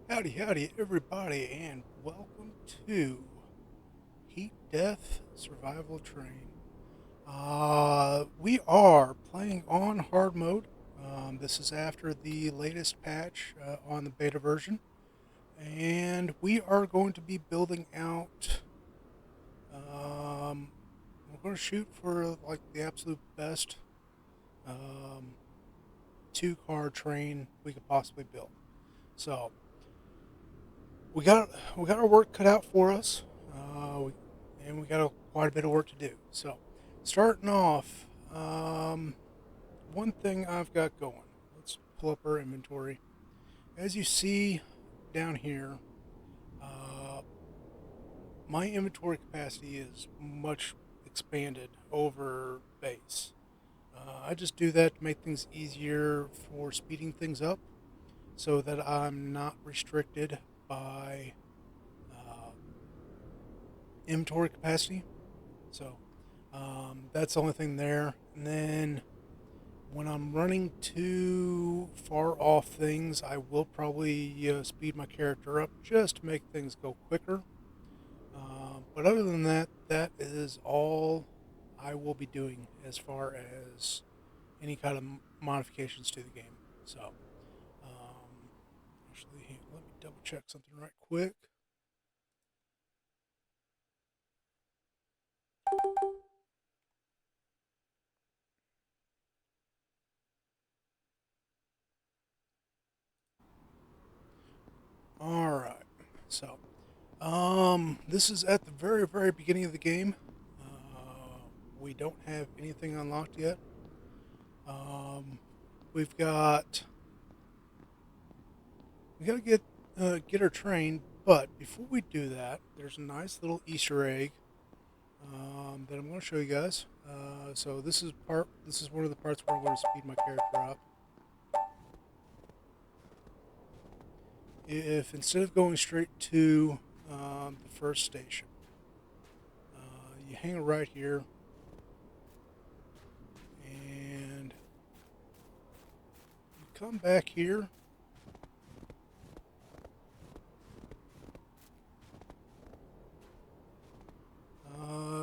Howdy, howdy, everybody, and welcome to Heat Death Survival Train. We are playing on hard mode. This is after the latest patch on the beta version, and we are going to be building out. Um, we're going to shoot for like the absolute best um, two-car train we could possibly build. So we got our work cut out for us, and we got quite a bit of work to do. So, starting off, one thing I've got going. Let's pull up our inventory. As you see down here, uh, my inventory capacity is much expanded over base. I just do that to make things easier for speeding things up, so that I'm not restricted by uh, inventory capacity. So that's the only thing there. And then when I'm running too far off things, I will probably speed my character up just to make things go quicker. But other than that, that is all I will be doing as far as any kind of modifications to the game. So, actually, let me double check something right quick. All right. So, this is at the very, very beginning of the game. We don't have anything unlocked yet. Um, we've got we got to get our train, but before we do that, there's a nice little Easter egg that I'm going to show you guys. So this is part. This is one of the parts where I'm going to speed my character up. If instead of going straight to the first station, you hang a right here, and you come back here.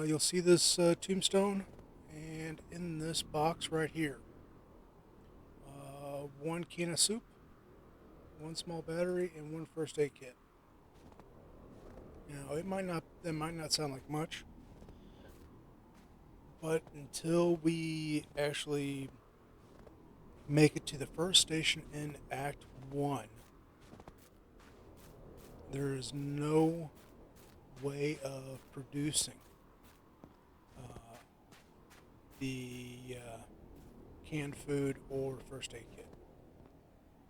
You'll see this tombstone, and in this box right here, one can of soup, one small battery, and one first aid kit. Now, that might not sound like much, but until we actually make it to the first station in Act One, there is no way of producing uh, the canned food or first aid kit.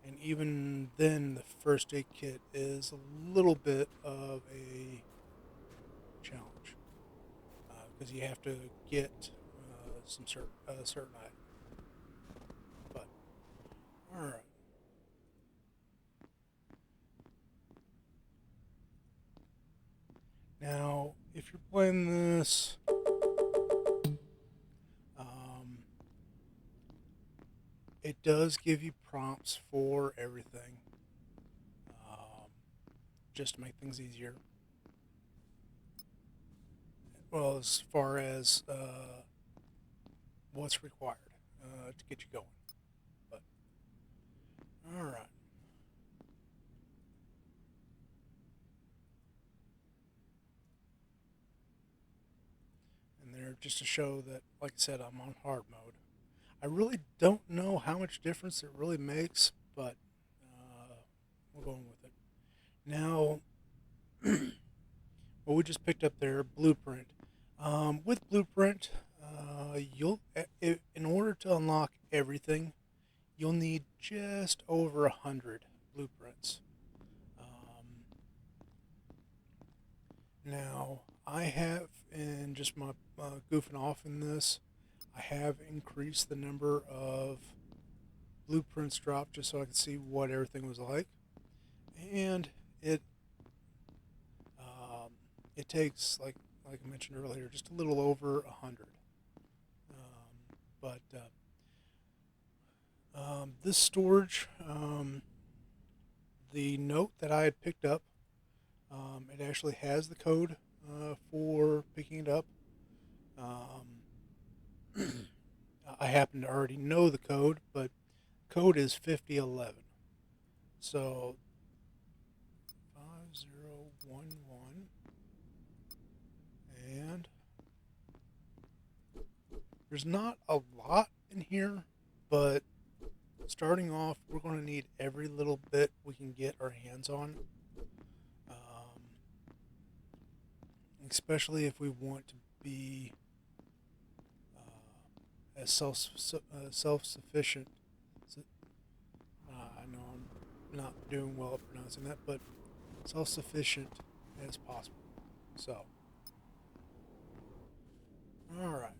And even then, the first aid kit is a little bit of a challenge because you have to get some certain items. But all right, now if you're playing this, um, it does give you prompts for everything, um, just to make things easier. Well, as far as what's required to get you going. But all right. And there just to show that, like I said, I'm on hard mode. I really don't know how much difference it really makes, but uh, we're going with it. Now, what we just picked up there, blueprint. With blueprint, in order to unlock everything, you'll need just over 100 blueprints. Um, Now, I have, and just my goofing off in this, I have increased the number of blueprints dropped just so I could see what everything was like. And um, it takes, like I mentioned earlier, just a little over 100. But this storage, the note that I had picked up, it actually has the code for picking it up. Um, I happen to already know the code, but code is 5011. So 5011, and there's not a lot in here, but starting off, we're going to need every little bit we can get our hands on, um, especially if we want to be as self sufficient. I know I'm not doing well at pronouncing that, but self sufficient as possible. So, all right.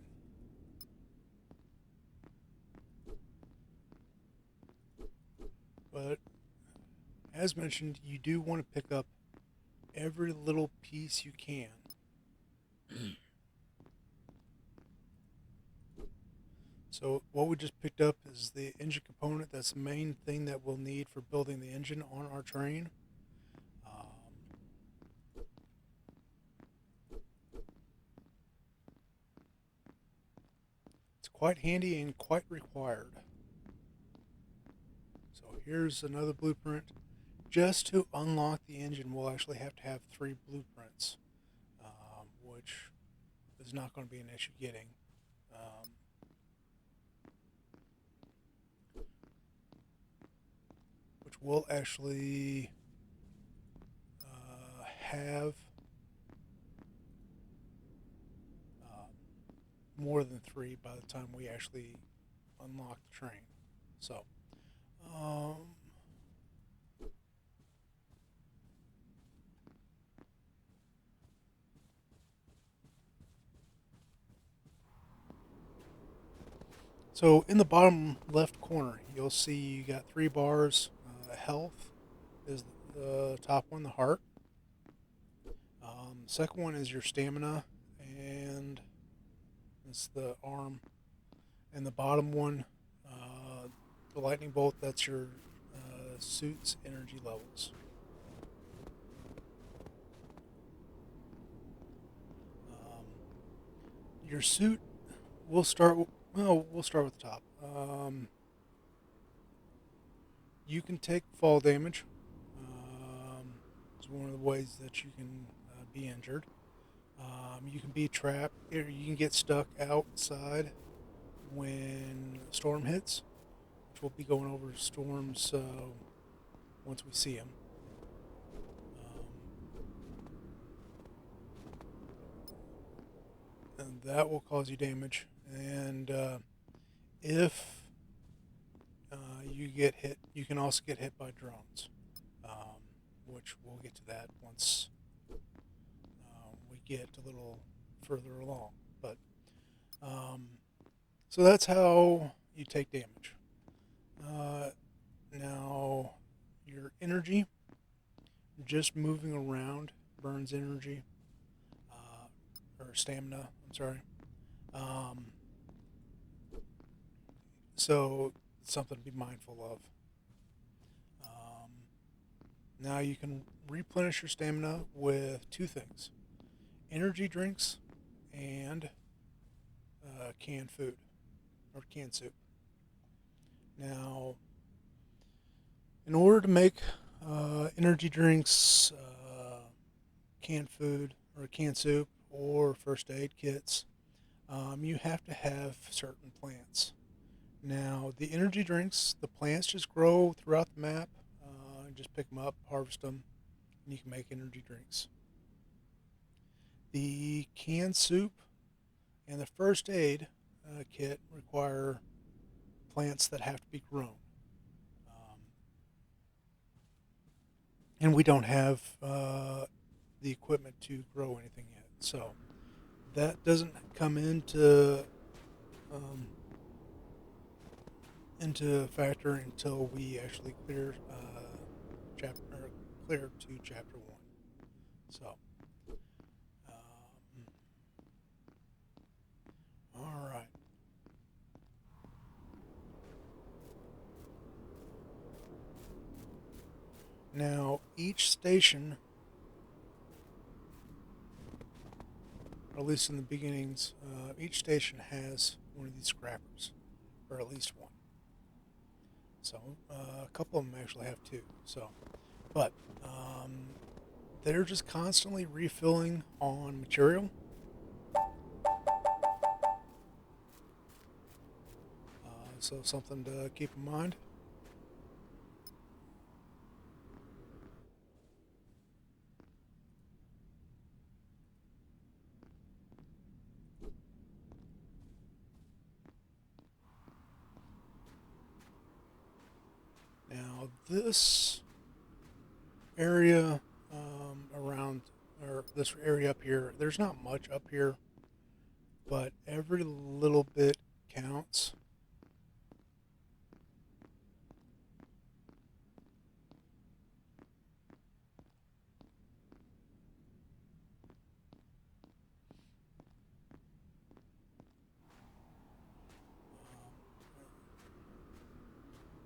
But as mentioned, you do want to pick up every little piece you can. So what we just picked up is the engine component. That's the main thing that we'll need for building the engine on our train. It's quite handy and quite required. So here's another blueprint. Just to unlock the engine, we'll actually have to have 3 blueprints, which is not going to be an issue getting. Um, which will actually have uh, more than 3 by the time we actually unlock the train. So, um, so in the bottom left corner, you'll see you got 3 bars. Health is the top one, the heart. Second one is your stamina, and it's the arm. And the bottom one, the lightning bolt, that's your suit's energy levels. Um, your suit, we'll start. We'll start with the top. You can take fall damage. It's one of the ways that you can be injured. You can be trapped, or you can get stuck outside when a storm hits, which we'll be going over storms once we see them. And that will cause you damage. And if you get hit, you can also get hit by drones, which we'll get to that once we get a little further along. But so that's how you take damage. Now, your energy, just moving around burns energy, or stamina, I'm sorry. Um, so, something to be mindful of. Um, Now, you can replenish your stamina with 2 things: energy drinks and canned food or canned soup. Now, in order to make energy drinks, canned food, or canned soup, or first aid kits, you have to have certain plants. Now, the energy drinks, the plants just grow throughout the map. Just pick them up, harvest them, and you can make energy drinks. The canned soup and the first aid kit require plants that have to be grown. Um, and we don't have the equipment to grow anything yet. So that doesn't come um, into factor until we actually clear chapter or clear to chapter 1. So, all right. Now, each station, or at least in the beginnings, each station has one of these scrappers, or at least one. So, a couple of them actually have two. So, but they're just constantly refilling on material. So, something to keep in mind. Now, this area around, or this area up here, there's not much up here, but every little bit counts.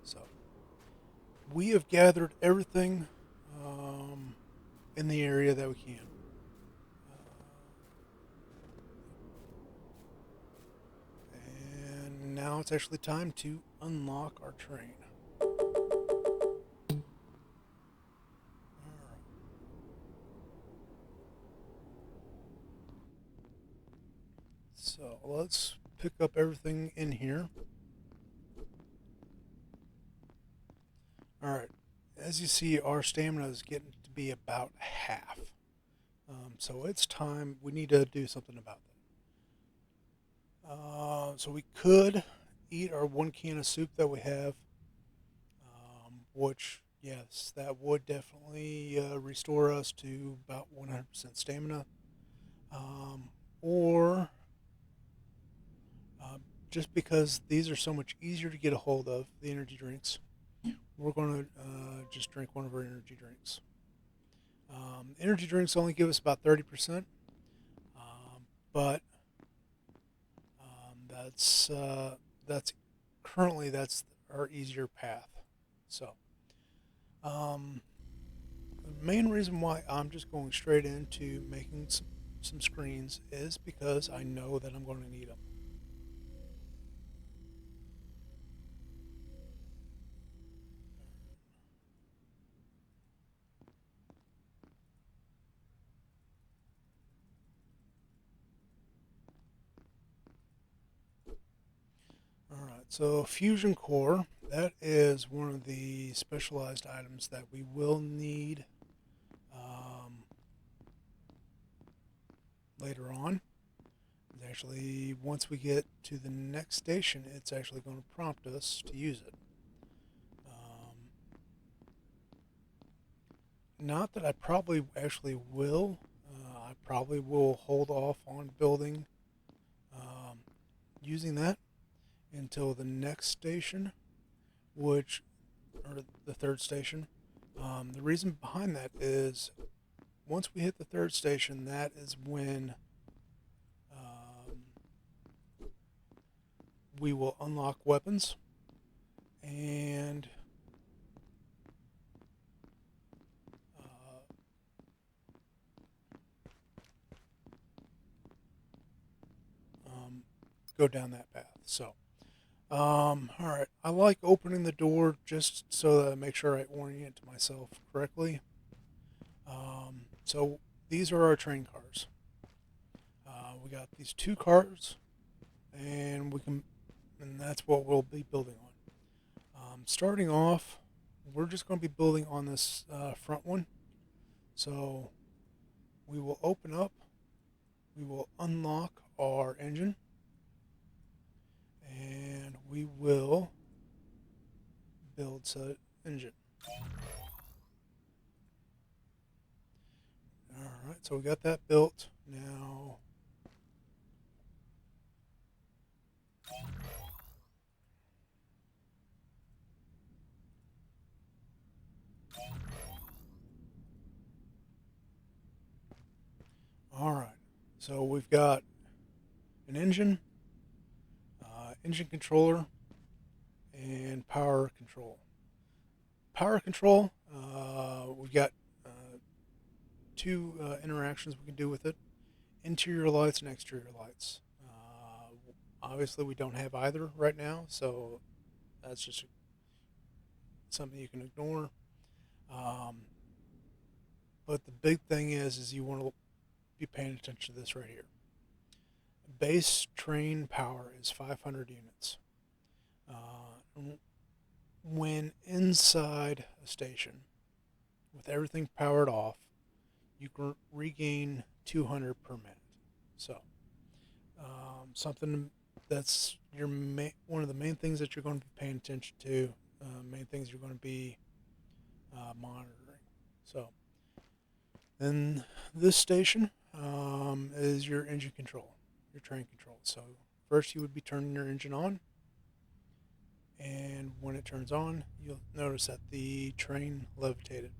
So, we have gathered everything in the area that we can. And now it's actually time to unlock our train. So let's pick up everything in here. Alright, as you see, our stamina is getting to be about half. So it's time, we need to do something about that. So we could eat our one can of soup that we have, which, yes, that would definitely restore us to about 100% stamina. Or just because these are so much easier to get a hold of, the energy drinks, we're going to just drink one of our energy drinks. Energy drinks only give us about 30%, but that's currently that's our easier path. So the main reason why I'm just going straight into making some screens is because I know that I'm going to need them. All right, so fusion core, that is one of the specialized items that we will need later on. Actually, once we get to the next station, it's actually going to prompt us to use it. Not that I probably actually will. I probably will hold off on building um, using that until the next station, which, or the third station. The reason behind that is once we hit the third station, that is when we will unlock weapons and go down that path. So, all right. I like opening the door just so that I make sure I orient myself correctly. So these are our train cars. We got these two cars, and and that's what we'll be building on. Starting off, we're just going to be building on this front one. So we will open up, we will unlock our engine, and we will build said engine. All right, so we got that built. Now, all right, so we've got an engine, engine controller, and power control. Power control, two interactions we can do with it: interior lights and exterior lights. Obviously, we don't have either right now, so that's just something you can ignore. Um, but the big thing is you want to be paying attention to this right here. Base train power is 500 units. When inside a station, with everything powered off, you can regain 200 per minute. So, something that's one of the main things that you're going to be paying attention to, main things you're going to be monitoring. So, then this station is your engine control, your train control. So, first you would be turning your engine on, and when it turns on, you'll notice that the train levitated.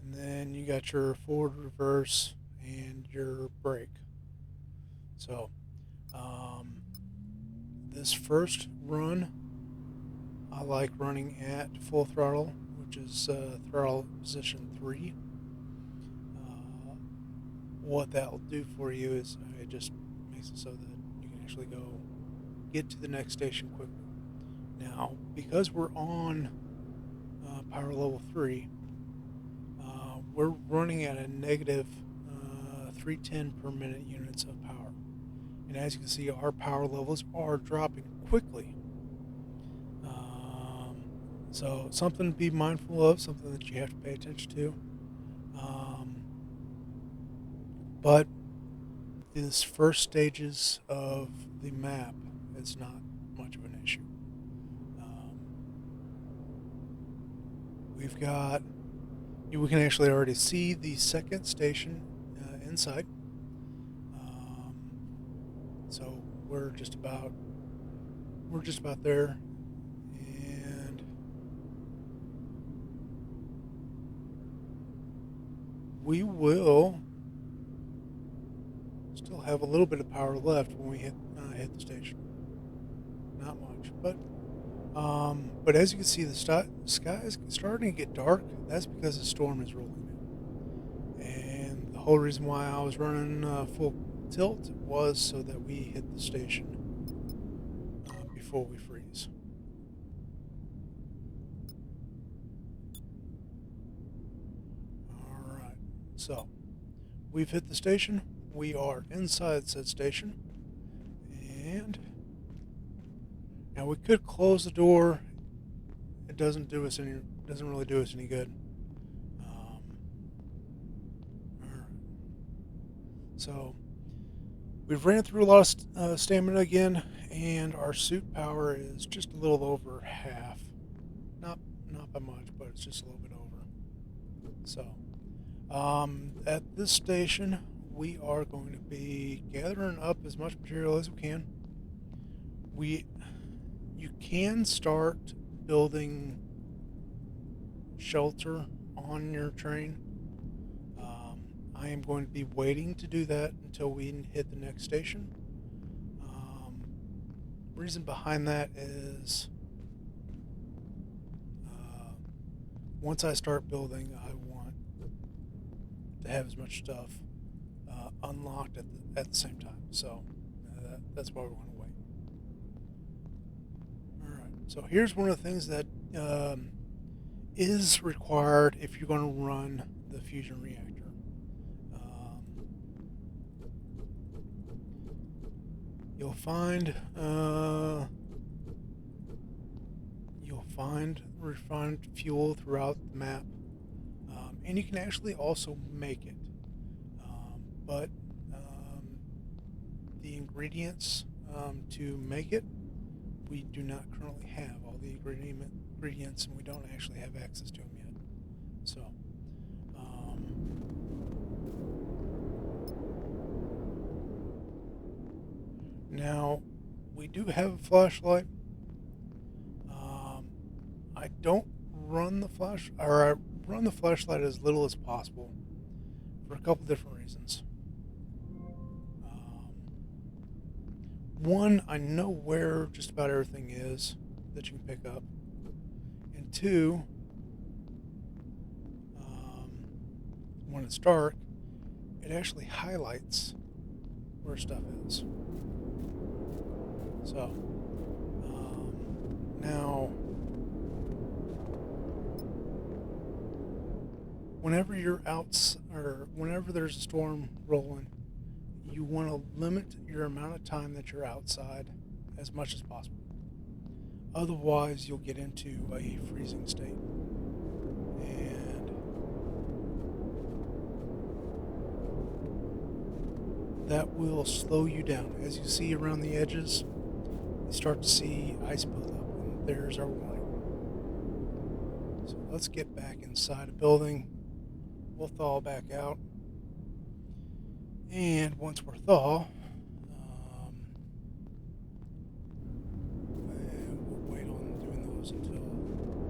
And then you got your forward, reverse, and your brake. So, this first run, I like running at full throttle, which is throttle position 3. What that'll do for you is it just makes it so that you can actually get to the next station quickly. Now, because we're on power level 3, we're running at a negative 310 per minute units of power. And as you can see, our power levels are dropping quickly. So something to be mindful of, something that you have to pay attention to. But these first stages of the map, it's not much of an issue. We've got, we can actually already see the second station inside. So we're just about there, and we will still have a little bit of power left when we hit the station. Not much, but as you can see, the sky is starting to get dark. That's because the storm is rolling in, and the whole reason why I was running full tilt was so that we hit the station before we freeze. Alright, so we've hit the station. We are inside said station, and now we could close the door. It doesn't really do us any good. Alright, so we've ran through a lot of stamina again, and our suit power is just a little over half. Not by much, but it's just a little bit over. So, at this station, we are going to be gathering up as much material as we can. You can start building shelter on your train. I am going to be waiting to do that until we hit the next station. Reason behind that is once I start building, I want to have as much stuff unlocked at the same time. So that's why we want to wait. Alright, so here's one of the things that is required if you're going to run the fusion reactor. You'll find refined fuel throughout the map, and you can actually also make it. But the ingredients to make it, we do not currently have all the ingredients, and we don't actually have access to them yet. So. Now, we do have a flashlight. I don't run the I run the flashlight as little as possible for a couple different reasons. One, I know where just about everything is that you can pick up, and two, when it's dark, it actually highlights where stuff is. So now, whenever you're out or whenever there's a storm rolling, you want to limit your amount of time that you're outside as much as possible. Otherwise, you'll get into a freezing state. And that will slow you down. As you see around the edges, you start to see ice build up. And there's our warning. So let's get back inside a building. We'll thaw back out. And once we're thaw, and we'll wait on doing those until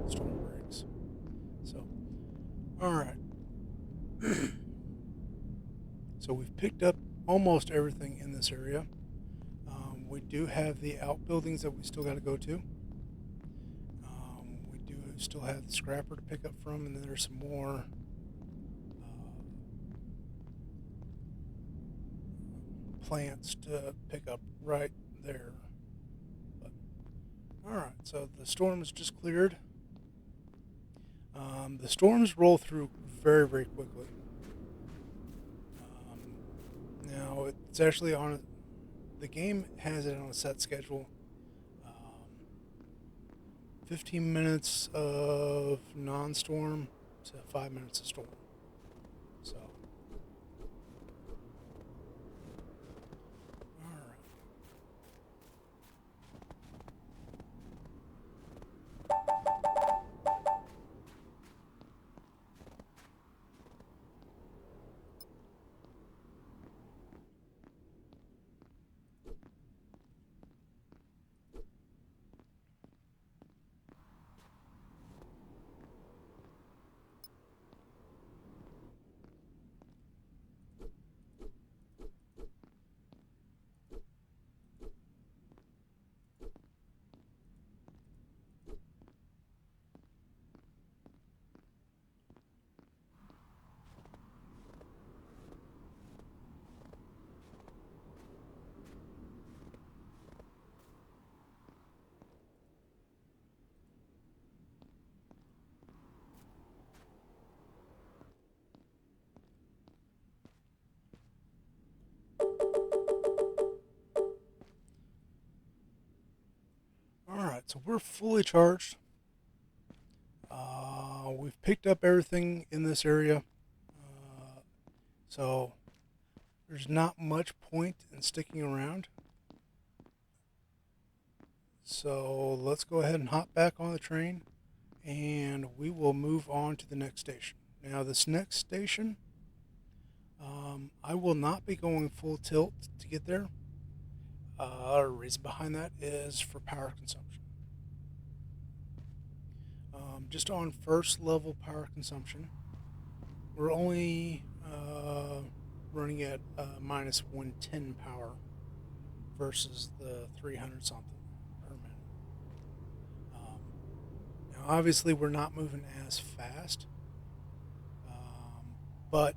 the storm breaks. So, alright. So we've picked up almost everything in this area. We do have the outbuildings that we still got to go to. We do still have the scrapper to pick up from, and then there's some more plants to pick up right there. But, alright, so the storm is just cleared. The storms roll through very, very quickly. Now, it's actually on the game has it on a set schedule. 15 minutes of non-storm to 5 minutes of storm. So, alright. Alright, so we're fully charged. We've picked up everything in this area. So there's not much point in sticking around. So let's go ahead and hop back on the train and we will move on to the next station. Now, this next station, I will not be going full tilt to get there. The reason behind that is for power consumption. Just on first level power consumption, we're only running at minus 110 power versus the 300 something per minute. Now, obviously, we're not moving as fast, but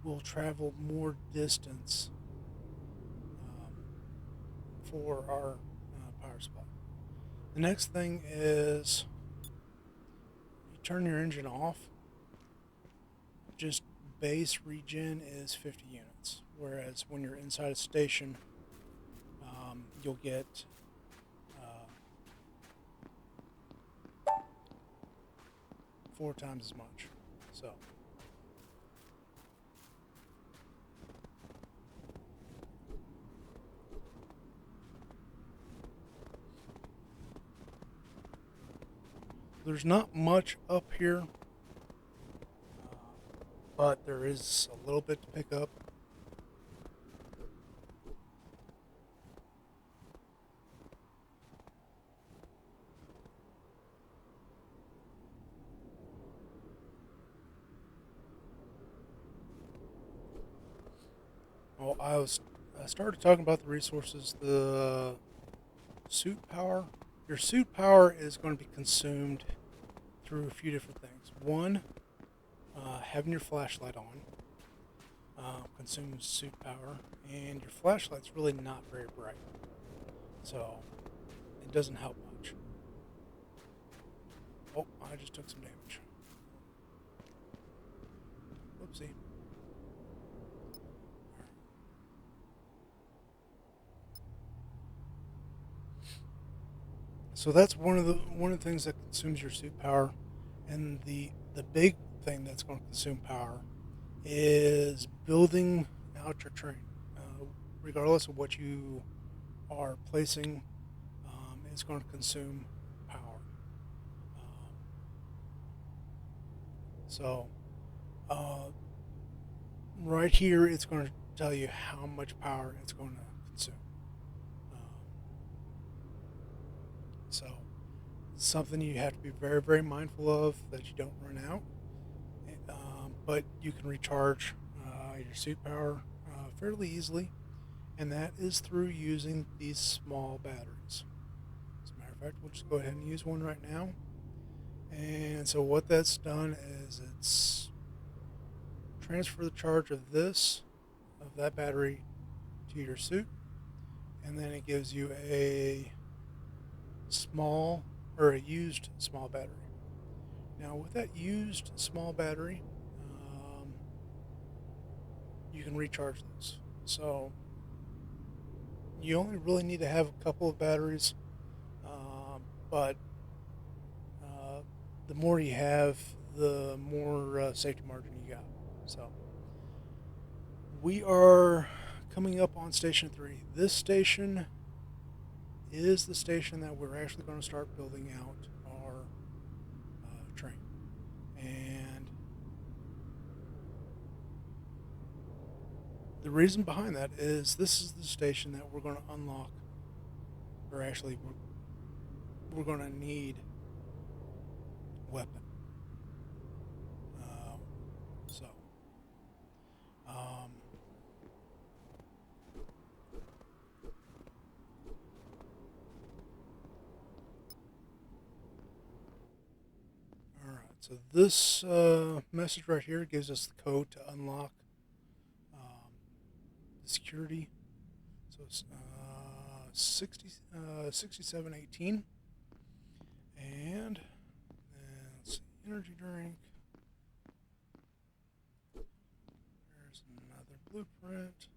we'll travel more distance for our power supply. The next thing is you turn your engine off. Just base regen is 50 units, whereas when you're inside a station, you'll get 4 times as much. So. There's not much up here, but there is a little bit to pick up. Well, I started talking about the resources, the suit power. Your suit power is going to be consumed through a few different things. One, having your flashlight on consumes suit power, and your flashlight's really not very bright, so it doesn't help much. Oh, I just took some damage. Whoopsie. So that's one of the things that consumes your suit power, and the big thing that's going to consume power is building out your train. Regardless of what you are placing, it's going to consume power. Um, so uh, right here, it's going to tell you how much power it's going to consume. Um, so it's something you have to be very, very mindful of that you don't run out. But you can recharge your suit power fairly easily, and that is through using these small batteries. As a matter of fact, we'll just go ahead and use one right now. And so what that's done is it's transfer the charge of that battery to your suit, and then it gives you a small or a used small battery. Now with that used small battery, you can recharge those. So you only really need to have a couple of batteries, but uh, the more you have, the more safety margin you got. So we are coming up on station 3. This station is the station that we're actually going to start building out our train. And the reason behind that is this is the station that we're going to unlock, or actually, we're going to need weapon. Uh, so, um, all right. So this message right here gives us the code to unlock the security. So it's 6718. And let's see, energy drink. There's another blueprint.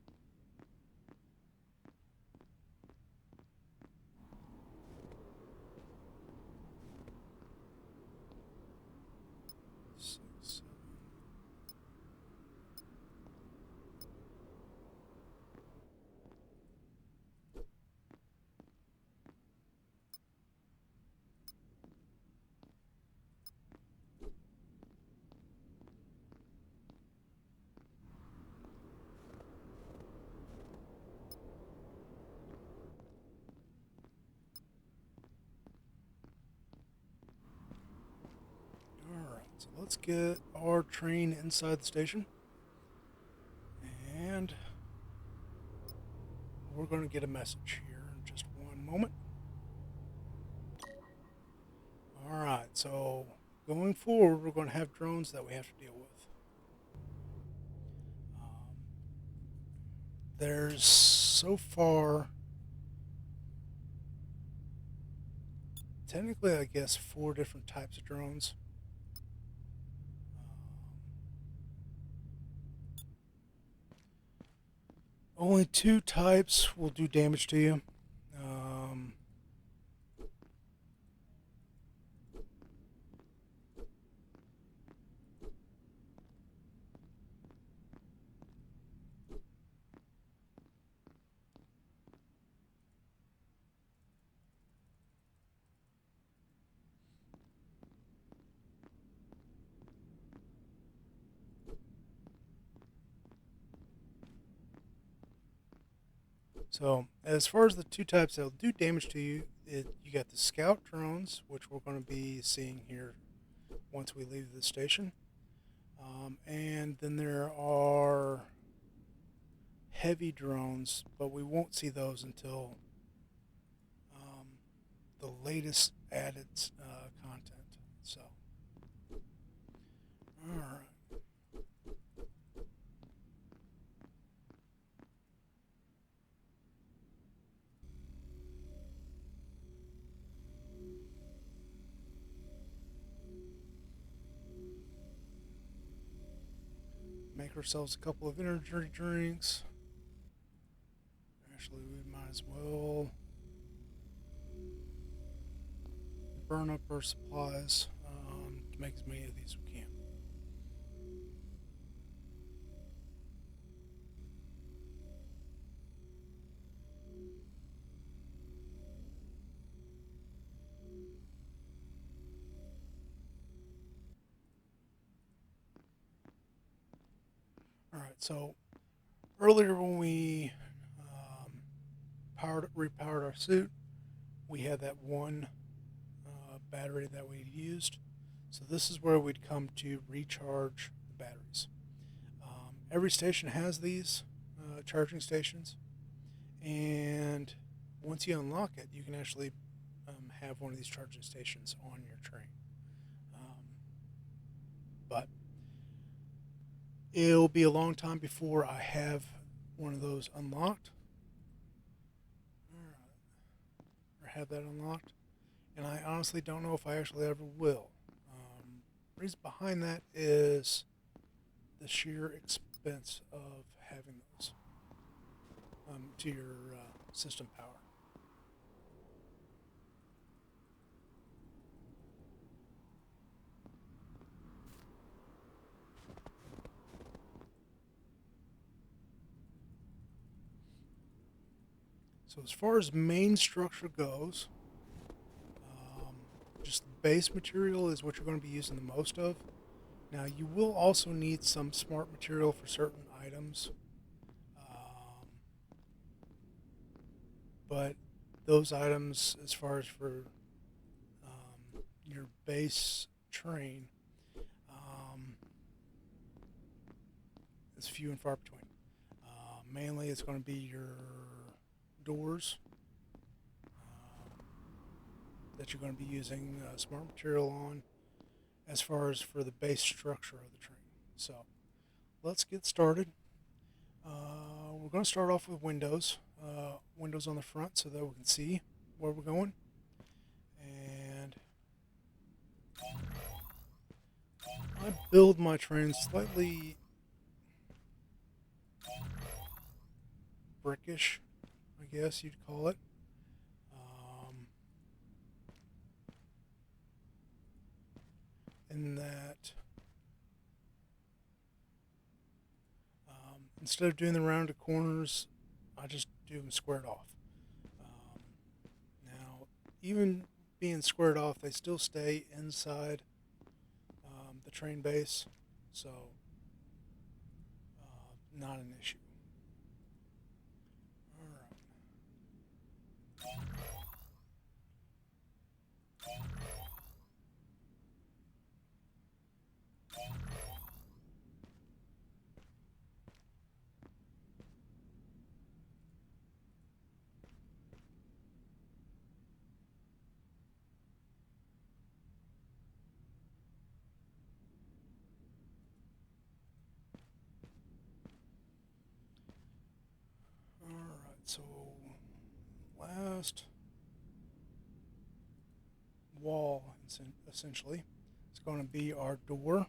Six, seven. Alright, so let's get our train inside the station. And we're going to get a message here in just one moment. Alright, so going forward, we're going to have drones that we have to deal with. There's so far, technically, I guess, 4 different types of drones. Only 2 types will do damage to you. So, as far as the 2 types that will do damage to you, you got the scout drones, which we're going to be seeing here once we leave the station. And then there are heavy drones, but we won't see those until um, the latest added content. So, all right. make ourselves a couple of energy drinks. Actually, we might as well burn up our supplies to make as many of these as we can. All right, so earlier when we repowered our suit, we had that one battery that we used. So this is where we'd come to recharge the batteries. Every station has these charging stations, and once you unlock it, you can actually have one of these charging stations on your train. Um, but it'll be a long time before I have one of those unlocked, or have that unlocked, and I honestly don't know if I actually ever will. Reason behind that is the sheer expense of having those to your system power. So as far as main structure goes, um, just the base material is what you're going to be using the most of. Now you will also need some smart material for certain items, um, but those items, as far as for your base train, um, is few and far between. Mainly, it's going to be your doors that you're going to be using smart material on, as far as for the base structure of the train. So let's get started. We're going to start off with windows on the front so that we can see where we're going. And I build my train slightly brickish, I guess you'd call it. Um, in that instead of doing the rounded corners, I just do them squared off. Um, Now, even being squared off, they still stay inside the train base, so not an issue. All right. All right. So last wall, essentially, is going to be our door.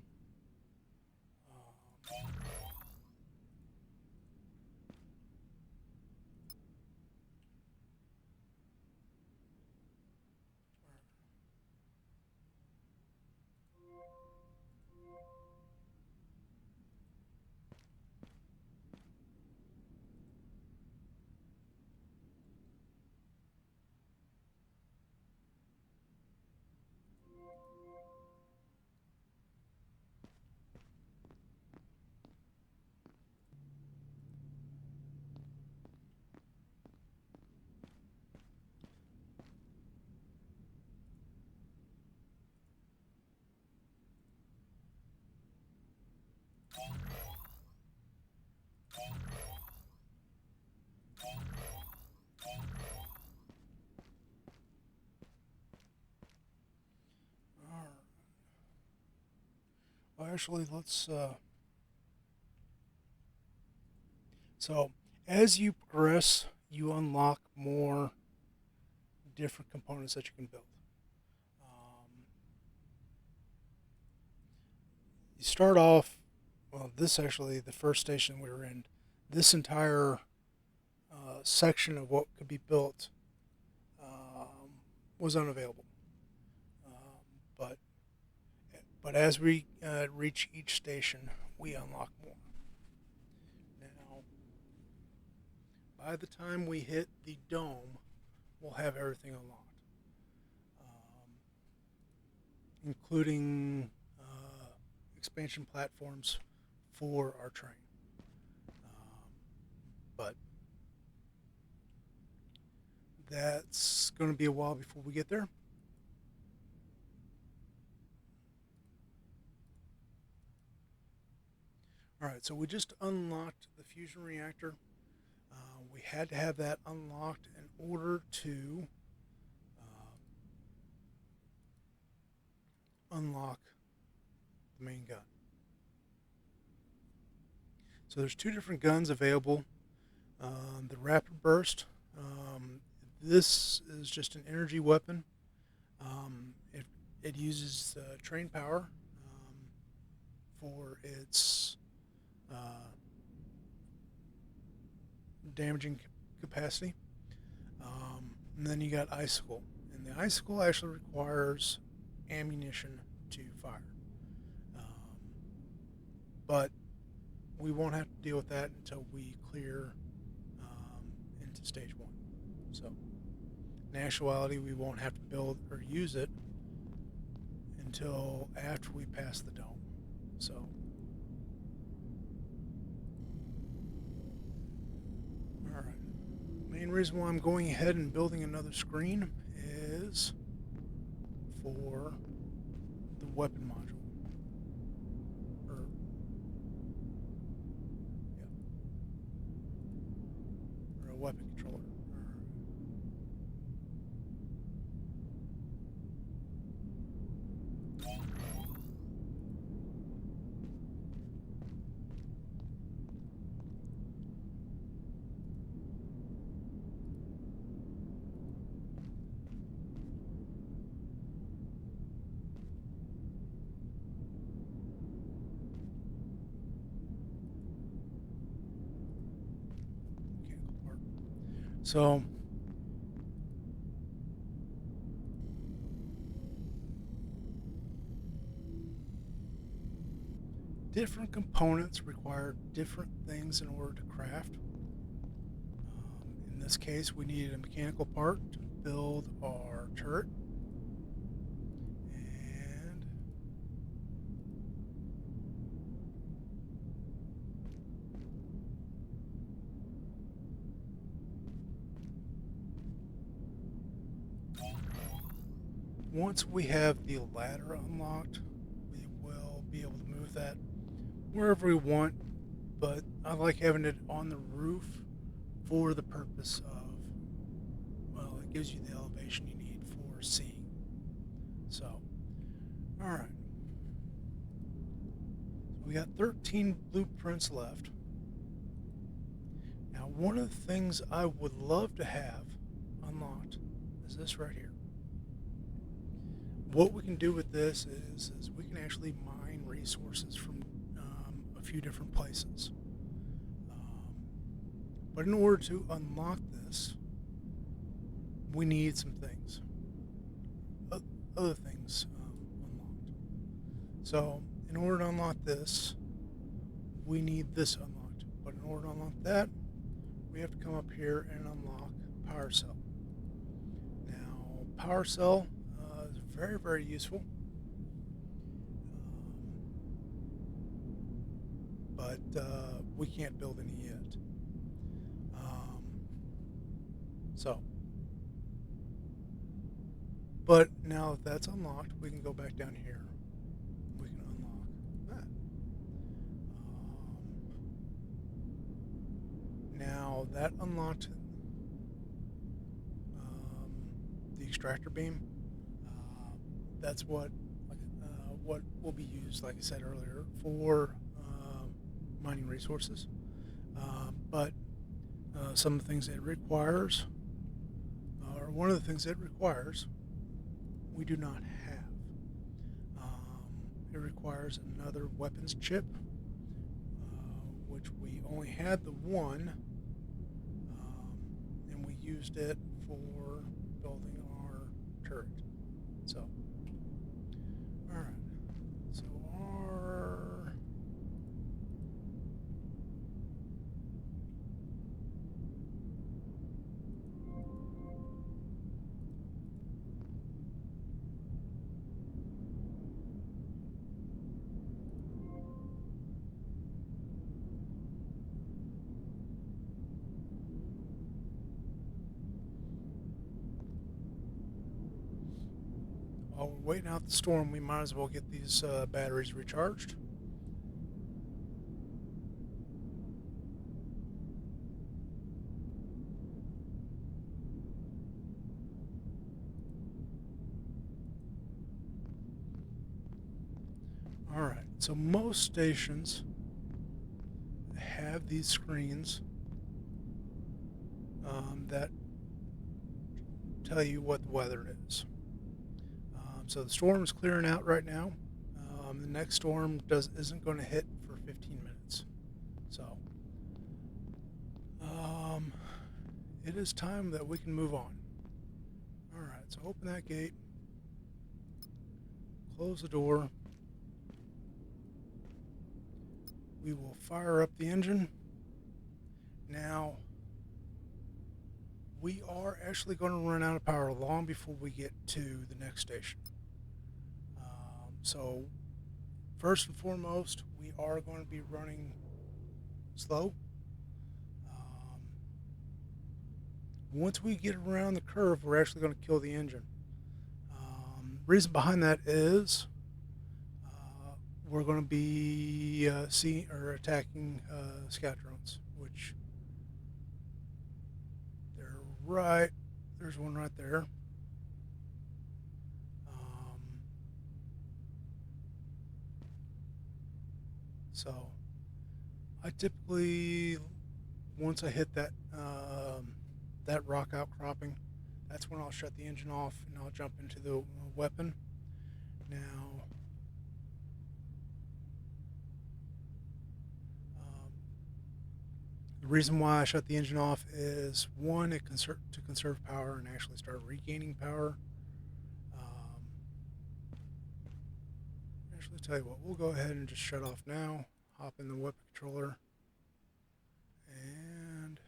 All right. Well, actually, let's. So, as you progress, you unlock more different components that you can build. You start off, well, this actually, the first station we were in, this entire section of what could be built was unavailable. But as we reach each station, we unlock more. Now, by the time we hit the dome, we'll have everything unlocked, including expansion platforms for our train. But that's going to be a while before we get there. All right, so we just unlocked the fusion reactor. We had to have that unlocked in order to unlock the main gun. So there's two different guns available. The rapid burst. This is just an energy weapon. It uses train power for its damaging capacity. And then you got icicle, and the icicle actually requires ammunition to fire. But we won't have to deal with that until we clear into stage 1. So, in actuality, we won't have to build or use it until after we pass the dome. So, all right. Main reason why I'm going ahead and building another screen is for the weapon module. Or a weapon controller. So, different components require different things in order to craft. In this case, we needed a mechanical part to build our turret. And once we have the ladder unlocked, we will be able to move that wherever we want, but I like having it on the roof for the purpose of, well, it gives you the elevation you need for seeing. So, all right. We got 13 blueprints left. Now, one of the things I would love to have unlocked is this right here. What we can do with this is we can actually mine resources from a few different places. But in order to unlock this, we need some things. Other things unlocked. So, in order to unlock this, we need this unlocked. But in order to unlock that, we have to come up here and unlock Power Cell. Now, Power Cell is very, very useful. But we can't build any yet. But now that that's unlocked, we can go back down here. We can unlock that. Now that unlocked the extractor beam. That's what will be used, like I said earlier, for mining resources. But some of the things it requires, or one of the things it requires, we do not have. It requires another weapons chip, which we only had the one, and we used it for building our turret. So, all right. So our while we're waiting out the storm, we might as well get these batteries recharged. All right. So most stations have these screens that tell you what the weather is. So the storm is clearing out right now. The next storm isn't going to hit for 15 minutes. So it is time that we can move on. All right, so open that gate, close the door. We will fire up the engine. Now, we are actually going to run out of power long before we get to the next station. So, first and foremost, we are going to be running slow. Once we get around the curve, we're actually going to kill the engine. Reason behind that is we're going to be attacking scout drones, which they're right. There's one right there. So I typically, once I hit that that rock outcropping, that's when I'll shut the engine off and I'll jump into the weapon. Now, the reason why I shut the engine off is one, to conserve power and actually start regaining power. Actually, tell you what, we'll go ahead and just shut off now. Hop in the weapon controller, and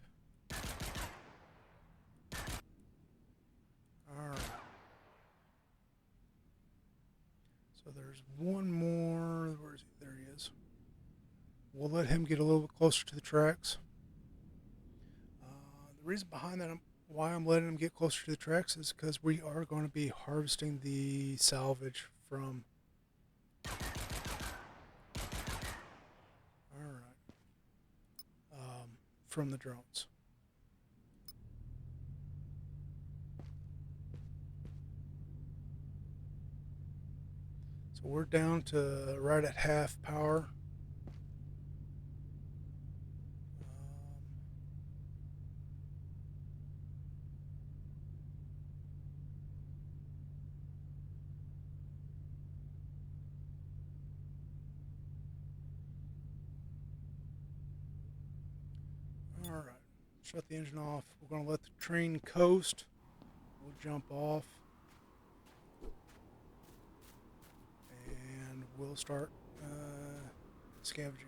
all right. So there's one more. Where is he? There he is. We'll let him get a little bit closer to the tracks. The reason behind that, why I'm letting him get closer to the tracks, is because we are going to be harvesting the salvage from. All right. From the drones. So we're down to right at half power. All right. Shut the engine off. We're going to let the train coast. We'll jump off. And we'll start scavenging.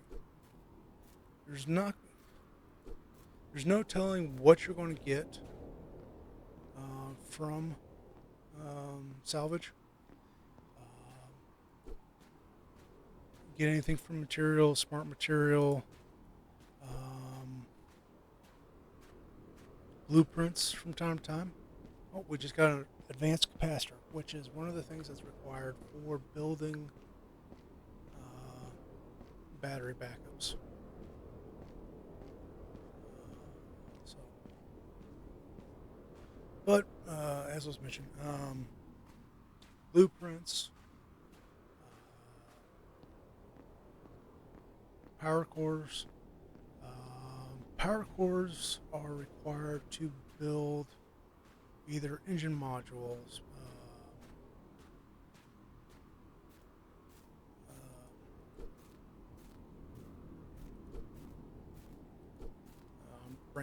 There's no telling what you're going to get from salvage. Get anything from material, smart material, blueprints from time to time. Oh, we just got an advanced capacitor, which is one of the things that's required for building battery backups. But as was mentioned, blueprints, power cores. Power cores are required to build either engine modules,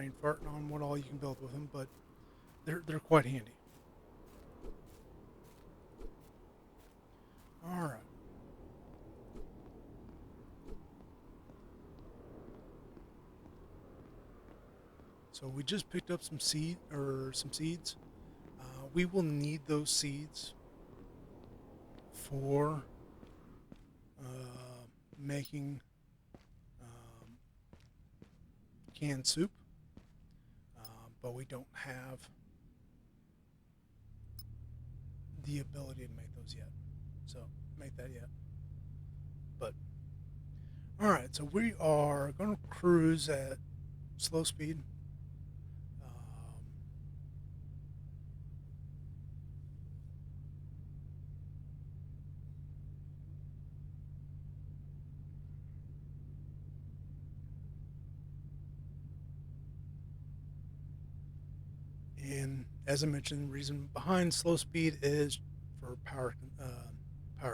brain farting on what all you can build with them, but they're quite handy. All right. So we just picked up some seeds. We will need those seeds for making um, canned soup, but we don't have the ability to make those yet. So make that yet. But all right, so we are going to cruise at slow speed. Um, and as I mentioned, the reason behind slow speed is for power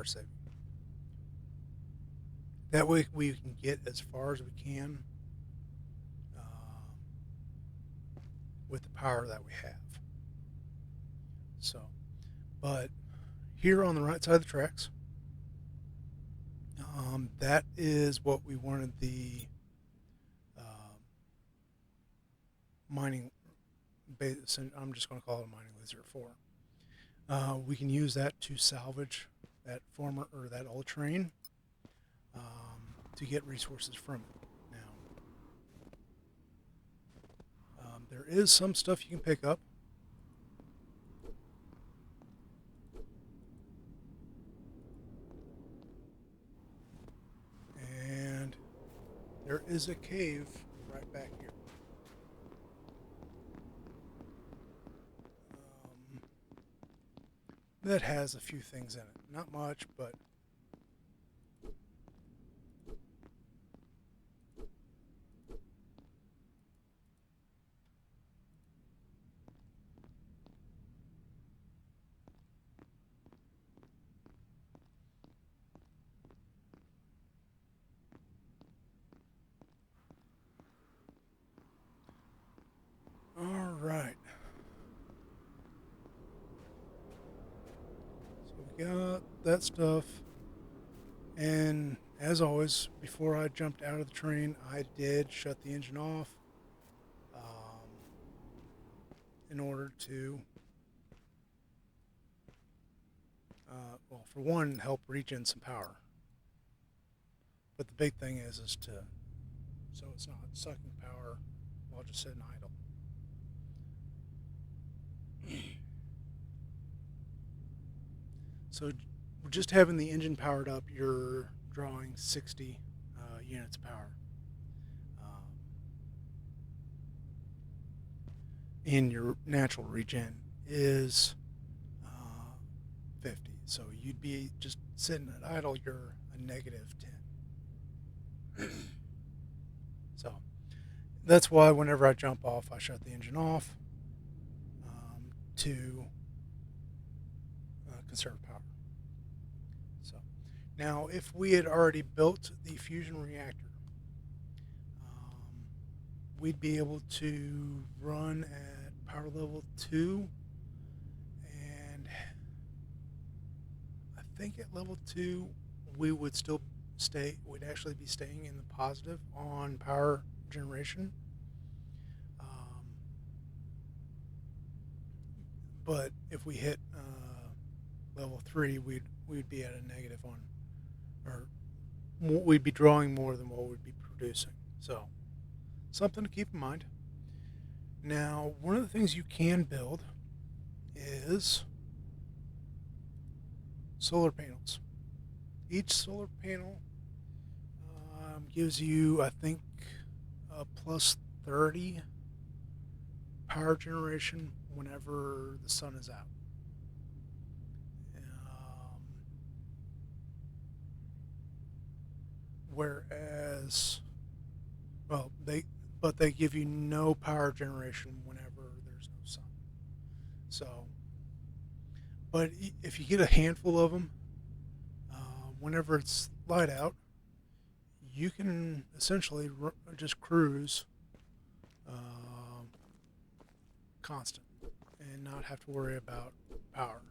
saving. That way we can get as far as we can uh, with the power that we have. So, but here on the right side of the tracks, that is what we wanted the uh, mining base. I'm just going to call it a mining laser for. We can use that to salvage that former or that old train to get resources from it. Now, there is some stuff you can pick up. And there is a cave right back here. Um, that has a few things in it. Not much, but all right. So we got that stuff. And as always, before I jumped out of the train, I did shut the engine off um, in order to, well, for one, help regen some power. But the big thing is to so it's not sucking power while just sitting idle. So just having the engine powered up, you're drawing 60 units of power. Um, and your natural regen is 50. So you'd be just sitting at idle, you're a negative 10. So that's why whenever I jump off, I shut the engine off to conserve power. So now, if we had already built the fusion reactor, we'd be able to run at power level 2, and I think at level 2 we would still we'd actually be staying in the positive on power generation. But if we hit level 3, we'd be at a negative on, or we'd be drawing more than what we'd be producing. So something to keep in mind. Now, one of the things you can build is solar panels. Each solar panel gives you, I think, a plus 30 power generation whenever the sun is out. Whereas, well, they give you no power generation whenever there's no sun. So, but if you get a handful of them, whenever it's light out, you can essentially just cruise constant and not have to worry about power.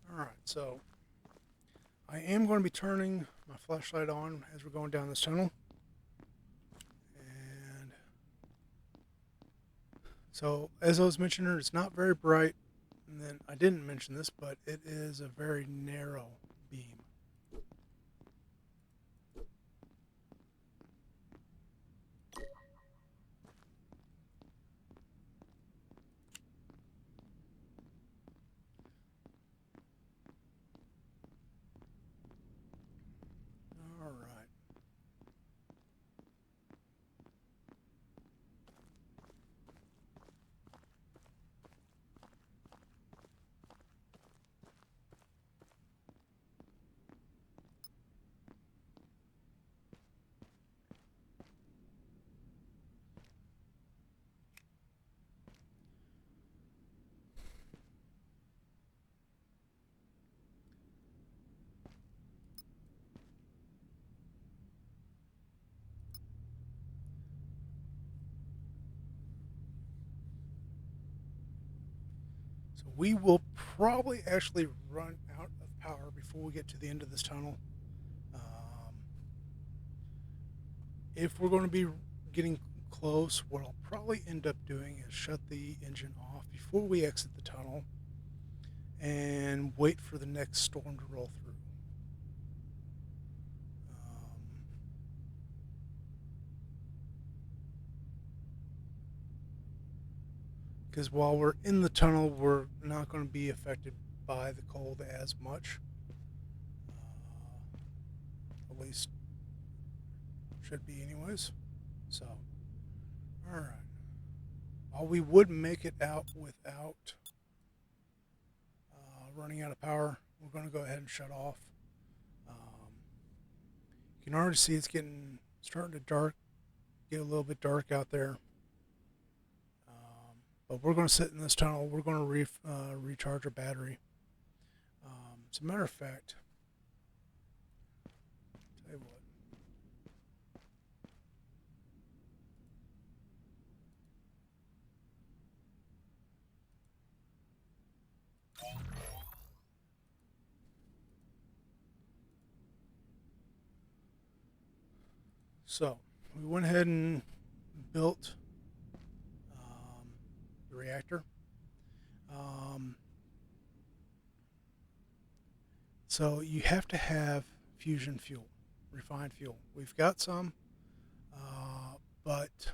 Alright, so I am going to be turning my flashlight on as we're going down this tunnel. And so, as I was mentioning, it's not very bright. And then I didn't mention this, but it is a very narrow beam. All right. So we will probably actually run out of power before we get to the end of this tunnel. If we're going to be getting close, what I'll probably end up doing is shut the engine off before we exit the tunnel and wait for the next storm to roll through. Because while we're in the tunnel, we're not going to be affected by the cold as much. At least should be anyways. So, all right. While we would make it out without running out of power, we're going to go ahead and shut off. You can already see it's starting to get a little bit dark out there. But we're going to sit in this tunnel. We're going to recharge our battery. As a matter of fact, tell you what. So we went ahead and built the reactor. So you have to have fusion fuel, refined fuel. We've got some, but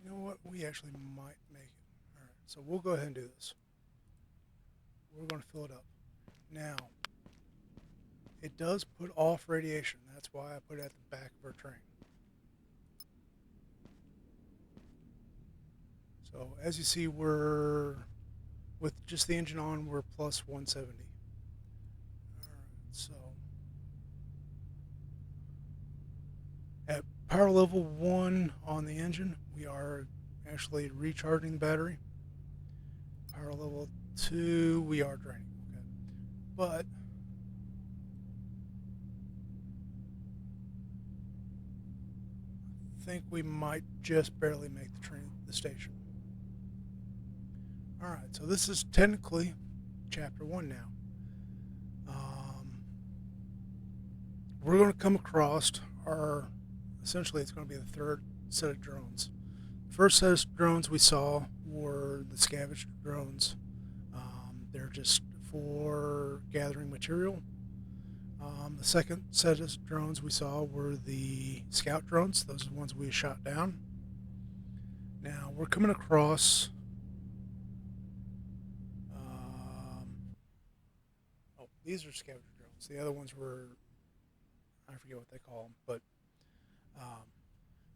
you know what? We actually might make it. All right, so we'll go ahead and do this. We're going to fill it up. Now, it does put off radiation. That's why I put it at the back of our train. So as you see, with just the engine on, we're plus 170. All right, so at power level 1 on the engine, we are actually recharging the battery. Power level 2, we are draining. Okay, but I think we might just barely make the station. All right, so this is technically chapter 1 now. We're going to come across essentially it's going to be the third set of drones. The first set of drones we saw were the scavenged drones. They're just for gathering material. The second set of drones we saw were the scout drones. Those are the ones we shot down. Now we're coming across these are scavenger drones. The other ones were, I forget what they call them, but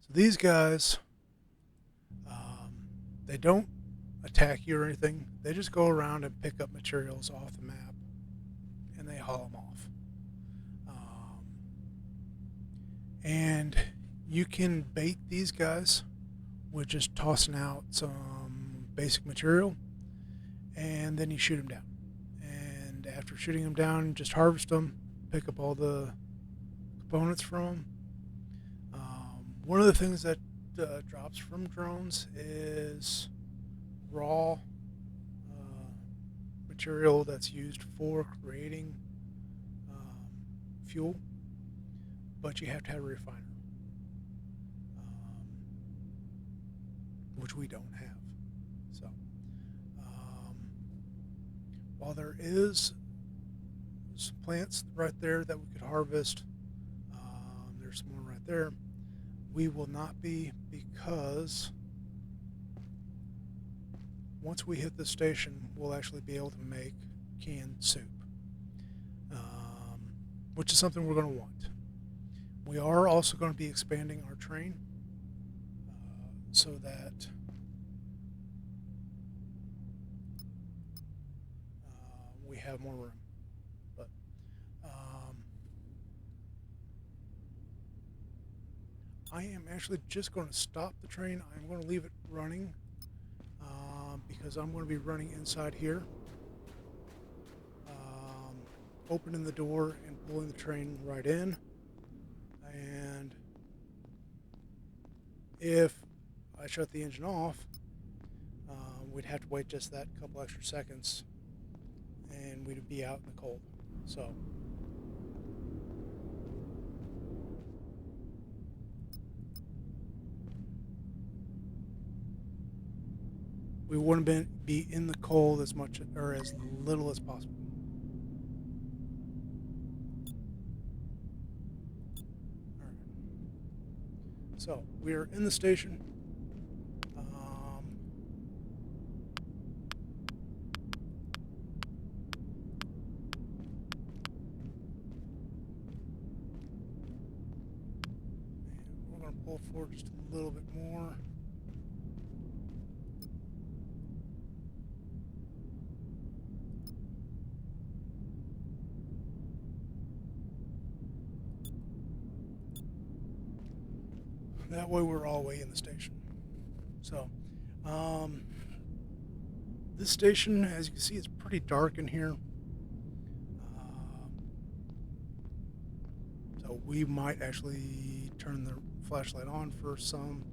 so these guys, they don't attack you or anything. They just go around and pick up materials off the map, and they haul them off. Um, and you can bait these guys with just tossing out some basic material, and then you shoot them down. And after shooting them down, just harvest them, pick up all the components from them. One of the things that drops from drones is raw material that's used for creating fuel, but you have to have a refiner, um, which we don't have. So, while there is some plants right there that we could harvest, there's some more right there. We will not be, because once we hit this station, we'll actually be able to make canned soup, which is something we're going to want. We are also going to be expanding our train so that we have more room. But I am actually just going to stop the train. I'm going to leave it running because I'm going to be running inside here, opening the door and pulling the train right in. And if I shut the engine off, we'd have to wait just that couple extra seconds and we'd be out in the cold. So we wouldn't be in the cold as much or as little as possible. All right. So we are in the station. And we're going to pull forward just a little bit more. That way we're all the way in the station. So, this station, as you can see, it's pretty dark in here. So we might actually turn the flashlight on for some,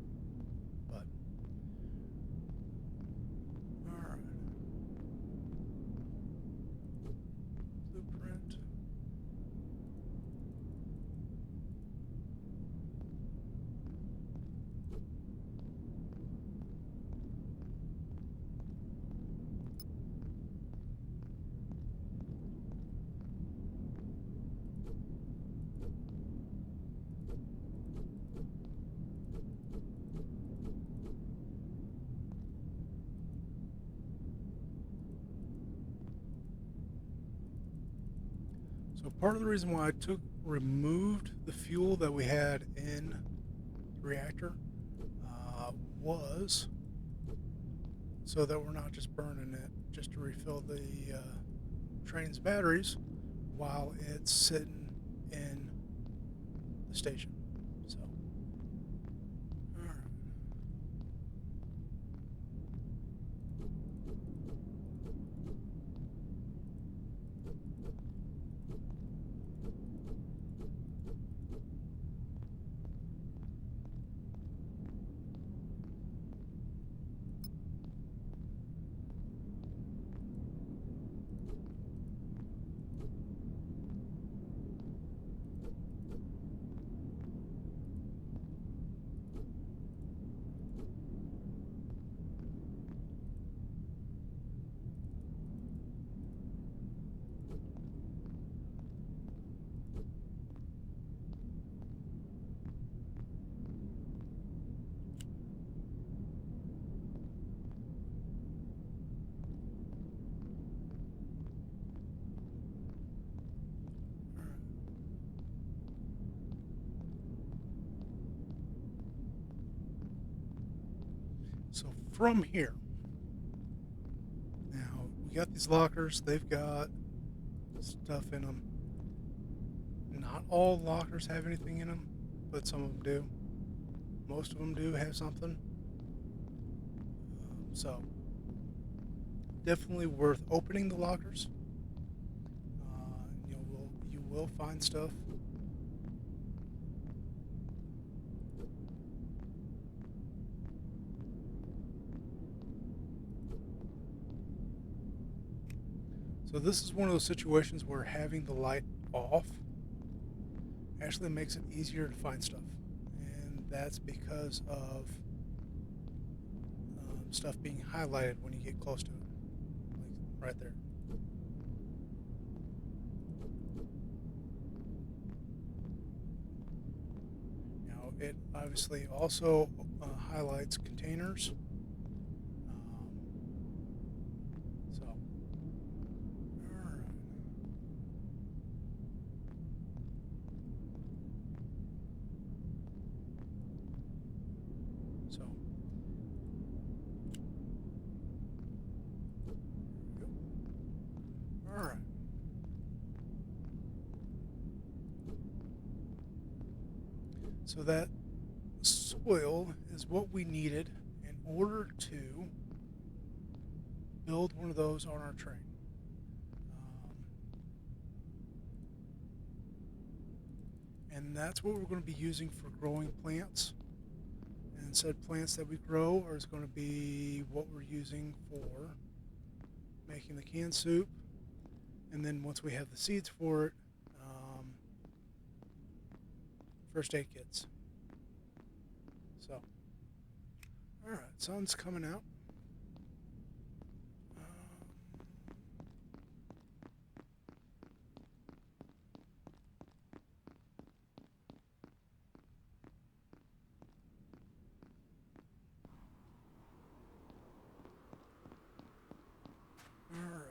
but all right. Blueprint. So part of the reason why I removed the fuel that we had in the reactor was so that we're not just burning it just to refill the train's batteries while it's sitting in the station. So, all right. So from here, now we got these lockers. They've got stuff in them. Not all lockers have anything in them, but some of them do. Most of them do have something. So definitely worth opening the lockers. You will find stuff. So this is one of those situations where having the light off actually makes it easier to find stuff, and that's because of stuff being highlighted when you get close to it, like right there. Now it obviously also highlights containers. So, all right. So, all right. So that soil is what we needed in order to build one of those on our train. And that's what we're going to be using for growing plants. And said plants that we grow are going to be what we're using for making the canned soup. And then once we have the seeds for it, first aid kits. So, all right, sun's coming out. All right.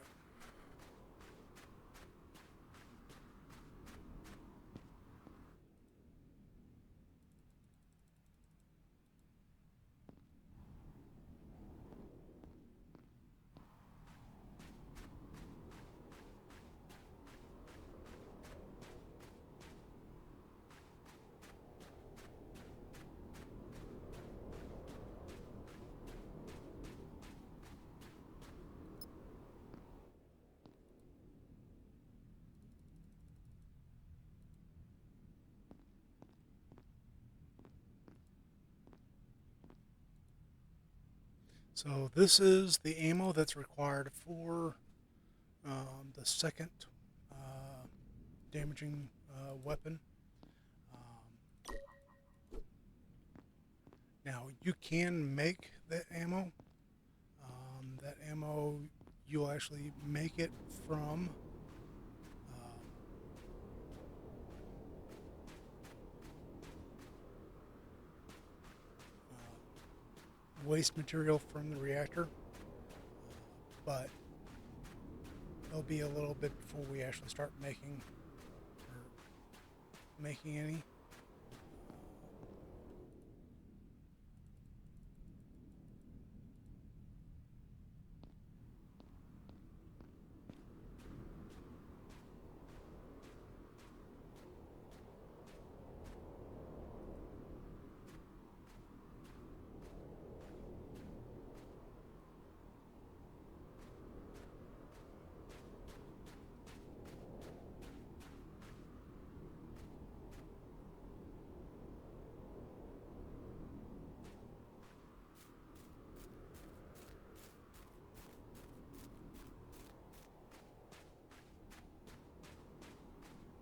So this is the ammo that's required for the second uh, damaging weapon. Um, Now you can make that ammo. That ammo you'll actually make it from waste material from the reactor, but it'll be a little bit before we actually start making any.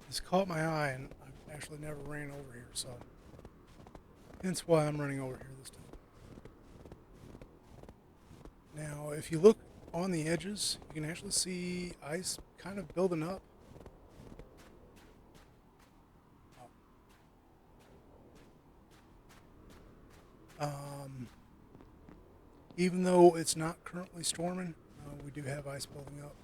This caught my eye, and I've actually never ran over here, so hence why I'm running over here this time. Now, if you look on the edges, you can actually see ice kind of building up. Um, Even though it's not currently storming, we do have ice building up.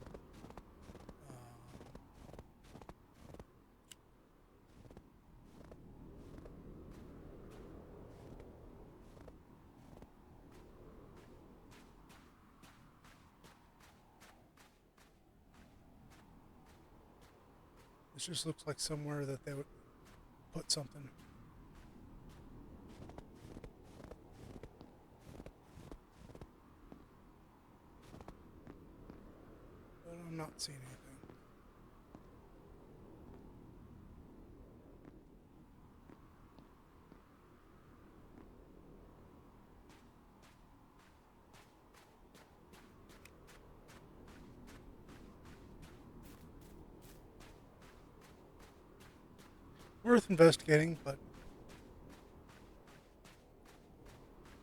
This just looks like somewhere that they would put something. But I'm not seeing anything. Worth investigating, but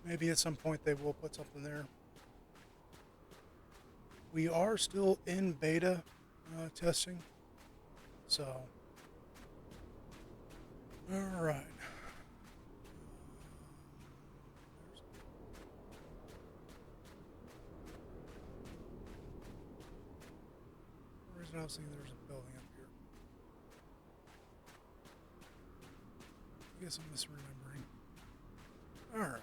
maybe at some point they will put something there. We are still in beta testing, so all right. For some reason I was thinking there's a building up here. I guess I'm misremembering. All right.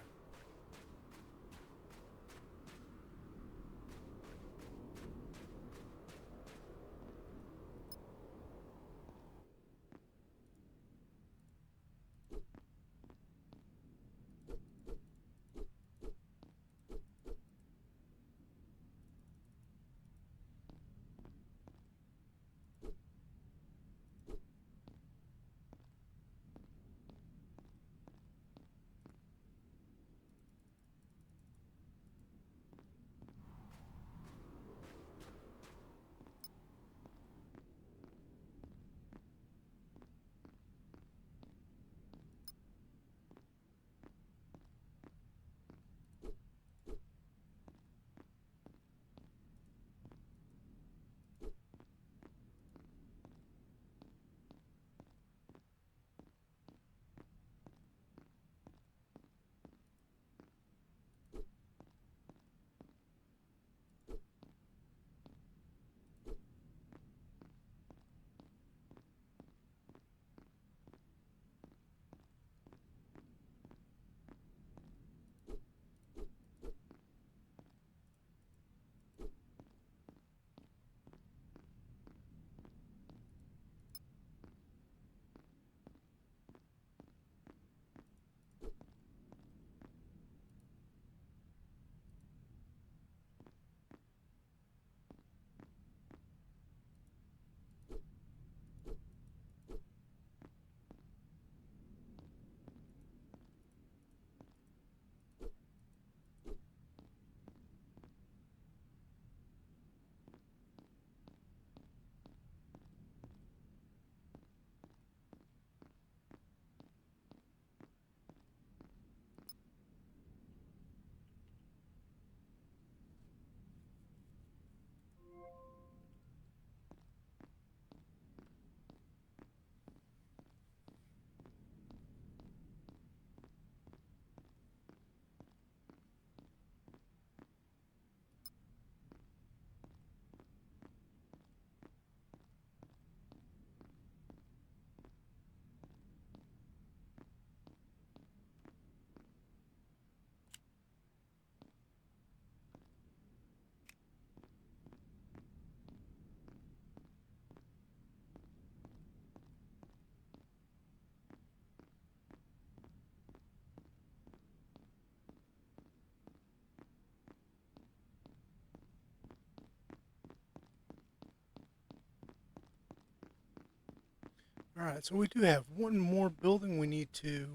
All right, so we do have one more building we need to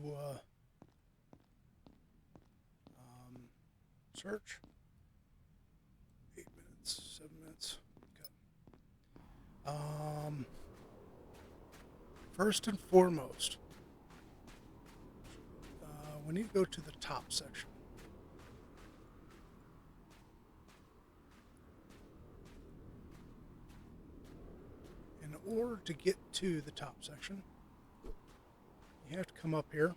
um, search. 8 minutes, 7 minutes. Okay. First and foremost, we need to go to the top section. In order to get to the top section, you have to come up here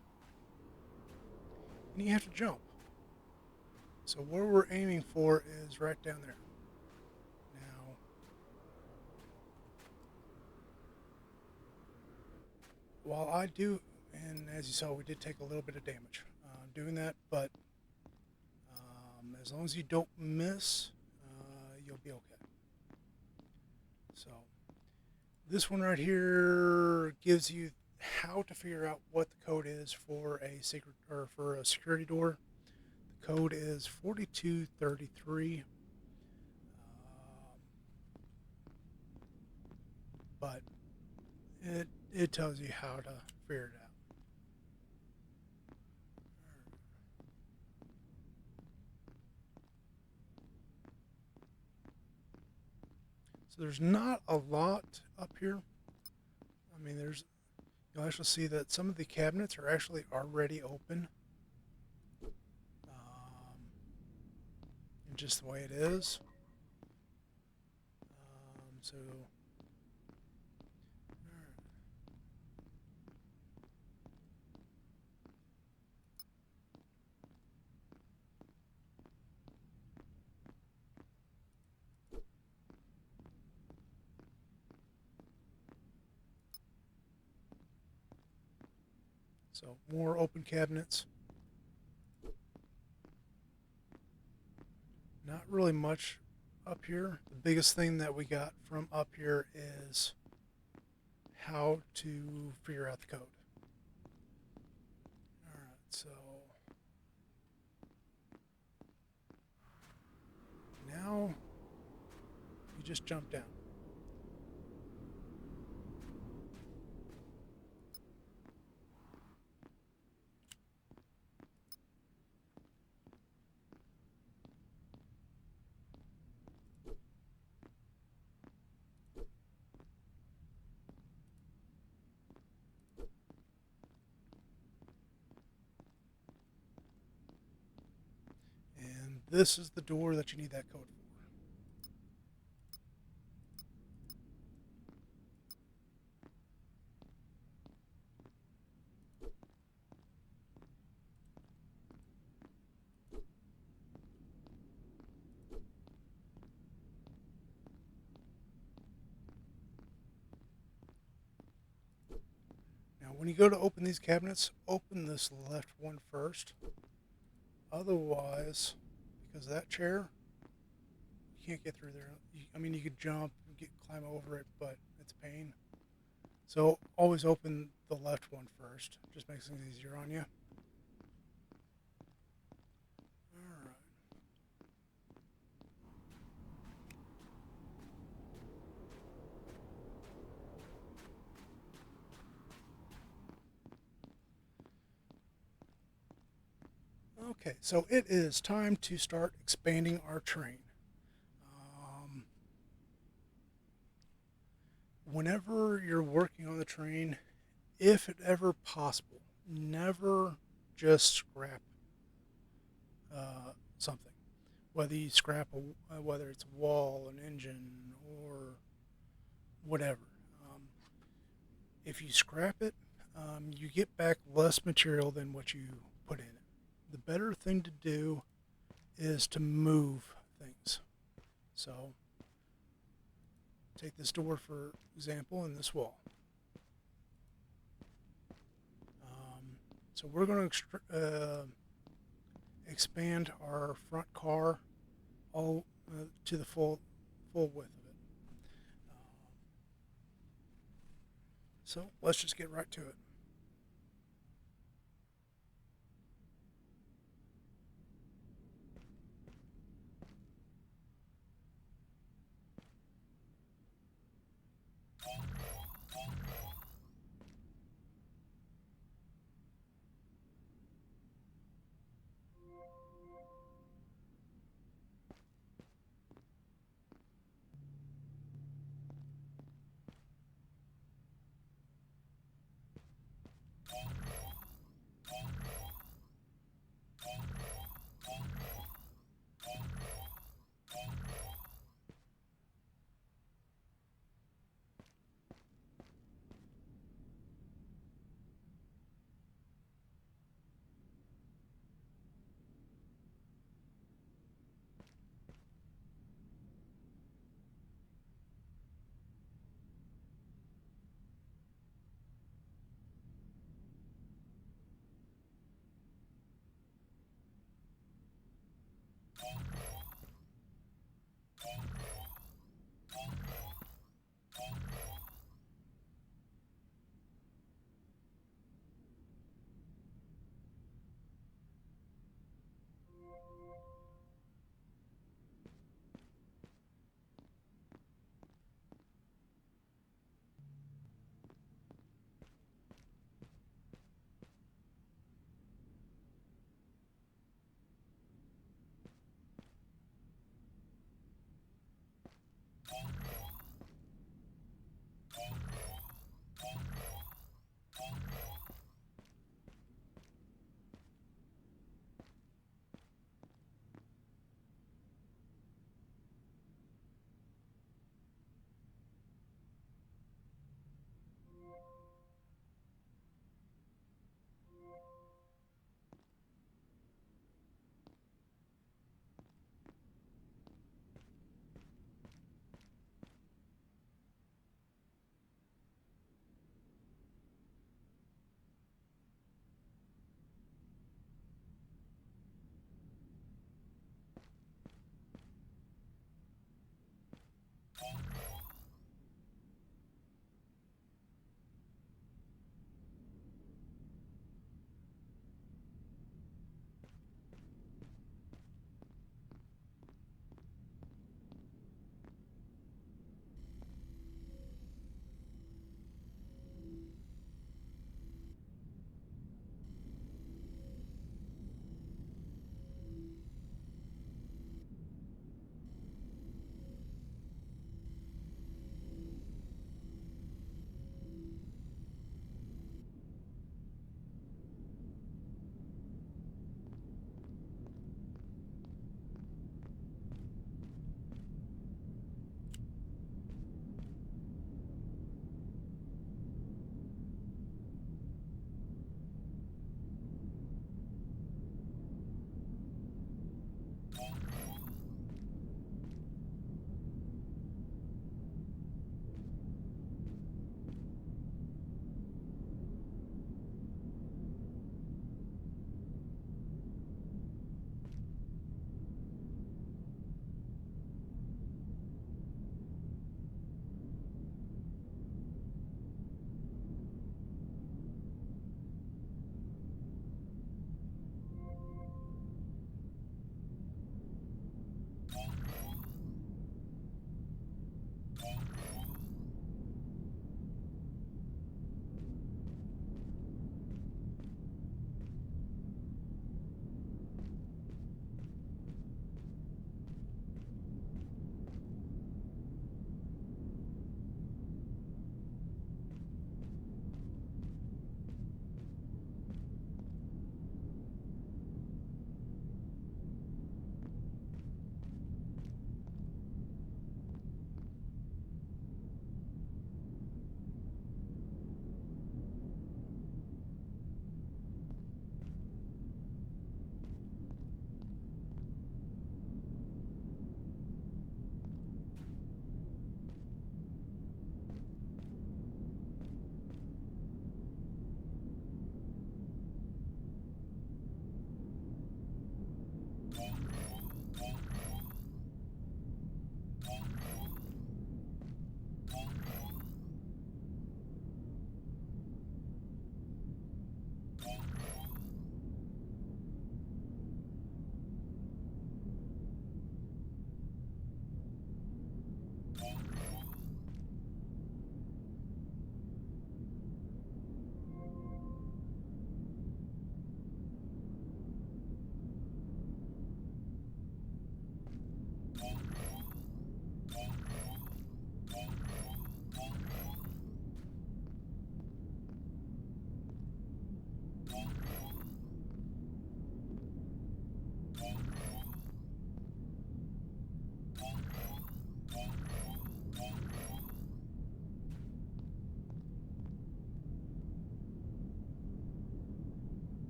and you have to jump. So where we're aiming for is right down there. Now, while I do, and as you saw, we did take a little bit of damage doing that, but as long as you don't miss, you'll be okay. So This one right here gives you how to figure out what the code is for a secret or for a security door. The code is 4233, but it tells you how to figure it out. So there's not a lot up here. I mean, you'll actually see that some of the cabinets are actually already open, just the way it is. So more open cabinets. Not really much up here. The biggest thing that we got from up here is how to figure out the code. All right, so now you just jump down. And this is the door that you need that code for. Now, when you go to open these cabinets, open this left one first. Otherwise, because that chair, you can't get through there. I mean, you could jump, climb over it, but it's a pain. So always open the left one first. Just makes things easier on you. All right. Okay, so it is time to start expanding our train. Whenever you're working on the train, if it ever possible, never just scrap something. Whether you scrap whether it's a wall, an engine, or whatever. Um, if you scrap it, you get back less material than what you put in it. The better thing to do is to move things. So, take this door for example and this wall. So we're going to expand our front car all to the full width of it. So let's just get right to it.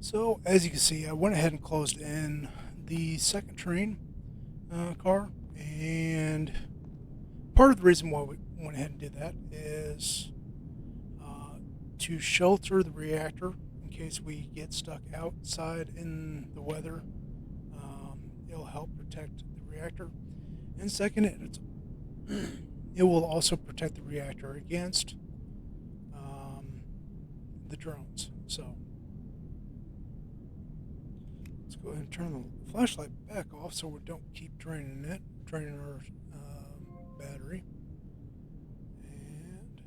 So as you can see, I went ahead and closed in the second train car, and part of the reason why we went ahead and did that is uh, to shelter the reactor in case we get stuck outside in the weather. It'll help protect the reactor, and second, it will also protect the reactor against um, the drones. So let's go ahead and turn the flashlight back off so we don't keep draining our battery. And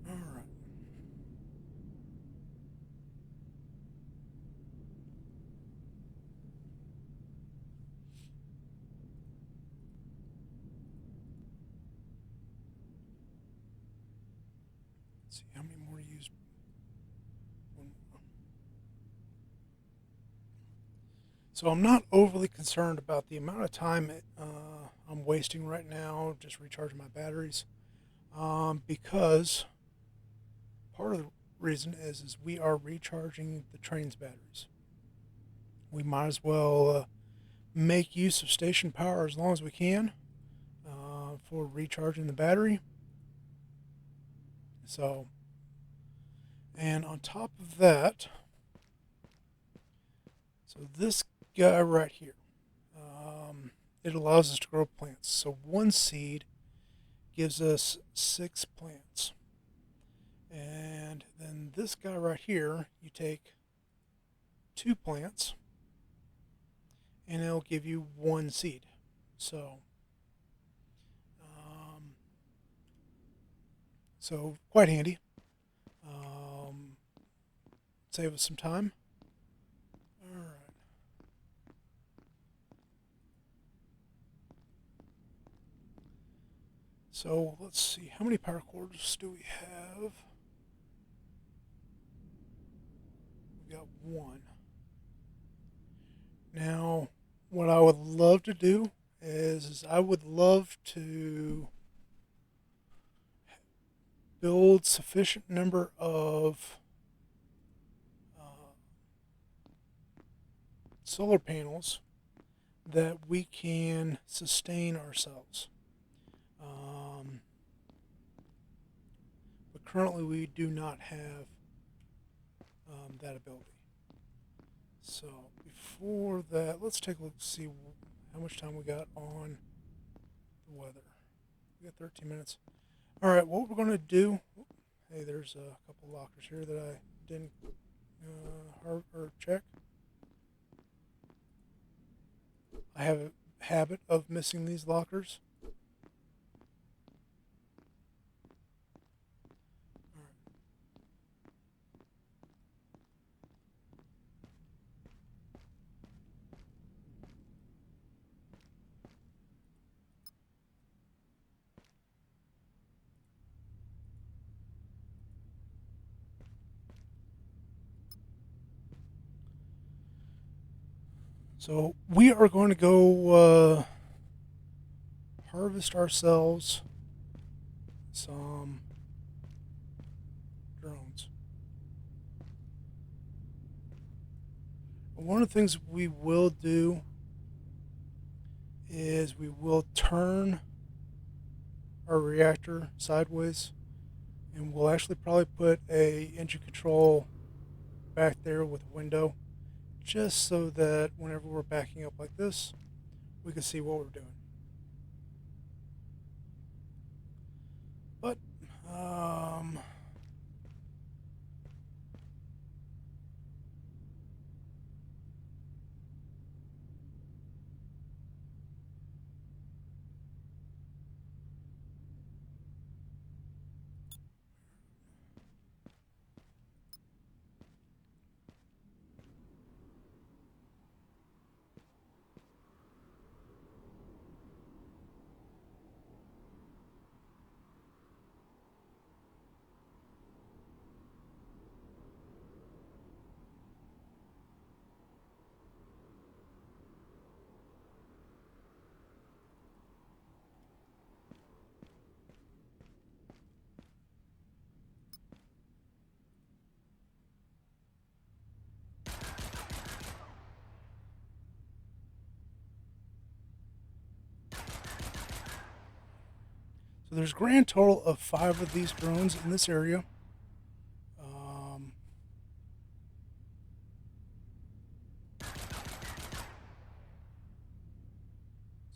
all right, let's see how many more to use. One more. So I'm not overly concerned about the amount of time I'm wasting right now just recharging my batteries, because part of the reason is we are recharging the train's batteries. We might as well make use of station power as long as we can for recharging the battery. So, and on top of that, so this guy right here, it allows us to grow plants. So one seed gives us 6 plants. And then this guy right here, you take 2 plants and it'll give you one seed. So, um, so quite handy. Um, Save us some time. All right. So let's see, how many power cords do we have? We got one. Now, what I would love to do is I would love to build sufficient number of uh, solar panels that we can sustain ourselves. Um, but currently, we do not have that ability. So before that, let's take a look to see how much time we got on the weather. We got 13 minutes. All right, what we're going to do. Hey, there's a couple lockers here that I didn't or check. I have a habit of missing these lockers. All right. So we are going to go harvest ourselves some drones. One of the things we will do is we will turn our reactor sideways, and we'll actually probably put a engine control back there with a window, just so that whenever we're backing up like this, we can see what we're doing. But um, So there's a grand total of 5 of these drones in this area.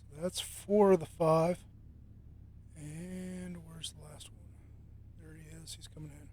So that's 4 of the 5. And where's the last one? There he is. He's coming in.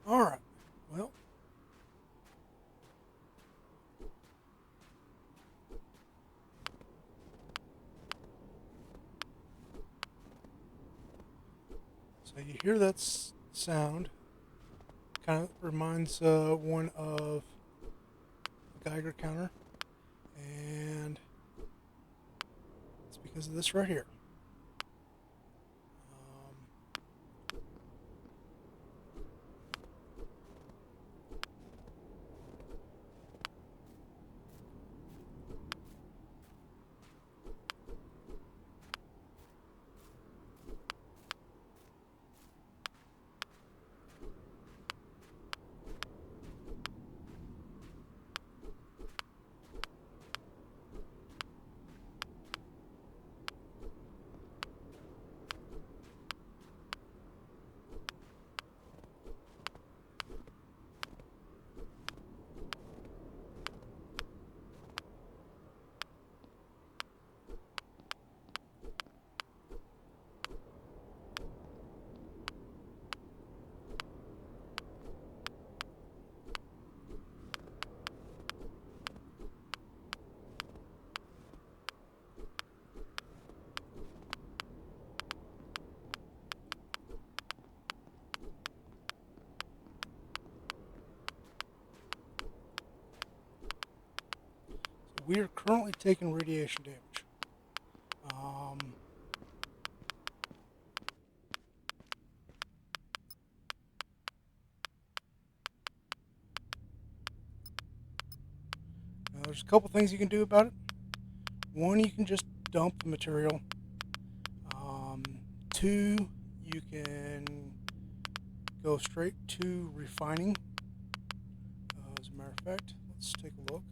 All right. Well, so you hear that sound. Kind of reminds one of a Geiger counter. And it's because of this right here. We are currently taking radiation damage. Now there's a couple things you can do about it. One, you can just dump the material. 2, you can go straight to refining. As a matter of fact, let's take a look.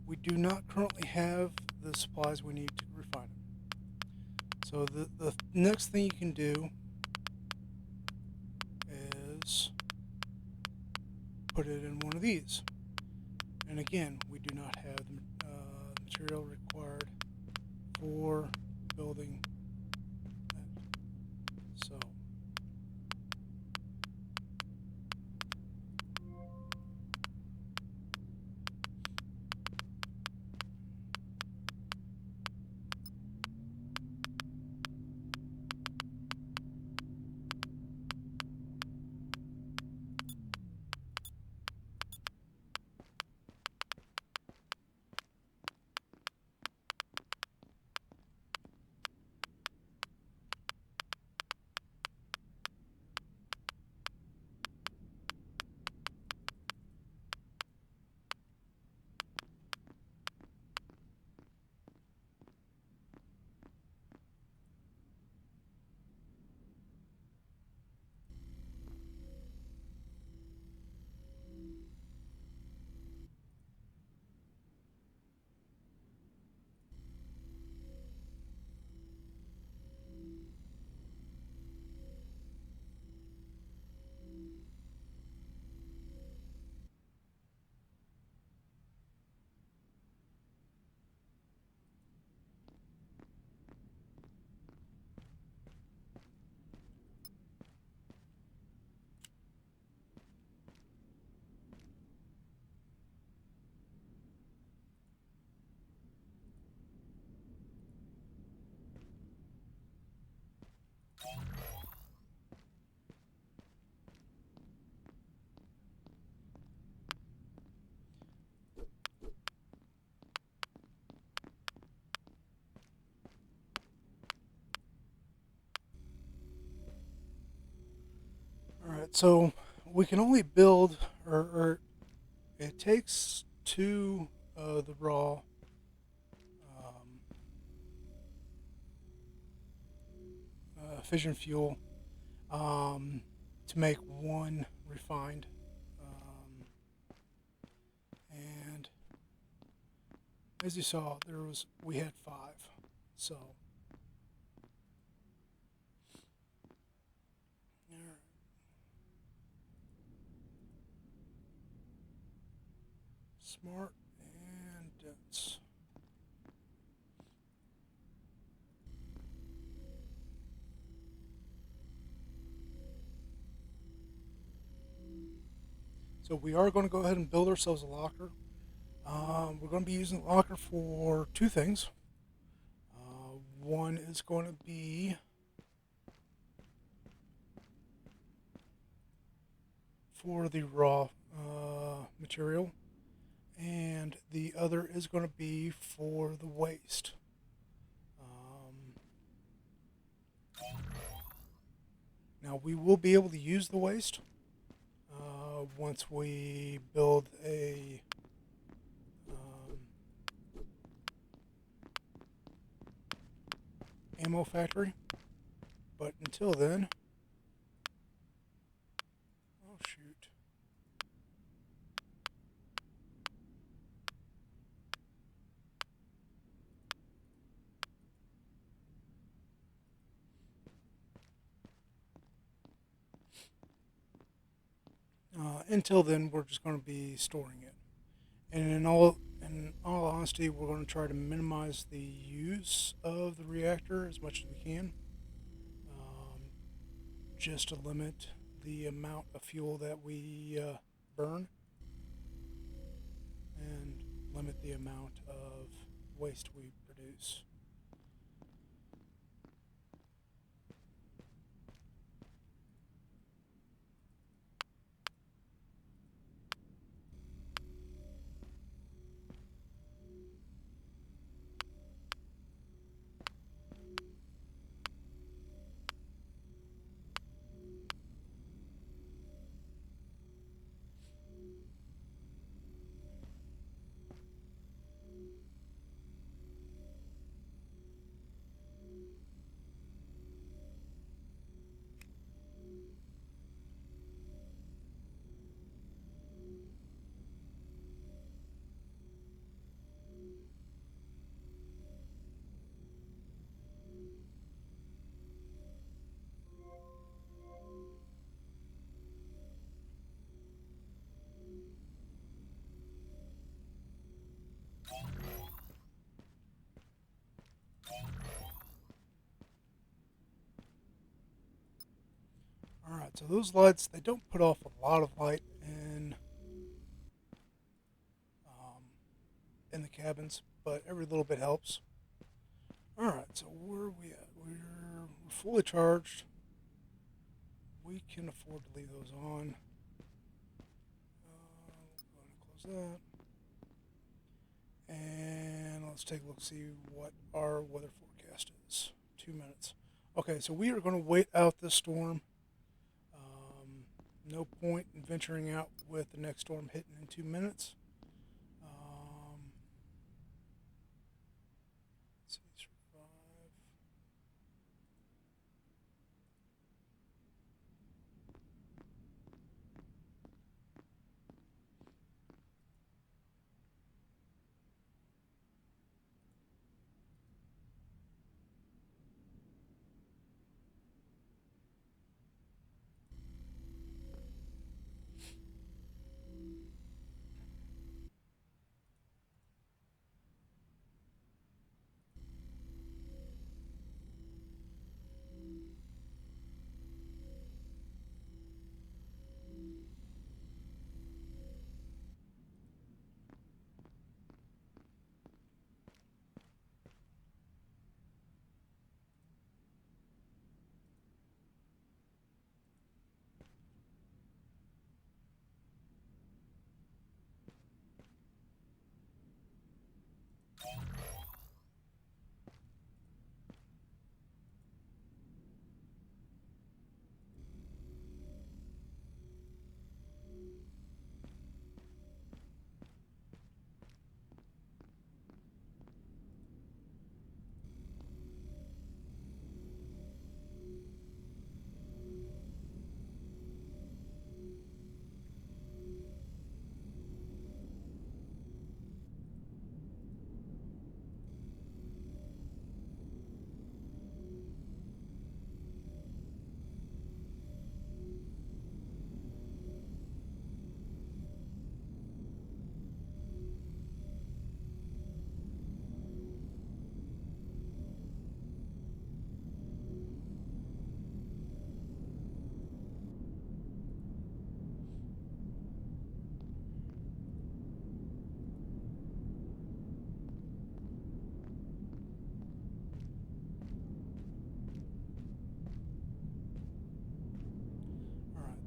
We do not currently have the supplies we need to refine it. So the next thing you can do is put it in one of these. And again, we do not have the material required for building that. So right, so we can only build, or it takes two of the raw fission fuel um, to make one refined. Um, and as you saw, we had five. So smart and dense. So we are going to go ahead and build ourselves a locker. We're going to be using the locker for two things. One is going to be for the raw material, and the other is going to be for the waste. Um, Now we will be able to use the waste once we build a ammo factory, but until then, oh shoot. Until then, we're just going to be storing it. And in all honesty, we're going to try to minimize the use of the reactor as much as we can, um, just to limit the amount of fuel that we burn and limit the amount of waste we produce. All right, so those lights, they don't put off a lot of light um, in the cabins, but every little bit helps. All right, so where are we at? We're fully charged. We can afford to leave those on. Go ahead and close that. And let's take a look, see what our weather forecast is. 2 minutes. Okay, so we are going to wait out this storm. No point in venturing out with the next storm hitting in 2 minutes. Um, let's see, survive.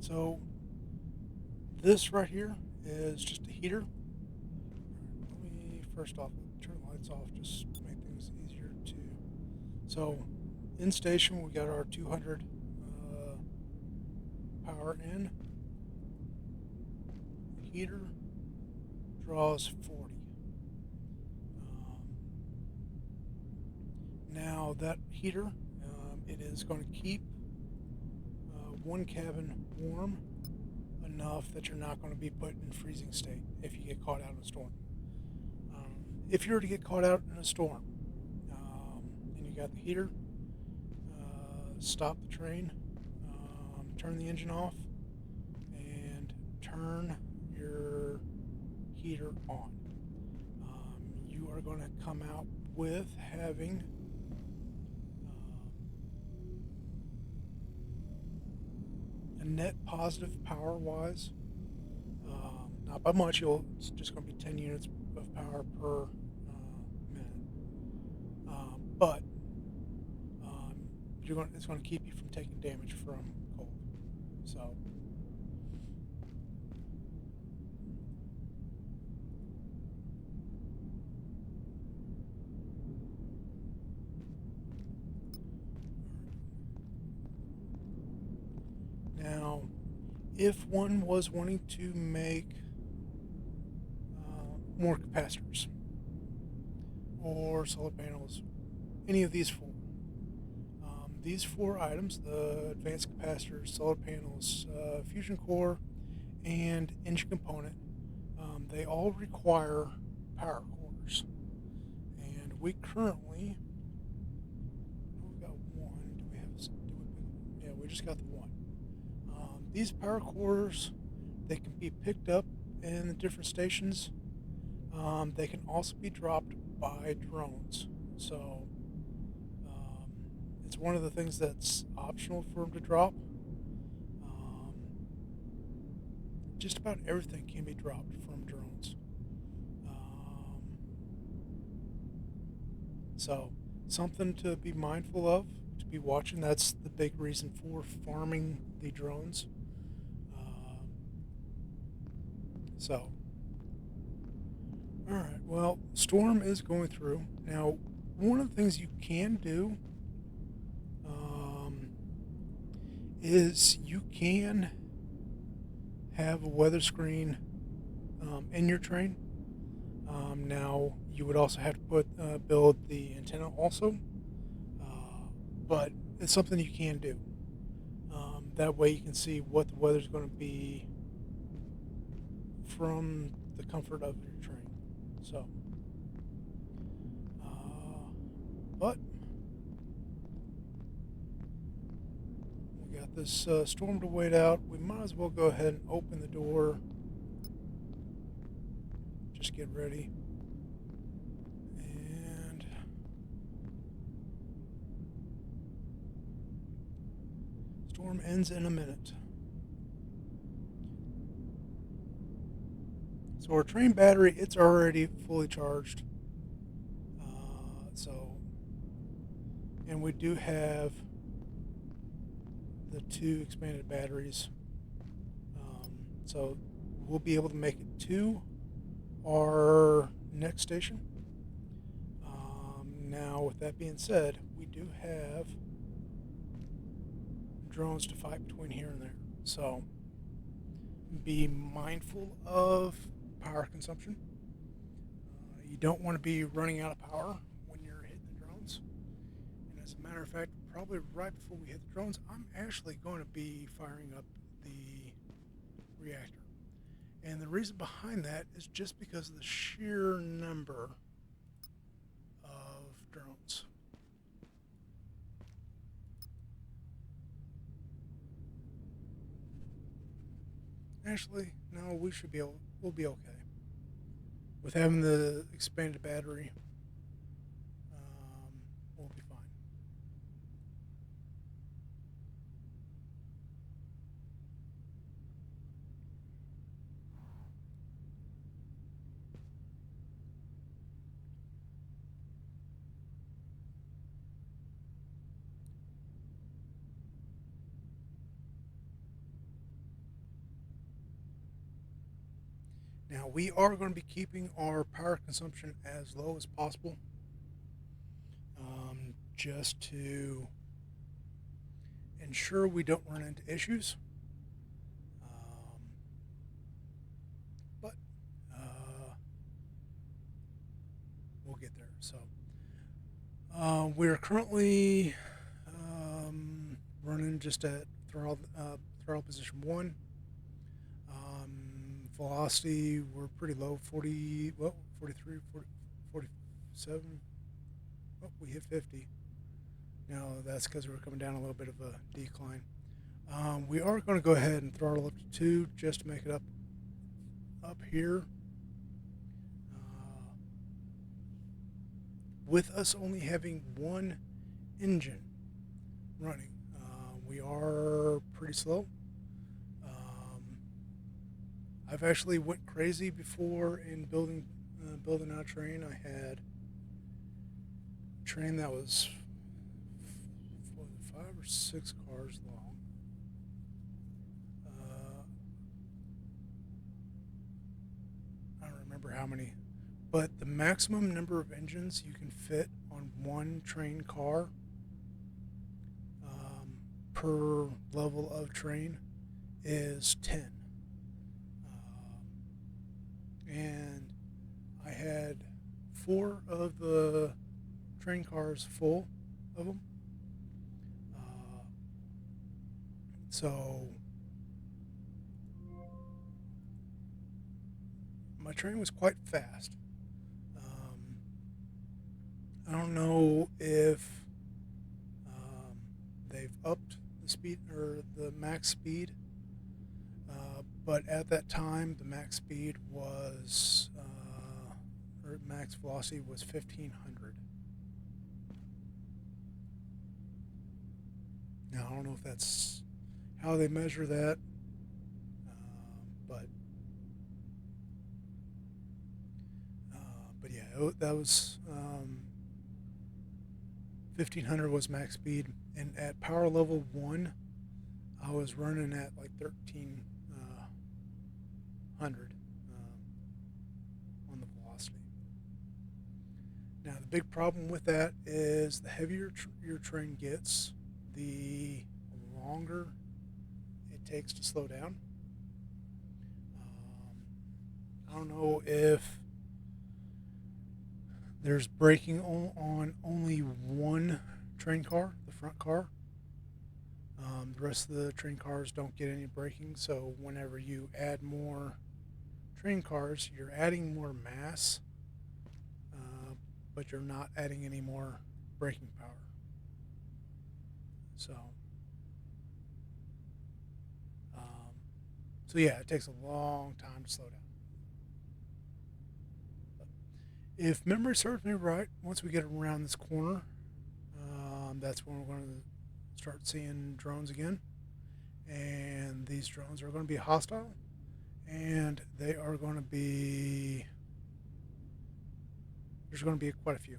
So this right here is just a heater. Let me first off turn the lights off, just to make things easier to. So in station we got our 200 power in. Heater draws 40. Now that heater, it is going to keep one cabin warm enough that you're not going to be put in freezing state if you get caught out in a storm. If you were to get caught out in a storm and you got the heater, stop the train, turn the engine off, and turn your heater on. You are going to come out with having a net positive power wise. Not by much. It's just going to be 10 units of power per minute. But it's going to keep you from taking damage from cold. So. Now, if one was wanting to make more capacitors or solar panels, any of these four. These four items, the advanced capacitors, solar panels, fusion core, and engine component, they all require power cores. And we currently, we got one. Yeah, we just got the one. These power cores, they can be picked up in the different stations. They can also be dropped by drones. So it's one of the things that's optional for them to drop. Just about everything can be dropped from drones. So something to be mindful of, to be watching. That's the big reason for farming the drones. So, all right. Well, storm is going through now. One of the things you can do is you can have a weather screen in your train. Now you would also have to build the antenna also, but it's something you can do. That way you can see what the weather's going to be from the comfort of your train. So, but we got this storm to wait out. We might as well go ahead and open the door. Just get ready. And storm ends in a minute. So our train battery, it's already fully charged. And we do have the two expanded batteries. So we'll be able to make it to our next station. Now, with that being said, we do have drones to fight between here and there. So be mindful of power consumption. You don't want to be running out of power when you're hitting the drones. And as a matter of fact, probably right before we hit the drones, I'm actually going to be firing up the reactor. And the reason behind that is just because of the sheer number of drones. Actually, no, we'll be okay. With having the expanded battery, we'll be fine. Now we are going to be keeping our power consumption as low as possible, just to ensure we don't run into issues. But we'll get there. So we're currently running just at throttle position 1. Velocity, we're pretty low, 43, 40, 47. Oh, we hit 50. Now that's because we're coming down a little bit of a decline. We are going to go ahead and throttle up to 2 just to make it up here. With us only having one engine running, we are pretty slow. I've actually went crazy before in building out a train. I had a train that was 5 or 6 cars long. I don't remember how many, but the maximum number of engines you can fit on one train car per level of train is 10. And I had 4 of the train cars full of them. So my train was quite fast. I don't know if they've upped the speed or the max speed, but at that time the max speed was or max velocity was 1500. Now I don't know if that's how they measure that, but yeah, that was 1500 was max speed, and at power level 1 I was running at like 1300 on the velocity. Now the big problem with that is the heavier your train gets, the longer it takes to slow down. I don't know if there's braking on only one train car, the front car. The rest of the train cars don't get any braking, so whenever you add more train cars, you're adding more mass, but you're not adding any more braking power. So, yeah, it takes a long time to slow down. But if memory serves me right, once we get around this corner, that's when we're going to start seeing drones again. And these drones are going to be hostile, and they are going to be, there's going to be quite a few.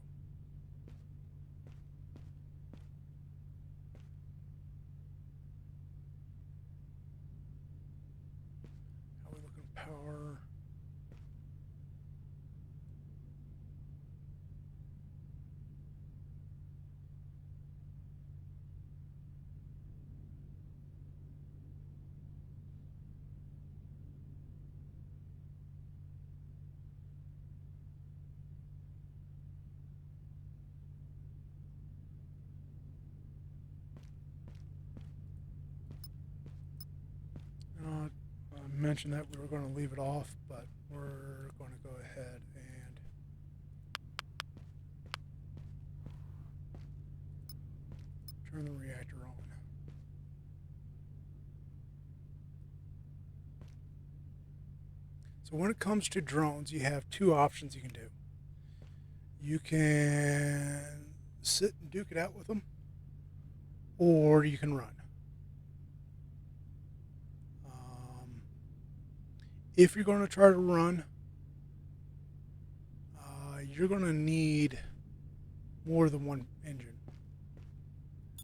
How are we looking power? I mentioned that we were going to leave it off, but we're going to go ahead and turn the reactor on. So when it comes to drones, you have 2 options you can do. You can sit and duke it out with them, or you can run. If you're going to try to run, you're going to need more than one engine.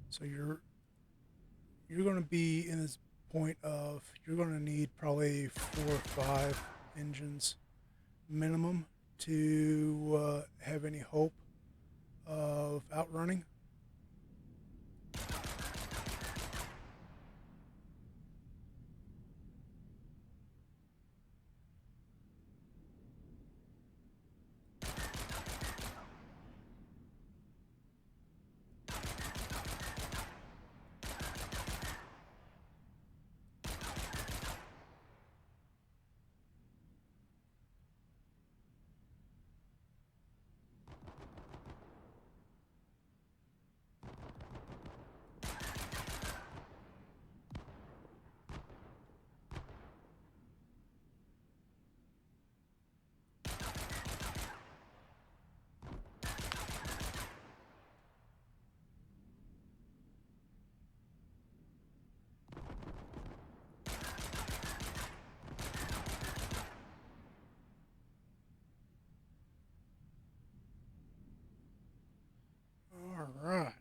So you're going to be in this point of you're going to need probably 4 or 5 engines minimum to have any hope of outrunning. All right.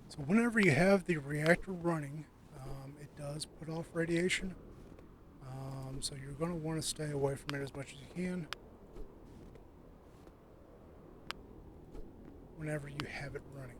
So whenever you have the reactor running, it does put off radiation. So you're going to want to stay away from it as much as you can whenever you have it running.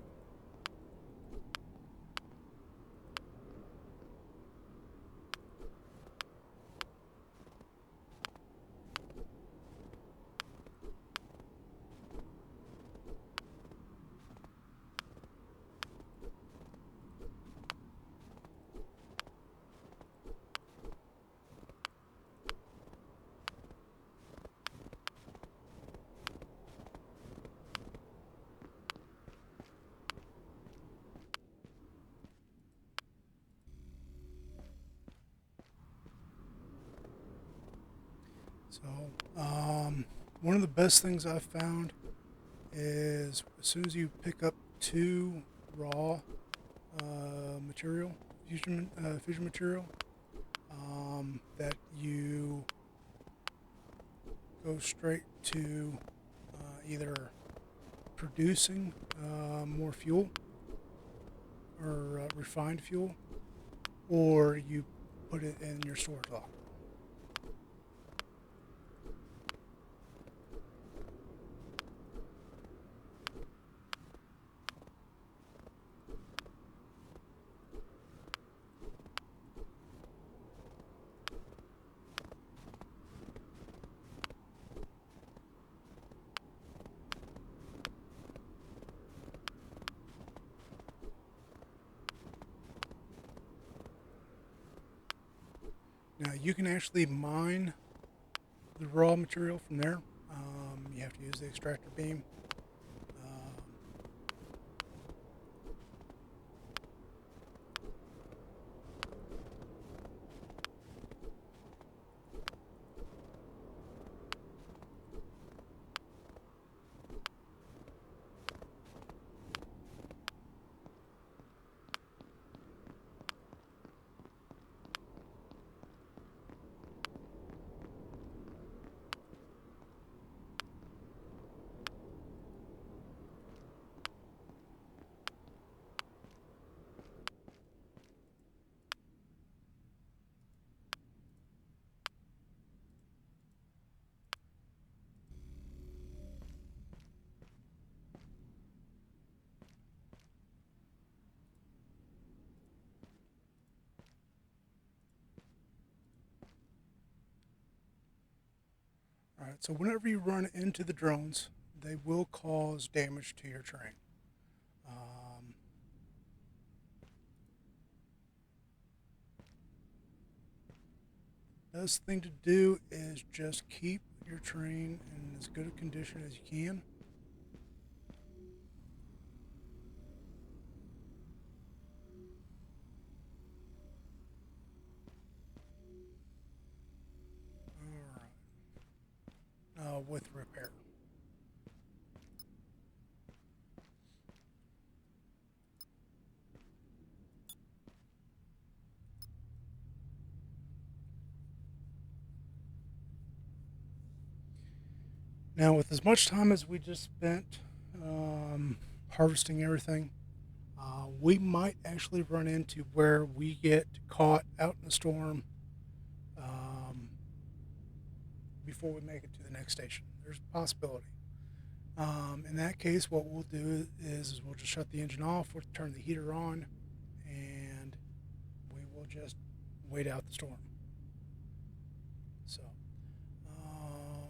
So, one of the best things I've found is as soon as you pick up two raw material, fission material, that you go straight to either producing more fuel or refined fuel, or you put it in your storage locker. Now you can actually mine the raw material from there. You have to use the extractor beam. Um, Alright, so whenever you run into the drones, they will cause damage to your train. Um, best thing to do is just keep your train in as good a condition as you can. Alright, with repair. Now, with as much time as we just spent harvesting everything, we might actually run into where we get caught out in the storm um, before we make it to the next station. There's a possibility. In that case, what we'll do is we'll just shut the engine off, we'll turn the heater on, and we will just wait out the storm. So, um,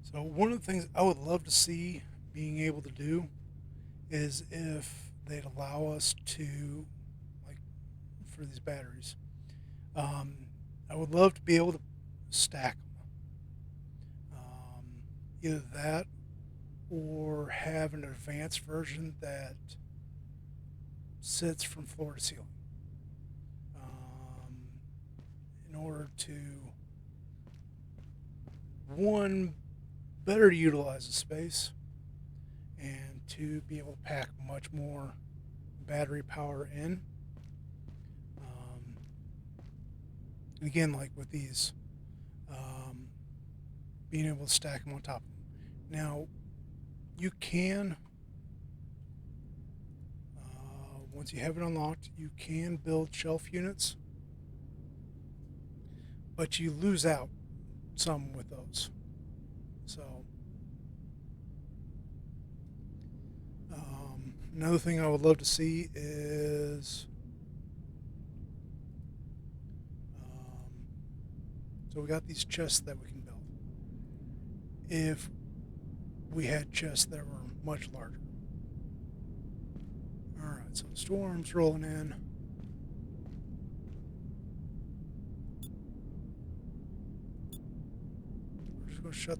so one of the things I would love to see being able to do is if they'd allow us to, like, for these batteries, um, I would love to be able to stack them. Either that or have an advanced version that sits from floor to ceiling um, in order to, one, better utilize the space, and two, be able to pack much more battery power in. Um, and again, like with these, um, being able to stack them on top of them. Now, you can, once you have it unlocked, you can build shelf units, but you lose out some with those. So, another thing I would love to see is, so we got these chests that we can build. If we had chests that were much larger. Alright, so the storm's rolling in. We're just going to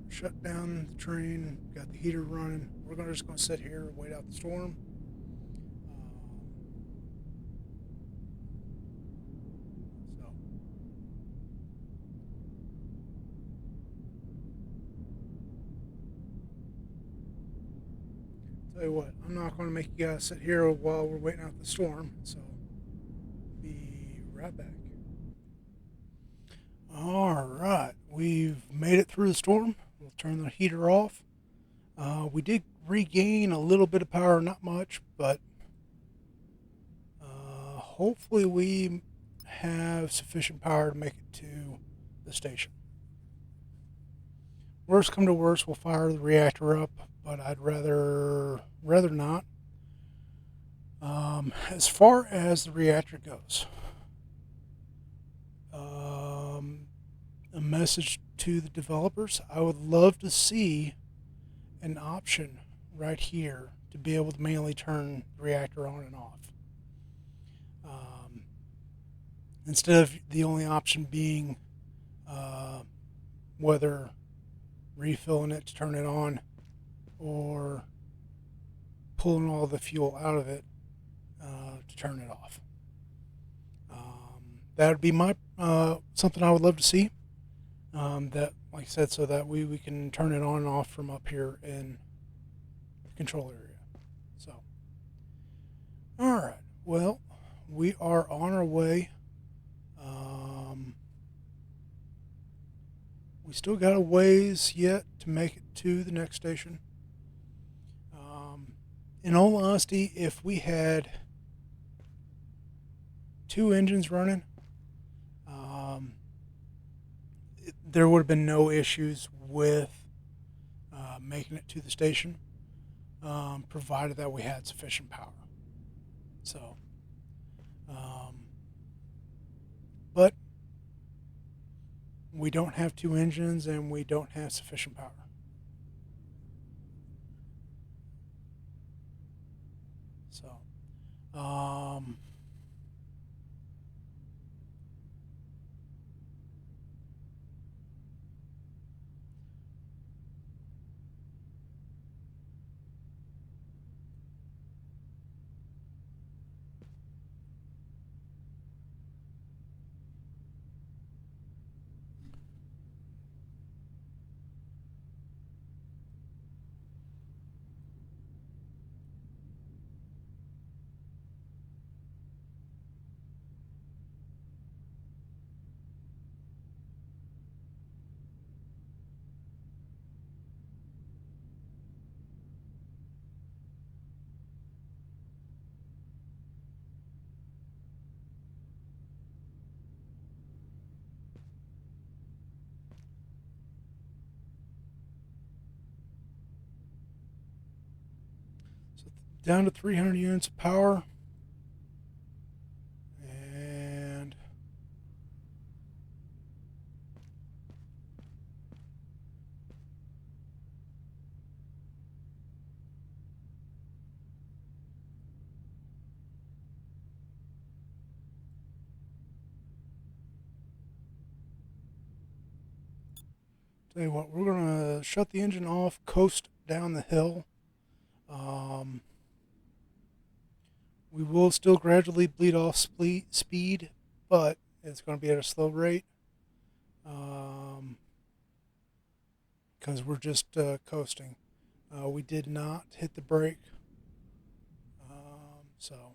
shut down the train. Got the heater running. We're just going to sit here and wait out the storm. So, tell you what, I'm not going to make you guys sit here while we're waiting out the storm. So, be right back. All right, we've made it through the storm. We'll turn the heater off. We did regain a little bit of power, not much, but hopefully we have sufficient power to make it to the station. Worst come to worst, we'll fire the reactor up, but I'd rather not. As far as the reactor goes, a message to the developers: I would love to see an option right here to be able to manually turn the reactor on and off. Um, Instead of the only option being whether refilling it to turn it on or pulling all the fuel out of it to turn it off. That would be my something I would love to see. That, like I said, so that we can turn it on and off from up here in the control area. So, all right. Well, we are on our way. We still got a ways yet to make it to the next station. In all honesty, if we had two engines running, there would have been no issues with making it to the station, provided that we had sufficient power. So, but we don't have two engines and we don't have sufficient power. So, so down to 300 units of power. And tell you what, we're going to shut the engine off, coast down the hill. We will still gradually bleed off speed, but it's going to be at a slow rate because we're just coasting. We did not hit the brake, so.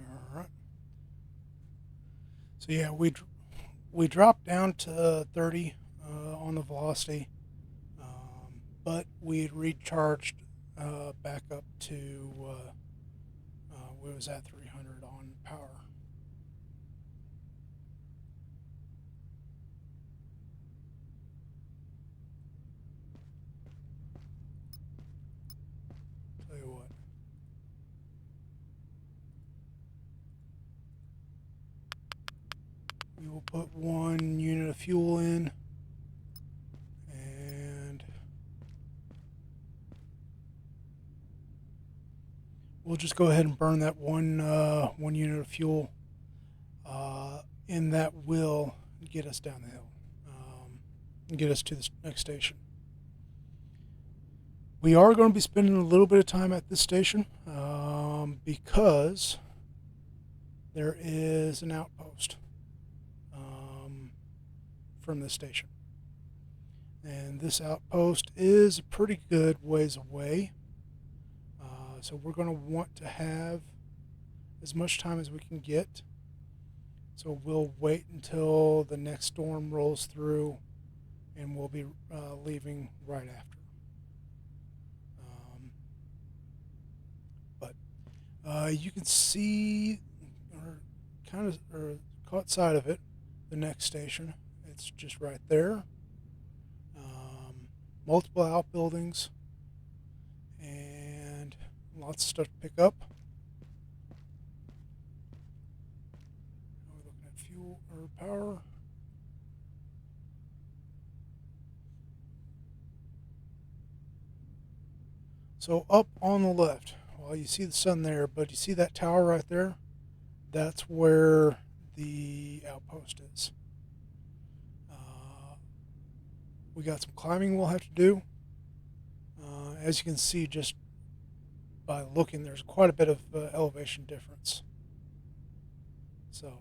All right. So yeah, we dropped down to 30 on the velocity, but we had recharged back up to we was at 300 on power. Tell you what. We will put one unit of fuel in, and we'll just go ahead and burn that one unit of fuel, and that will get us down the hill, and get us to the next station. We are going to be spending a little bit of time at this station, because there is an outpost from this station. And this outpost is a pretty good ways away. So we're going to want to have as much time as we can get. So we'll wait until the next storm rolls through, and we'll be leaving right after. But you can see, or caught sight of it, the next station. It's just right there. Multiple outbuildings and lots of stuff to pick up. We're looking at fuel or power. So up on the left, well, you see the sun there, but you see that tower right there? That's where the outpost is. We got some climbing we'll have to do. As you can see, just by looking, there's quite a bit of elevation difference. So,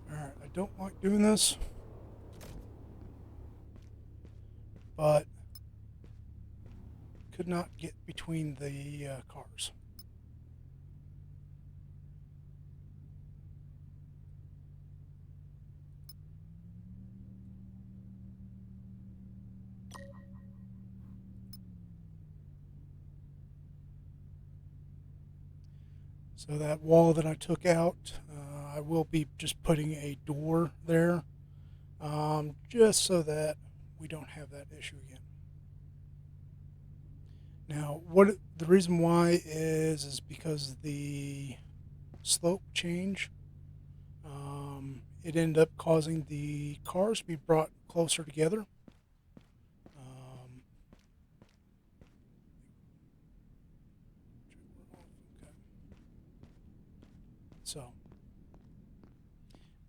alright, I don't like doing this, but could not get between the cars. So that wall that I took out, I will be just putting a door there, just so that we don't have that issue again. Now, what the reason why is because the slope change. It ended up causing the cars to be brought closer together. So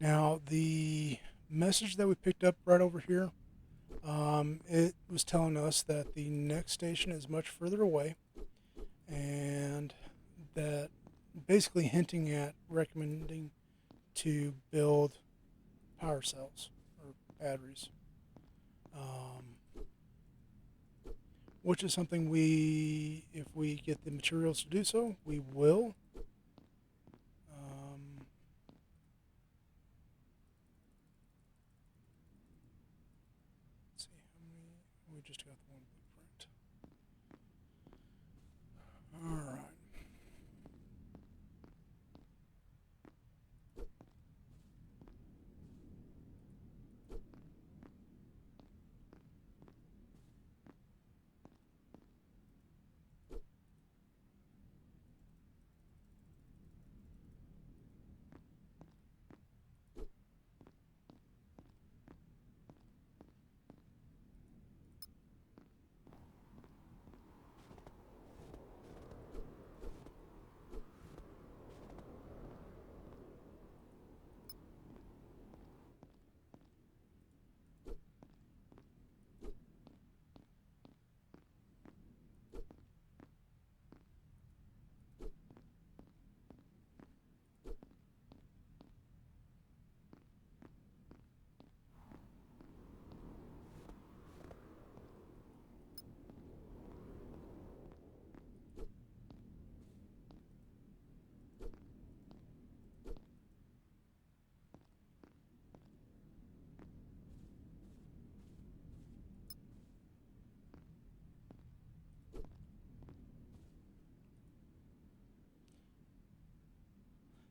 now the message that we picked up right over here, it was telling us that the next station is much further away, and that basically hinting at recommending to build power cells or batteries, which is something if we get the materials to do so, we will. Let's see how many. We just got the one blueprint. All right.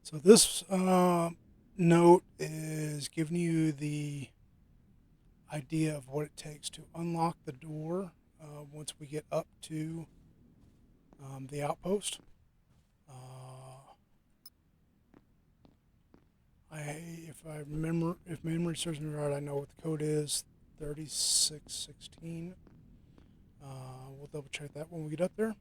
So this note is giving you the idea of what it takes to unlock the door once we get up to the outpost. If memory serves me right, I know what the code is, 3616. We'll double check that when we get up there.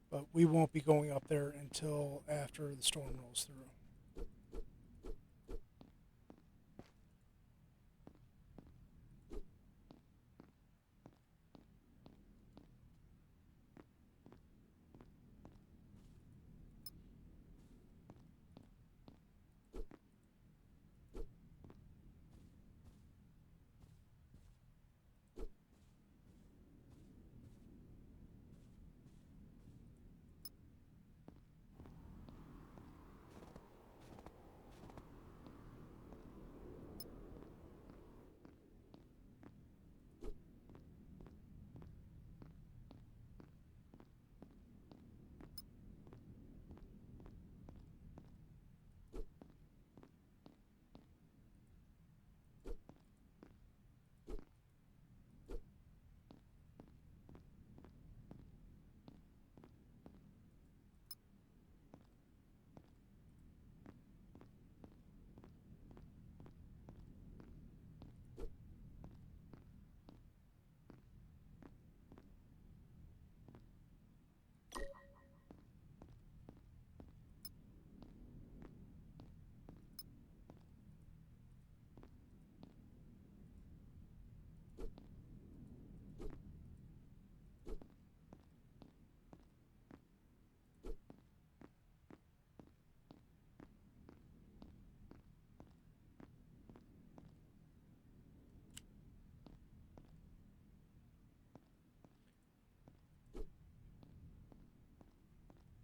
But we won't be going up there until after the storm rolls through.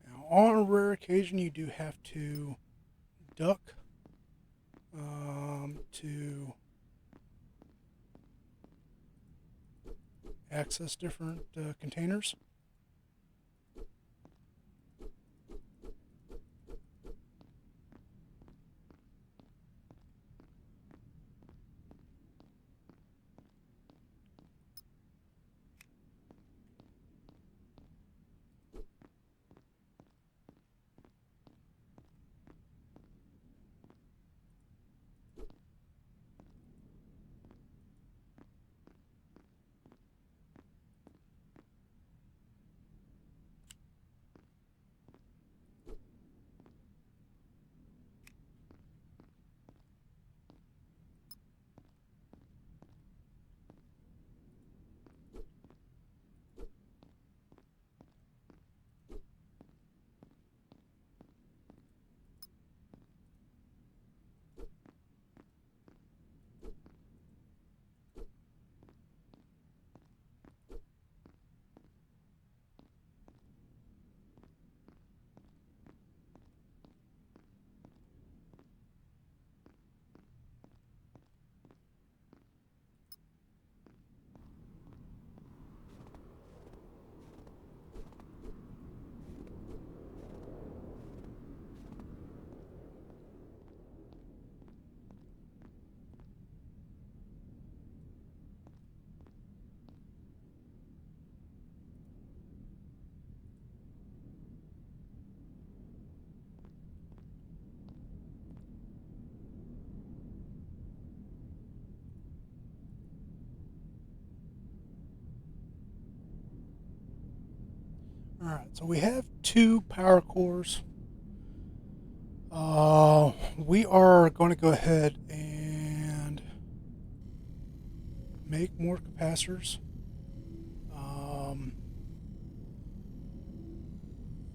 Now, on a rare occasion, you do have to duck to access different containers. All right, so we have 2 power cores. We are going to go ahead and make more capacitors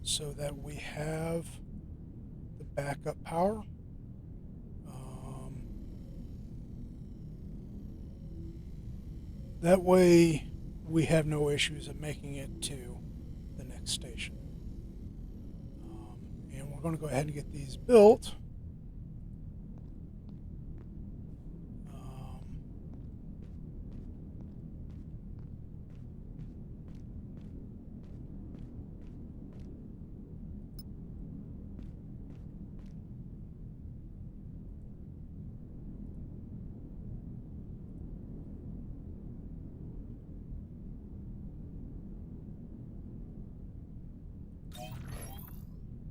so that we have the backup power. That way we have no issues of making it to the next station. And we're going to go ahead and get these built.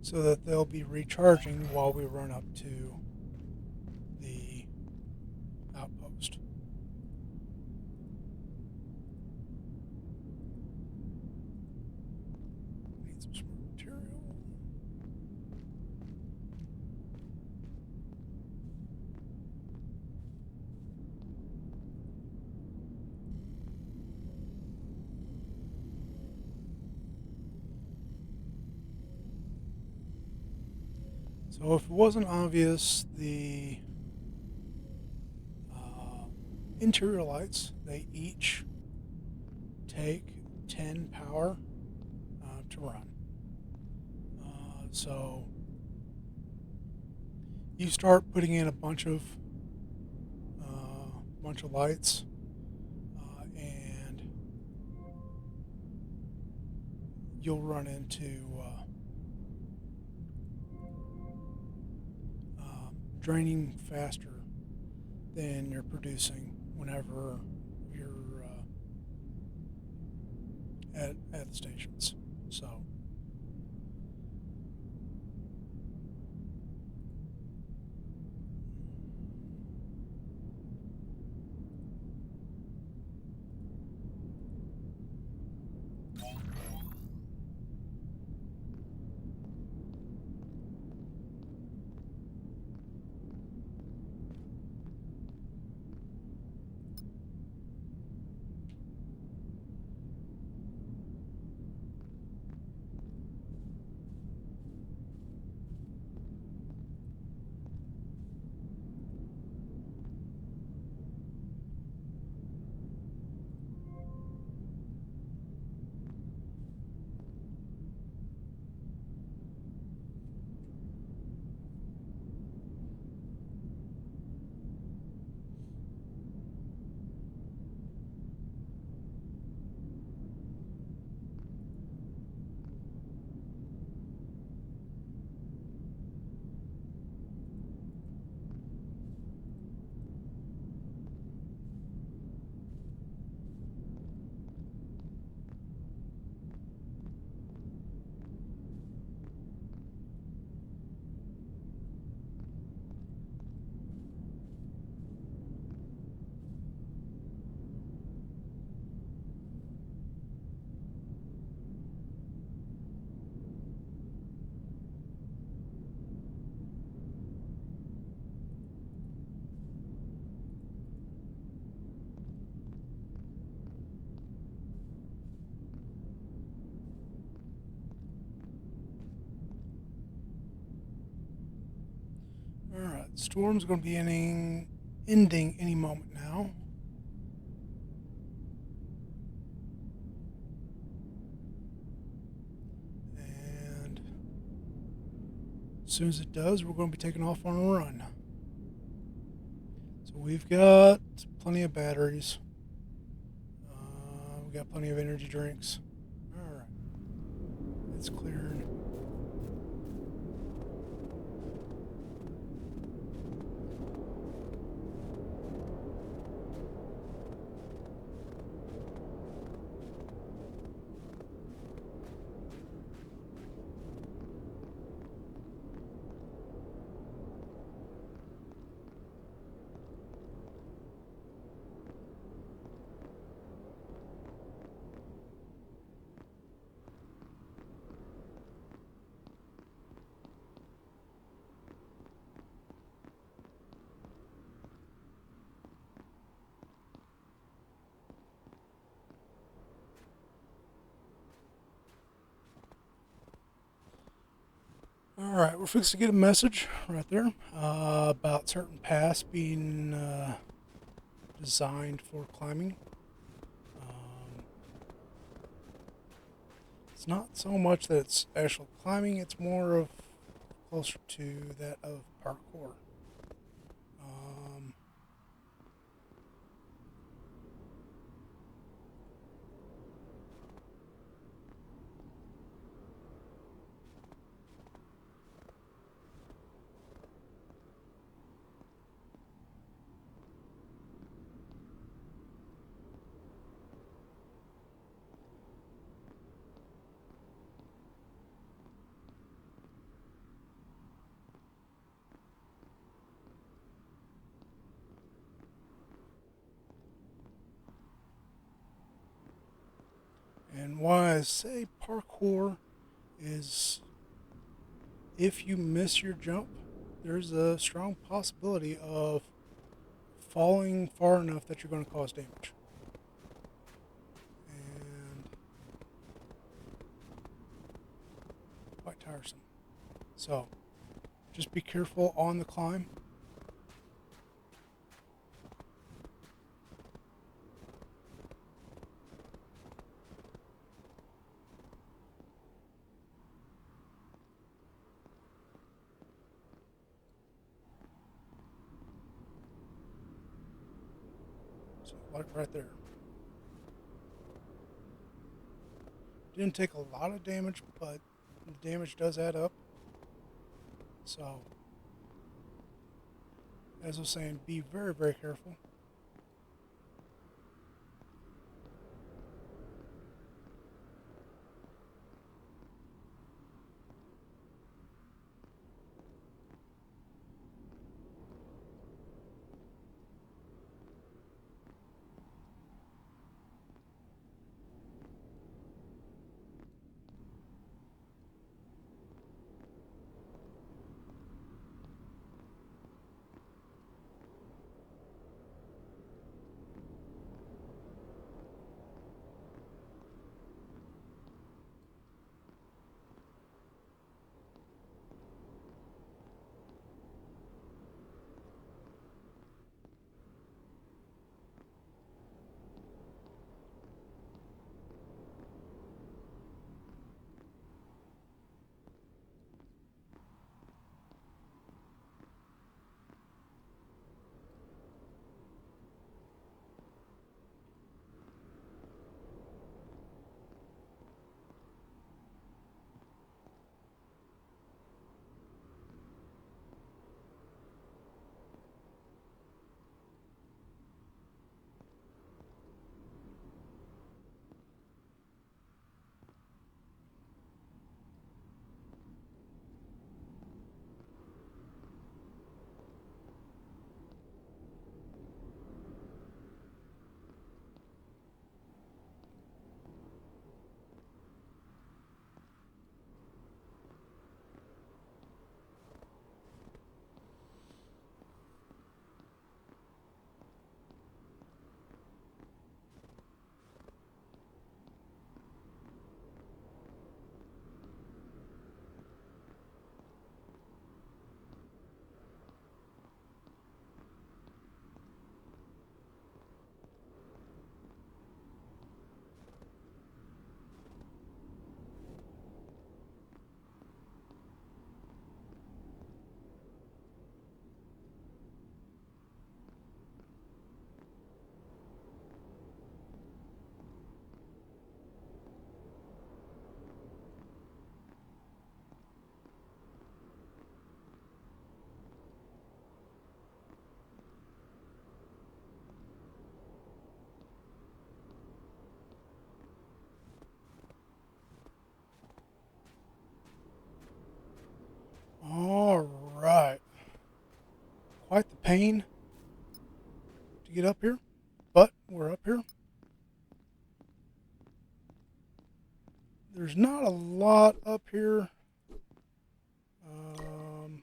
so that they'll be recharging while we run up to the outpost. Need some smart material. So if it wasn't obvious, the interior lights, they each take 10 power to run. So you start putting in a bunch of lights, and you'll run into draining faster than you're producing whenever you're at the stations. So alright, storm's going to be ending any moment now. And as soon as it does, we're going to be taking off on a run. So we've got plenty of batteries. We've got plenty of energy drinks. Alright, it's cleared. Alright, we're fixing to get a message right there about certain paths being designed for climbing. It's not so much that it's actual climbing, it's more of closer to that of parkour. Um, And why I say parkour is if you miss your jump, there's a strong possibility of falling far enough that you're going to cause damage. And quite tiresome. So just be careful on the climb. So like right there. Didn't take a lot of damage, but the damage does add up. So as I was saying, be very, very careful. All right. Quite the pain to get up here, but we're up here. There's not a lot up here. Um,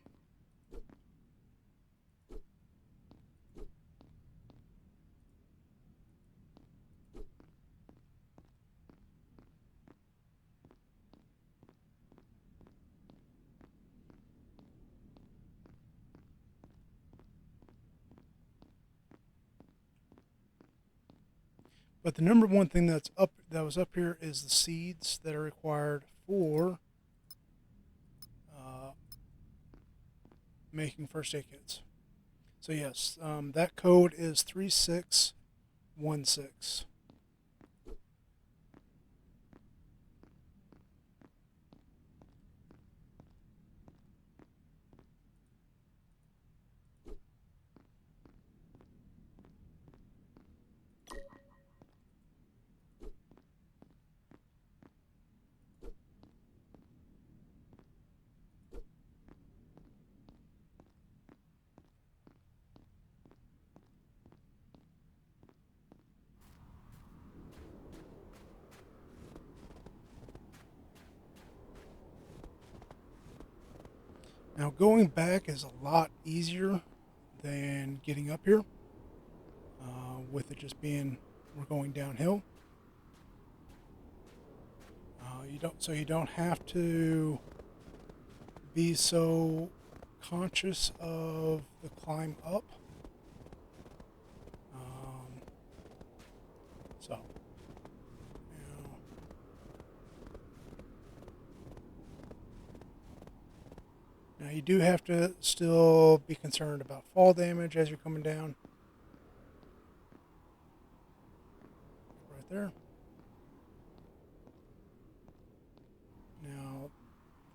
but the number one thing that was up here is the seeds that are required for uh, making first aid kits. So yes, that code is 3616. Now going back is a lot easier than getting up here, with it just being we're going downhill. You don't have to be so conscious of the climb up. Um, so now, now you do have to still be concerned about fall damage as you're coming down. Right there. Now,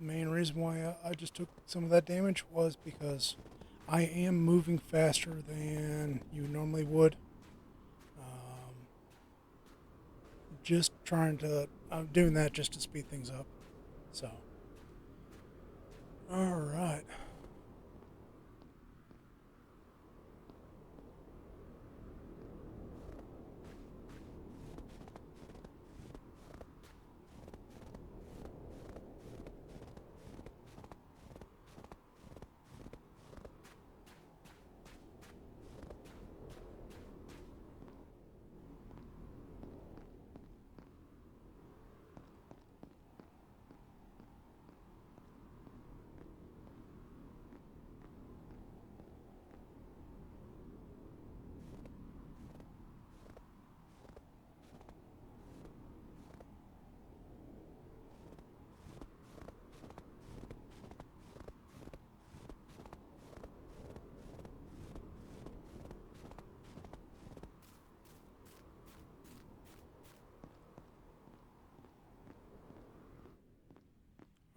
the main reason why I just took some of that damage was because I am moving faster than you normally would. Um, I'm doing that just to speed things up. So, all right.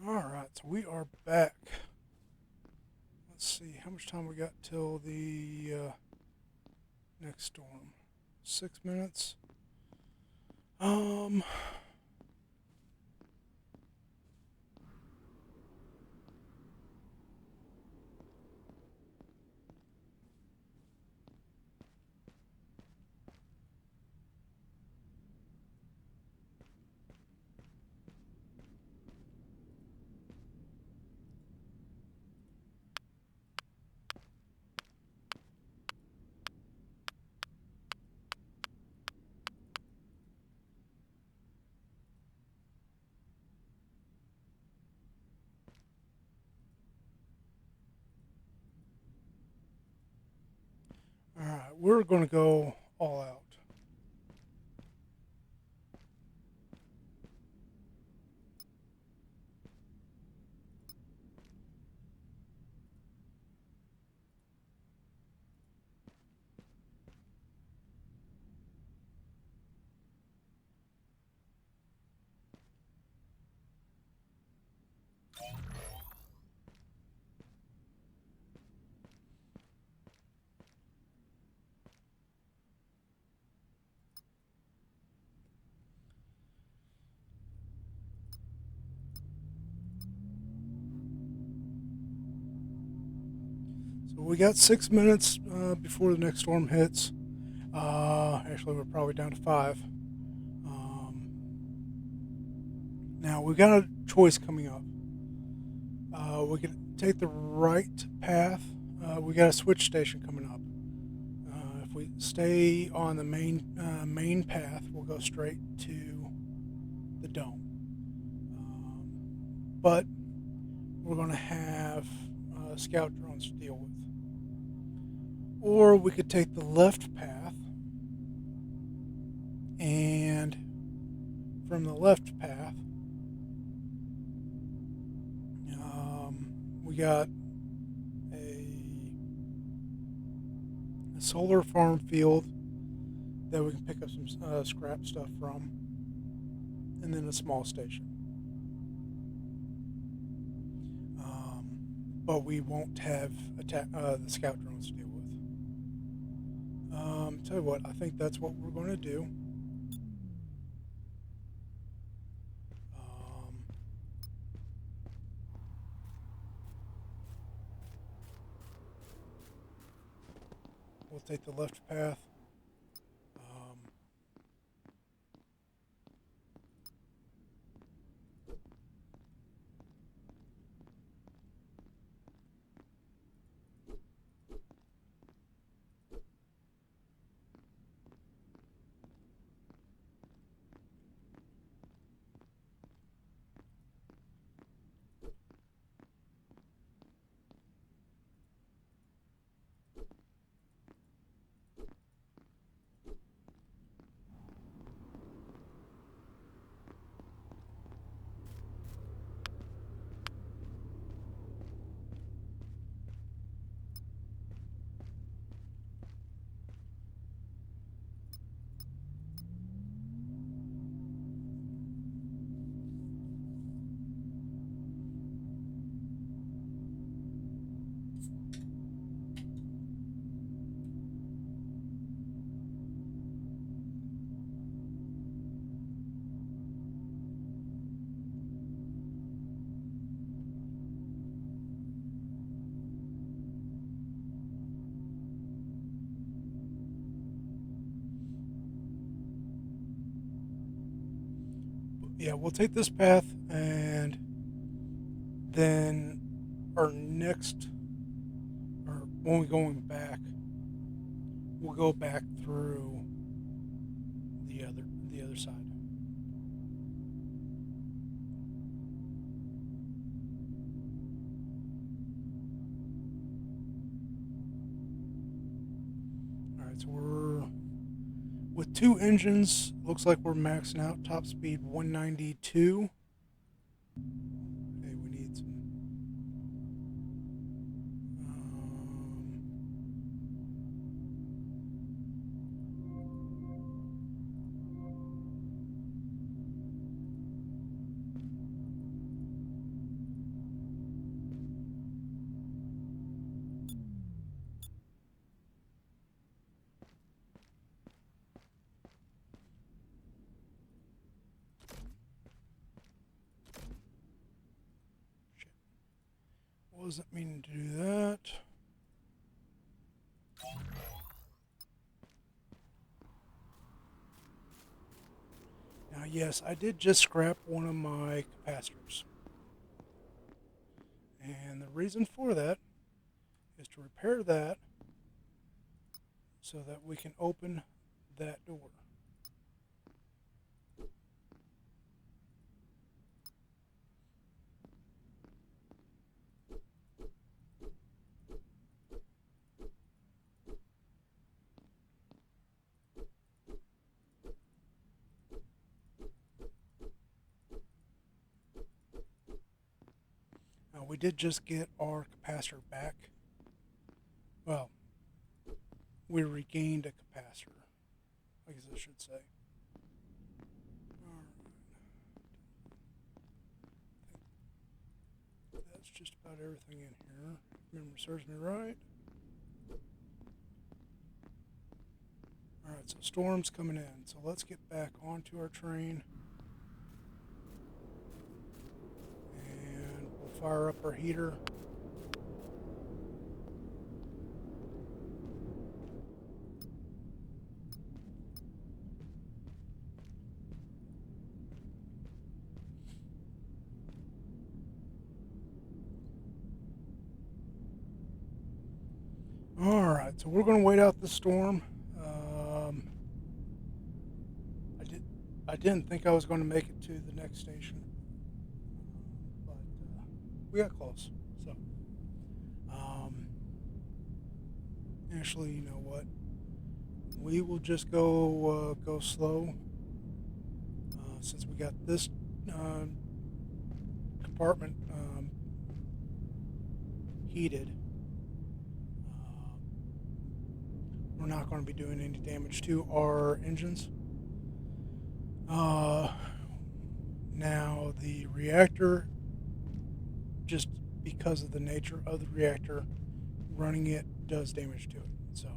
All right, so we are back. Let's see how much time we got till the next storm. 6 minutes. Um, all right, we're going to go all out. So we got 6 minutes before the next storm hits. Actually, we're probably down to 5. Now we've got a choice coming up. We can take the right path. We got a switch station coming up. If we stay on the main path, we'll go straight to the dome. But we're going to have scout drones to deal with. Or we could take the left path, and from the left path, we got a solar farm field that we can pick up some scrap stuff from, and then a small station. But we won't have the scout drones to deal with. Tell you what, I think that's what we're going to do. Um, we'll take the left path. Um, yeah, we'll take this path, and then our next, or when we're going back, we'll go back through the other side. All right, so we're with two engines. Looks like we're maxing out top speed 192. Okay, we need some. Wasn't meaning to do that. Now, yes, I did just scrap one of my capacitors. And the reason for that is to repair that so that we can open that door. Now, we did just get our capacitor back. Well, we regained a capacitor, I guess I should say. That's just about everything in here. If memory serves me right. Alright, so storm's coming in. So let's get back onto our train. And we'll fire up our heater. Alright, so we're going to wait out the storm. I didn't think I was going to make it to the next station, but we got close. So, actually, you know what? We will just go slow, since we got this compartment heated. We're not going to be doing any damage to our engines. Now the reactor, just because of the nature of the reactor, running it does damage to it. So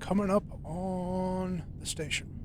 coming up on the station.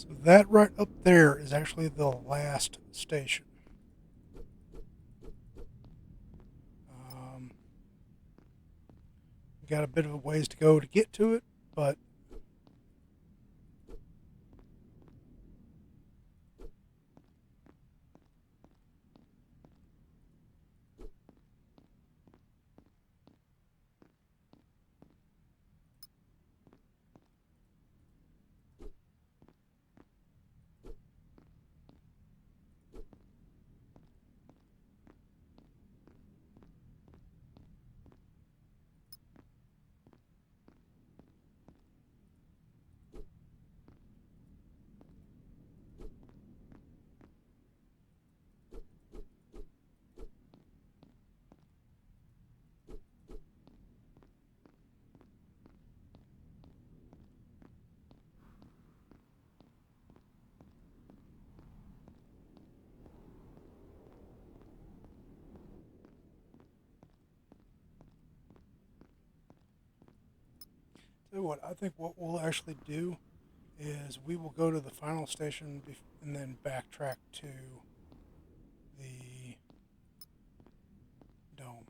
So that right up there is actually the last station. Um, got a bit of a ways to go to get to it, but tell you what, I think what we'll actually do is we will go to the final station and then backtrack to the dome.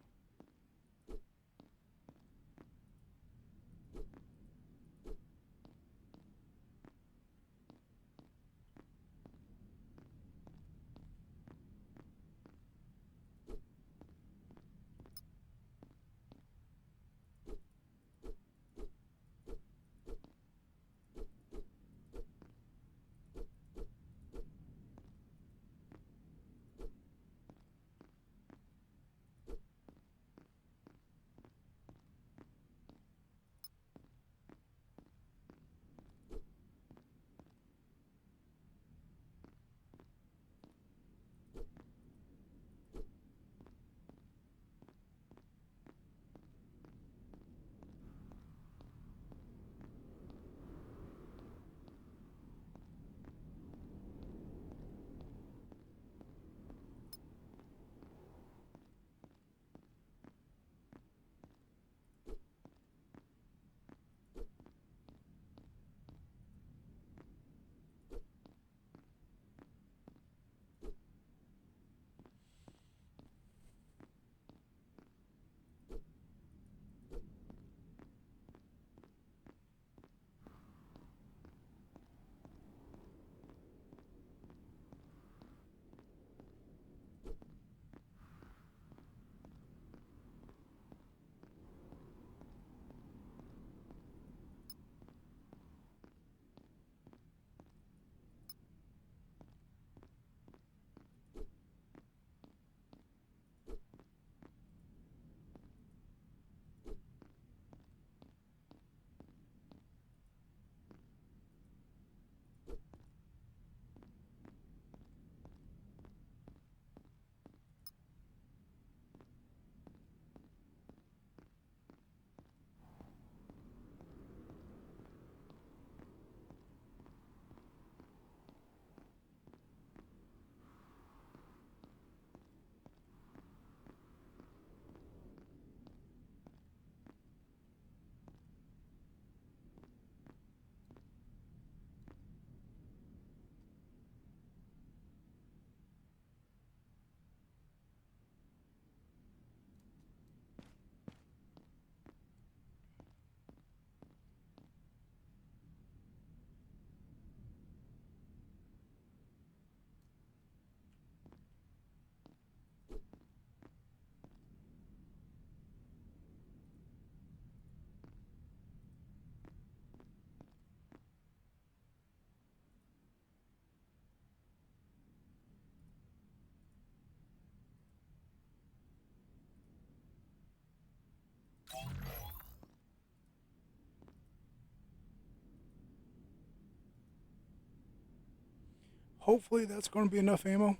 hopefully that's going to be enough ammo.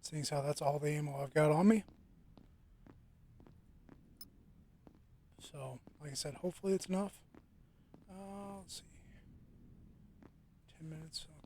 Seeing as how that's all the ammo I've got on me. So, like I said, hopefully it's enough. Let's see. 10 minutes. Okay.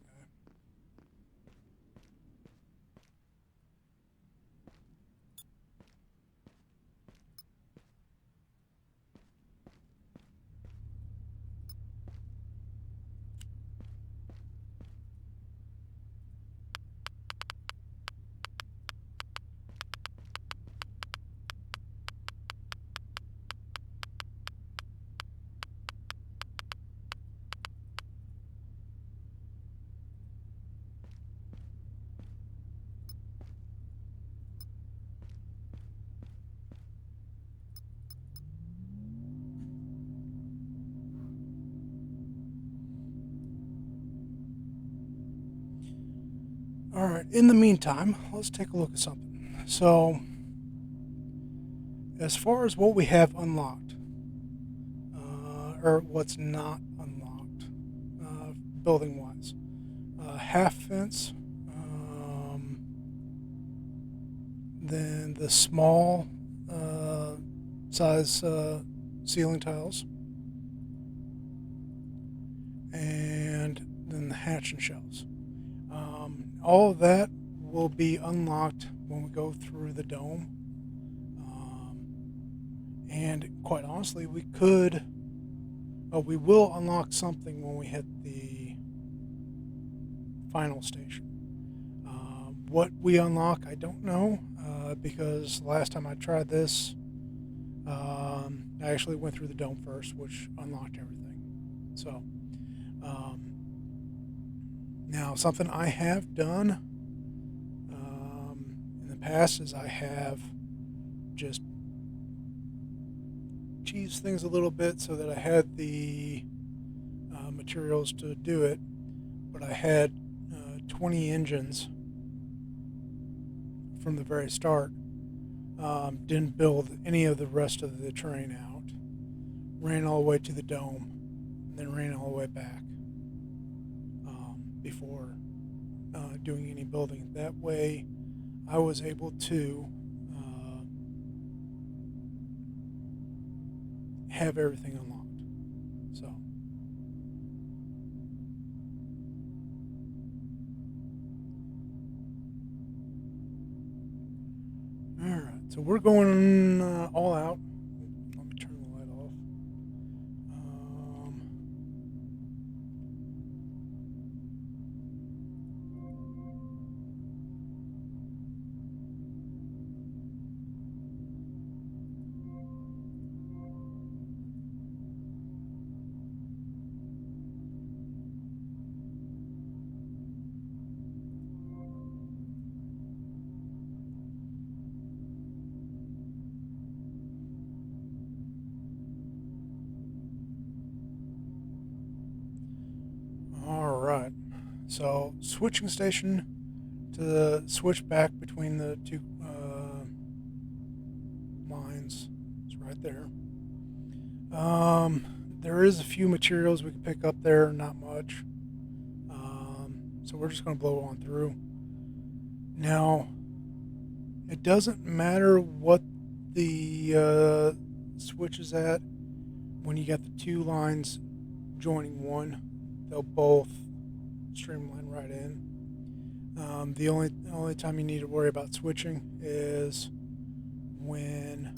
All right. In the meantime, let's take a look at something. So, as far as what we have unlocked, or what's not unlocked, building wise, half fence, then the small size ceiling tiles, and then the hatch and shells. All of that will be unlocked when we go through the dome. And quite honestly, we will unlock something when we hit the final station. What we unlock, I don't know, because last time I tried this, I actually went through the dome first, which unlocked everything. So, now something I have done in the past is I have just cheesed things a little bit so that I had the materials to do it, but I had 20 engines from the very start. Didn't build any of the rest of the terrain out. Ran all the way to the dome, then ran all the way back before doing any building. That way, I was able to have everything unlocked. So, all right. So we're going all out. Let me turn the light off. All right. So switching station to the switch back between the two lines. It's right there. There is a few materials we can pick up there, not much. So we're just going to blow on through. Now, it doesn't matter what the switch is at. When you got the two lines joining one, they'll both streamline right in. The only time you need to worry about switching is when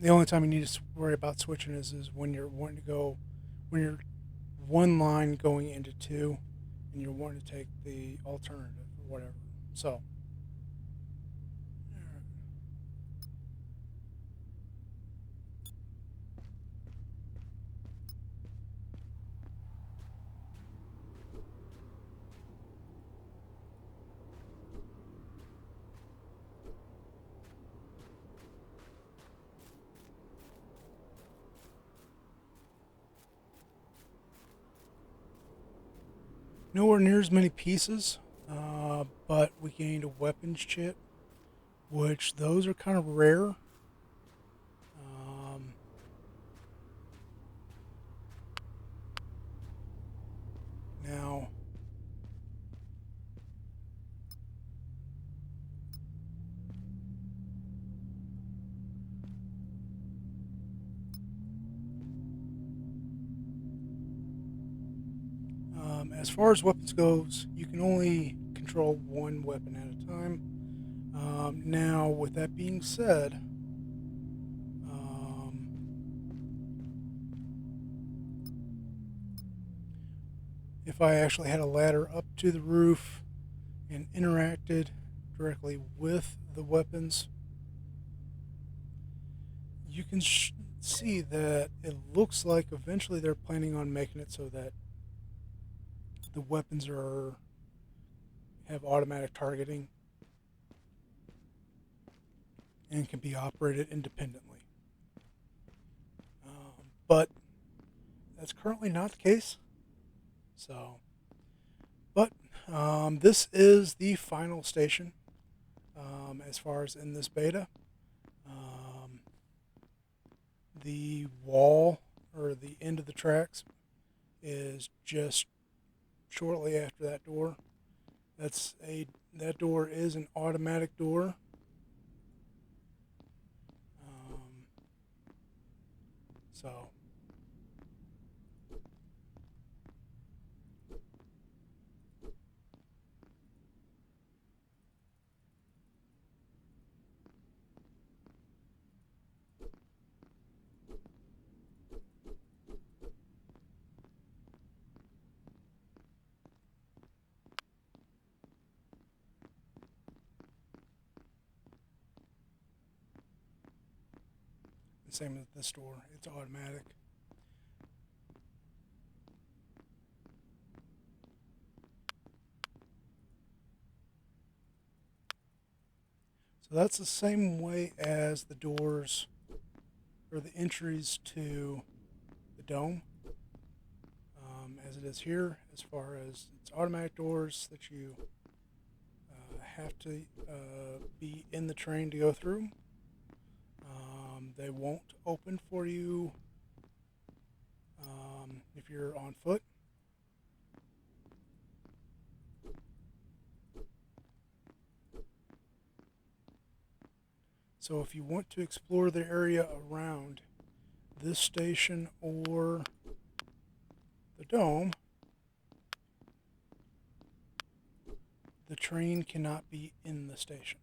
the only time you need to worry about switching is when you're wanting to go, when you're one line going into two, and you're wanting to take the alternative or whatever. So, Nowhere near as many pieces, but we gained a weapons chit, which those are kind of rare. Um, now, as far as weapons goes, you can only control one weapon at a time. Now, with that being said, if I actually had a ladder up to the roof and interacted directly with the weapons, you can see that it looks like eventually they're planning on making it so that the weapons are have automatic targeting and can be operated independently. But that's currently not the case. So, but this is the final station as far as in this beta. Um, the wall or the end of the tracks is just shortly after that door. That door is an automatic door. Um, so the same as this door, it's automatic. So that's the same way as the doors or the entries to the dome as it is here, as far as it's automatic doors that you have to be in the train to go through. They won't open for you if you're on foot. So if you want to explore the area around this station or the dome, the train cannot be in the station.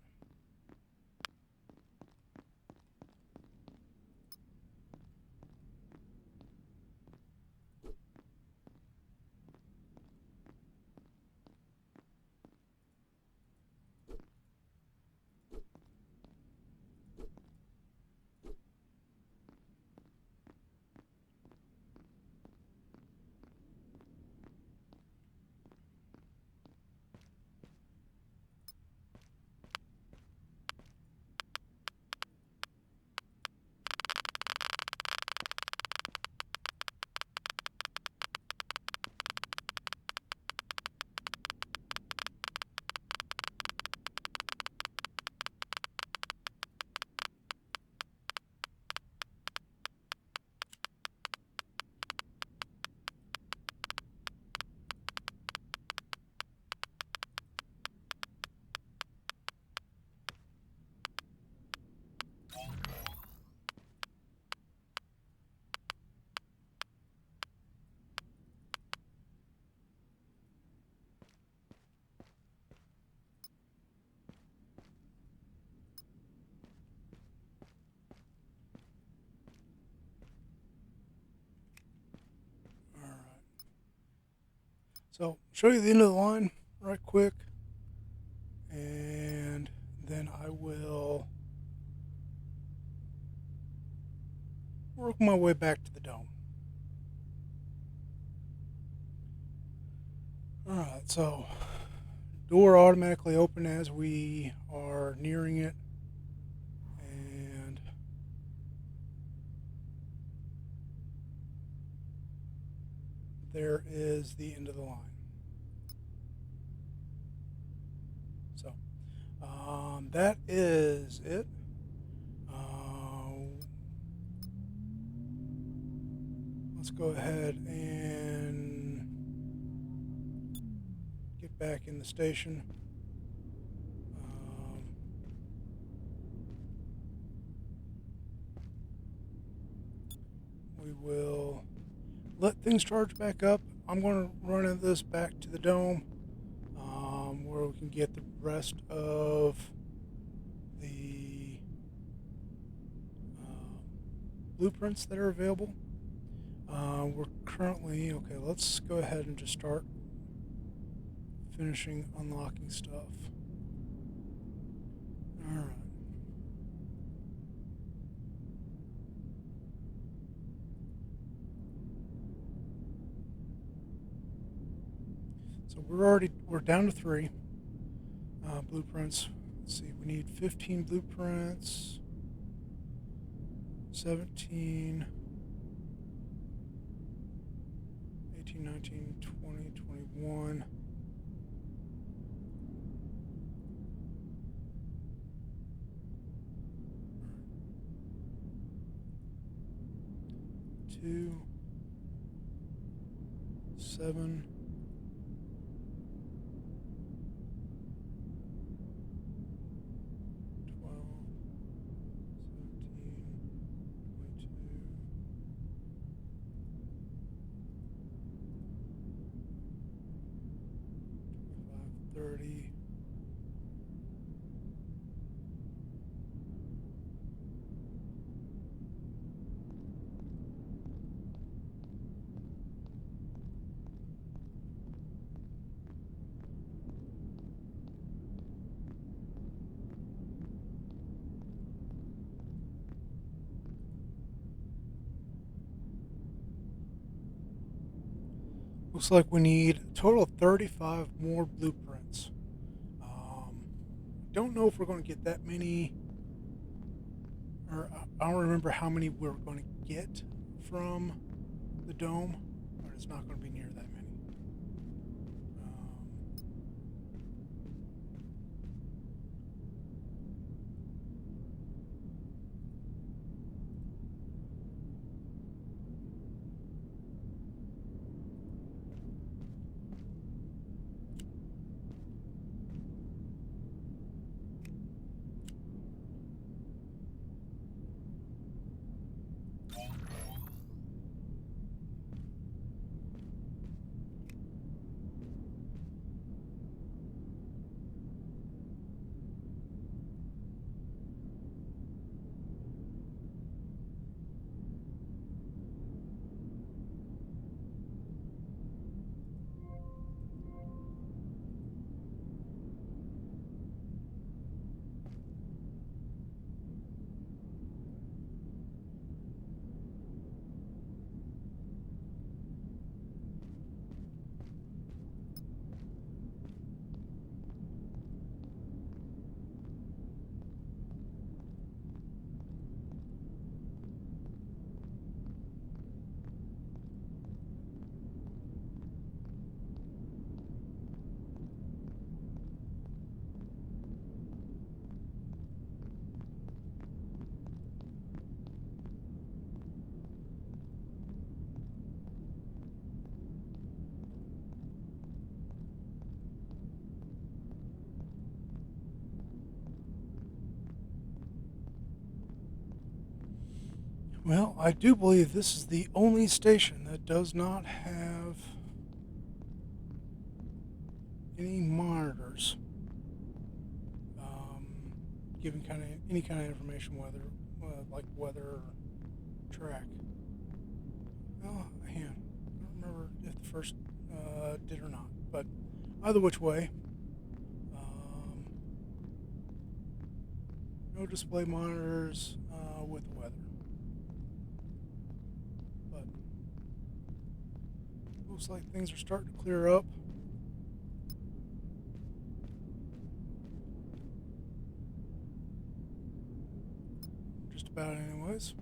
All right. So show you the end of the line right quick, and then I will work my way back to the dome. All right. So door automatically open as we are nearing it, and there is the end of the line. that is it. Let's go ahead and get back in the station. We will let things charge back up. I'm going to run this back to the dome where we can get the rest of the blueprints that are available. We're currently, okay, let's go ahead and just start finishing unlocking stuff. Alright. So we're down to 3 blueprints. Let's see, we need 15 blueprints, 17, 18, 19, 20, 21. Two, 7, 12, 17, 22, 25, 30. Looks like we need a total of 35 more blueprints. Don't know if we're going to get that many, or I don't remember how many we're going to get from the dome, but it's not going to be near that many. Well, I do believe this is the only station that does not have any monitors giving any kind of information, whether like weather or track. Oh, man, I don't remember if the first did or not, but either which way, no display monitors with weather. But looks like things are starting to clear up. Just about, anyways.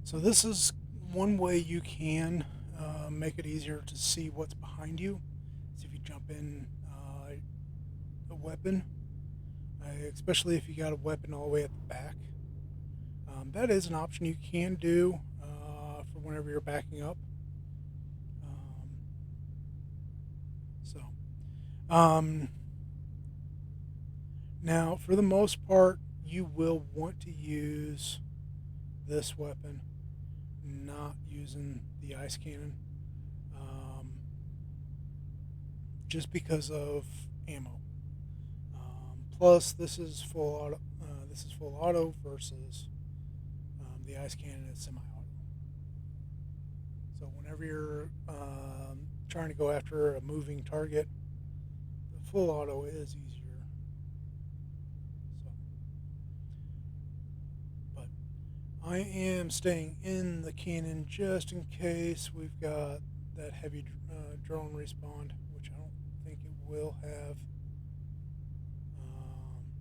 So this is one way you can make it easier to see what's behind you. So if you jump in a weapon, especially if you got a weapon all the way at the back, that is an option you can do for whenever you're backing up. Um, so now, for the most part, you will want to use this weapon, not using the ice cannon, um, just because of ammo. Plus, this is full auto. This is full auto versus the ice cannon is semi-auto. So whenever you're trying to go after a moving target, the full auto is easier. So, but I am staying in the cannon just in case we've got that heavy drone respawn, which I don't think it will have. No.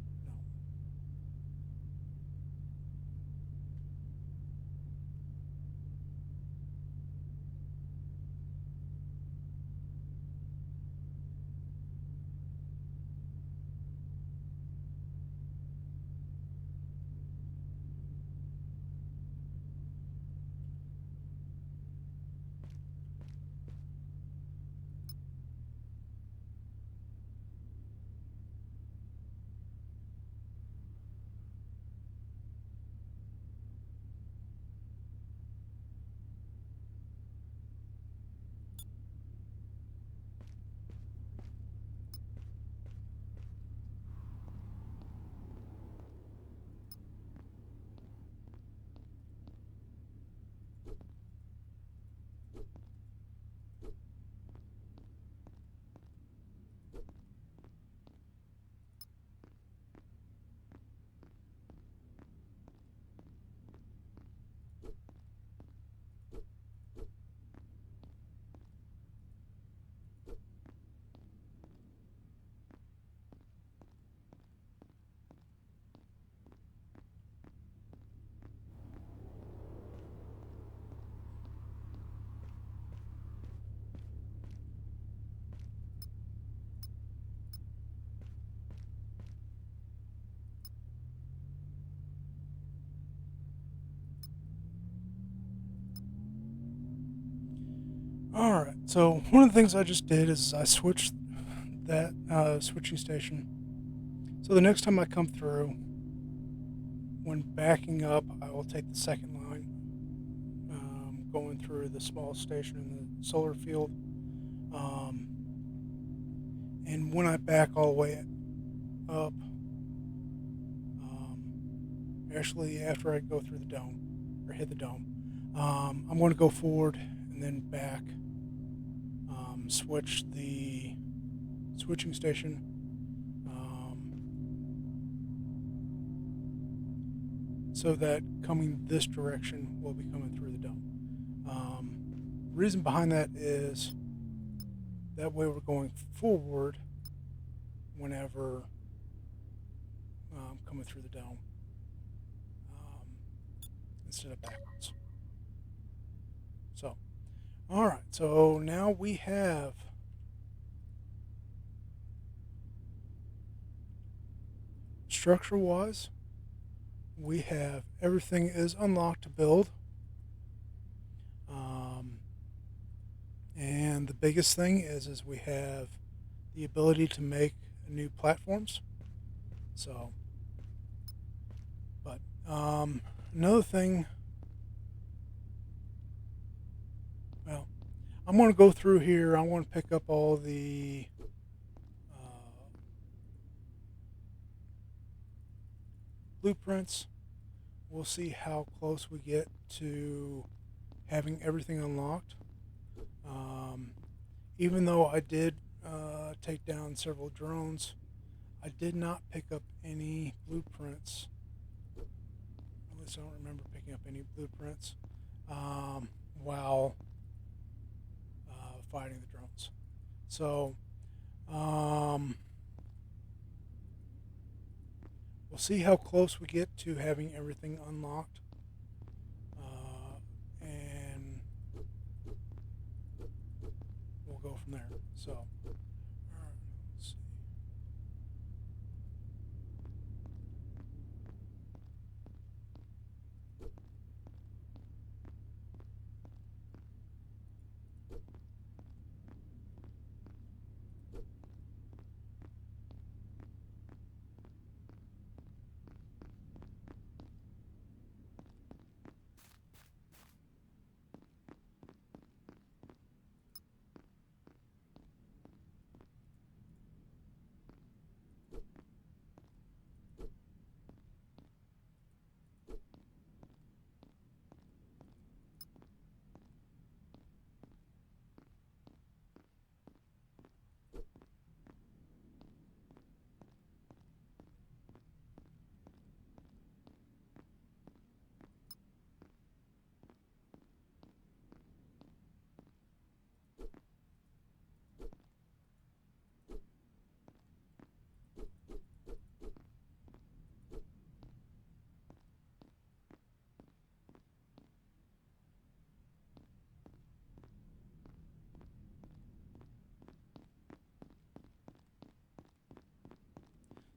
All right. So one of the things I just did is I switched that switching station. So the next time I come through, when backing up, I will take the second line, going through the small station in the solar field. Um, and when I back all the way up, actually after I go through the dome or hit the dome, I'm going to go forward and then back, switch the switching station. So that coming this direction will be coming through the dome. Reason behind that is that way we're going forward whenever coming through the dome um, instead of backwards. So, all right. So now we have structure-wise, we have everything is unlocked to build. And the biggest thing is we have the ability to make new platforms. So, but another thing, well, I'm going to go through here. I want to pick up all the blueprints. We'll see how close we get to having everything unlocked. Even though I did take down several drones, I did not pick up any blueprints. At least I don't remember picking up any blueprints while fighting the drones. So we'll see how close we get to having everything unlocked. go from there. So, all right, let's see.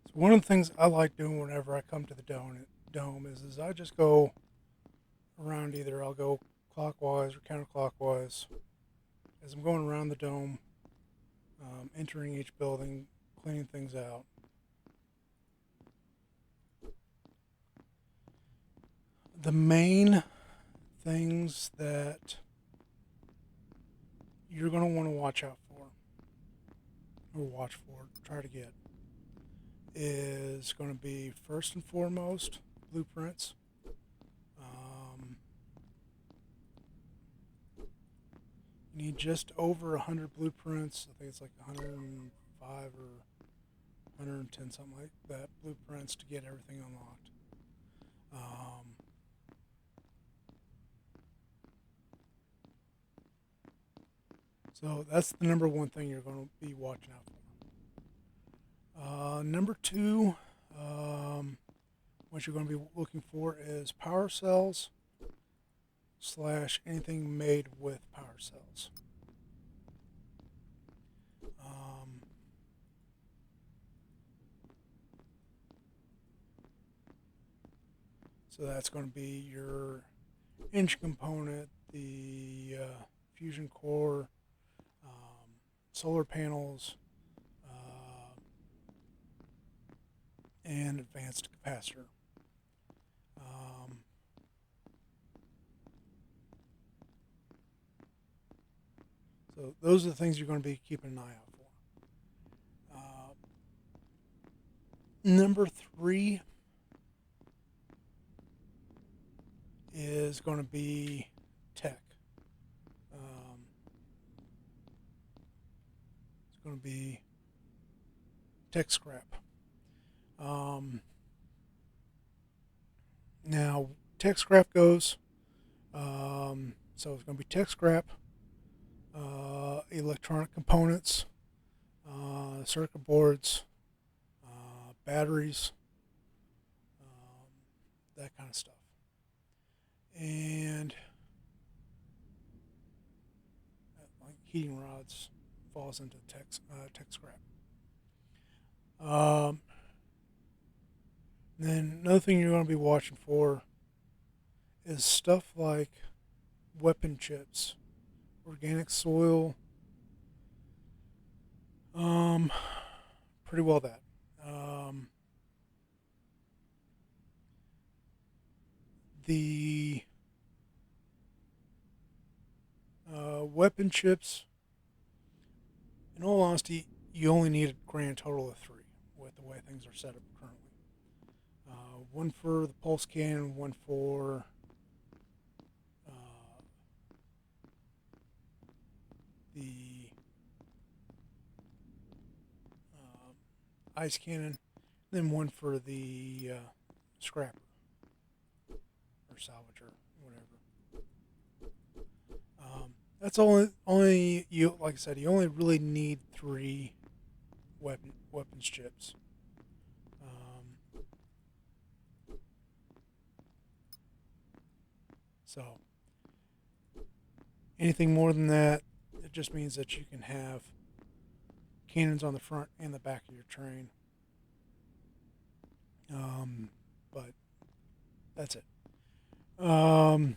So one of the things I like doing whenever I come to the dome is I just go around. Either I'll go clockwise or counterclockwise as I'm going around the dome, entering each building, cleaning things out. The main things that you're going to want to watch out for, or watch for, try to get, is going to be first and foremost blueprints. You need just over 100 blueprints. I think it's like 105 or 110, something like that, blueprints to get everything unlocked. So that's the number one thing you're going to be watching out for. Number two, what you're going to be looking for is power cells / anything made with power cells. So that's going to be your engine component, the fusion core, solar panels, and advanced capacitor. So those are the things you're going to be keeping an eye out for. Number three is going to be tech. It's going to be tech scrap. Now, tech scrap goes. So it's going to be tech scrap, electronic components, circuit boards, batteries, that kind of stuff. And like heating rods falls into tech scrap. Then another thing you're going to be watching for is stuff like weapon chips, organic soil, pretty well that. The weapon chips, in all honesty, you only need a grand total of 3 with the way things are set up currently. One for the pulse cannon, one for the ice cannon, then one for the scrapper or salvager, whatever. That's only you. Like I said, you only really need 3 weapons chips. So anything more than that, it just means that you can have cannons on the front and the back of your train. But that's it. Um,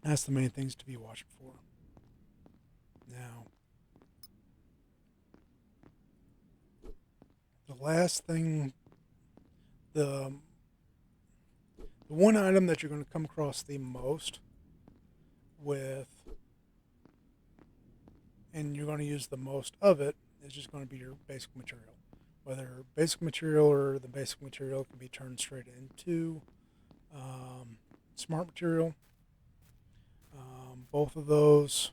that's the main things to be watching for. Now, the last thing, the the one item that you're going to come across the most with, and you're going to use the most of it, is just going to be your basic material. Whether basic material or the basic material can be turned straight into smart material. Both of those,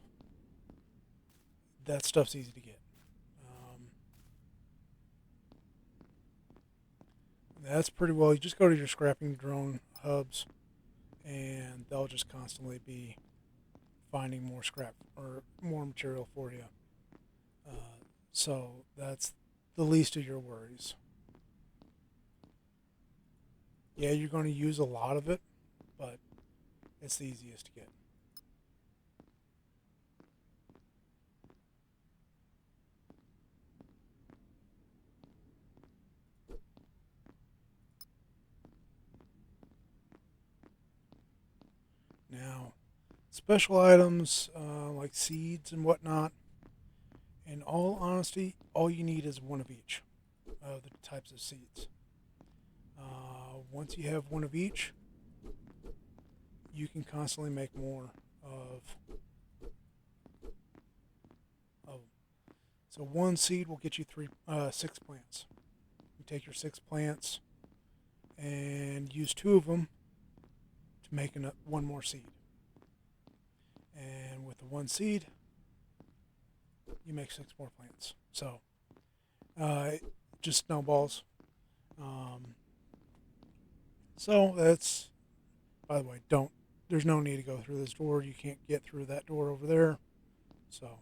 that stuff's easy to get. That's pretty well. You just go to your scrapping drone hubs, and they'll just constantly be finding more scrap or more material for you. So that's the least of your worries. Yeah, you're going to use a lot of it, but it's the easiest to get. Now, special items like seeds and whatnot, in all honesty, all you need is one of each of the types of seeds. Once you have one of each, you can constantly make more of. So one seed will get you 6 plants. You take your 6 plants and use 2 of them to make one more seed. And with the one seed, you make 6 more plants. So it just snowballs. So that's, by the way, there's no need to go through this door. You can't get through that door over there. So,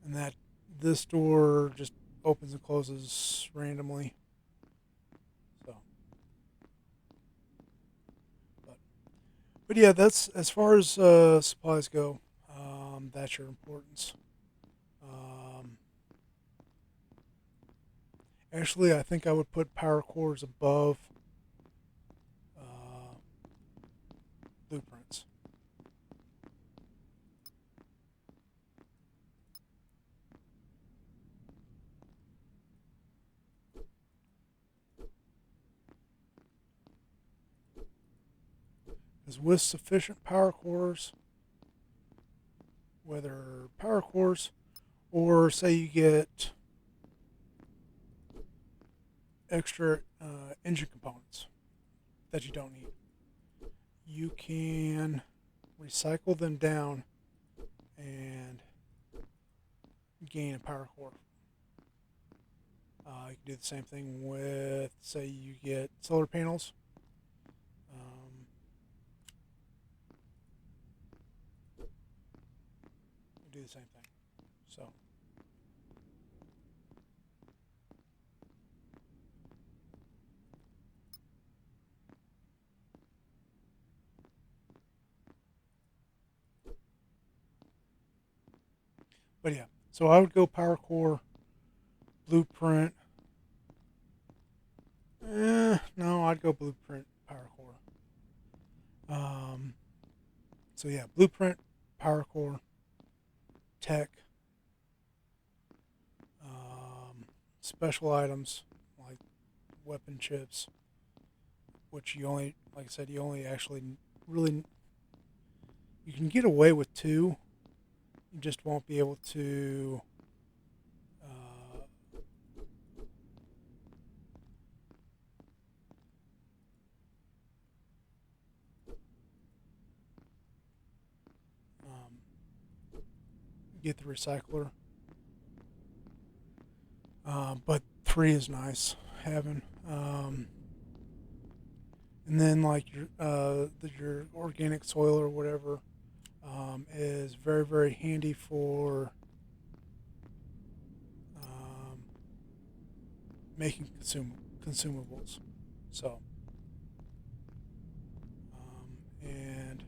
and this door just opens and closes randomly. So, but yeah, that's as far as supplies go. That's your importance. Um, Actually, I think I would put power cores above uh, blueprints. Because with sufficient power cores, whether power cores or say you get extra engine components that you don't need, you can recycle them down and gain a power core. You can do the same thing with, say, you get solar panels. You do the same thing. So, but yeah, so I would go power core, blueprint. No, I'd go blueprint, power core. Um, so yeah, blueprint, power core, tech, special items like weapon chips, which you only, like I said, you only actually really, you can get away with 2. You just won't be able to get the recycler. But 3 is nice having. And then like your organic soil or whatever is very very handy for um, making consumables. So and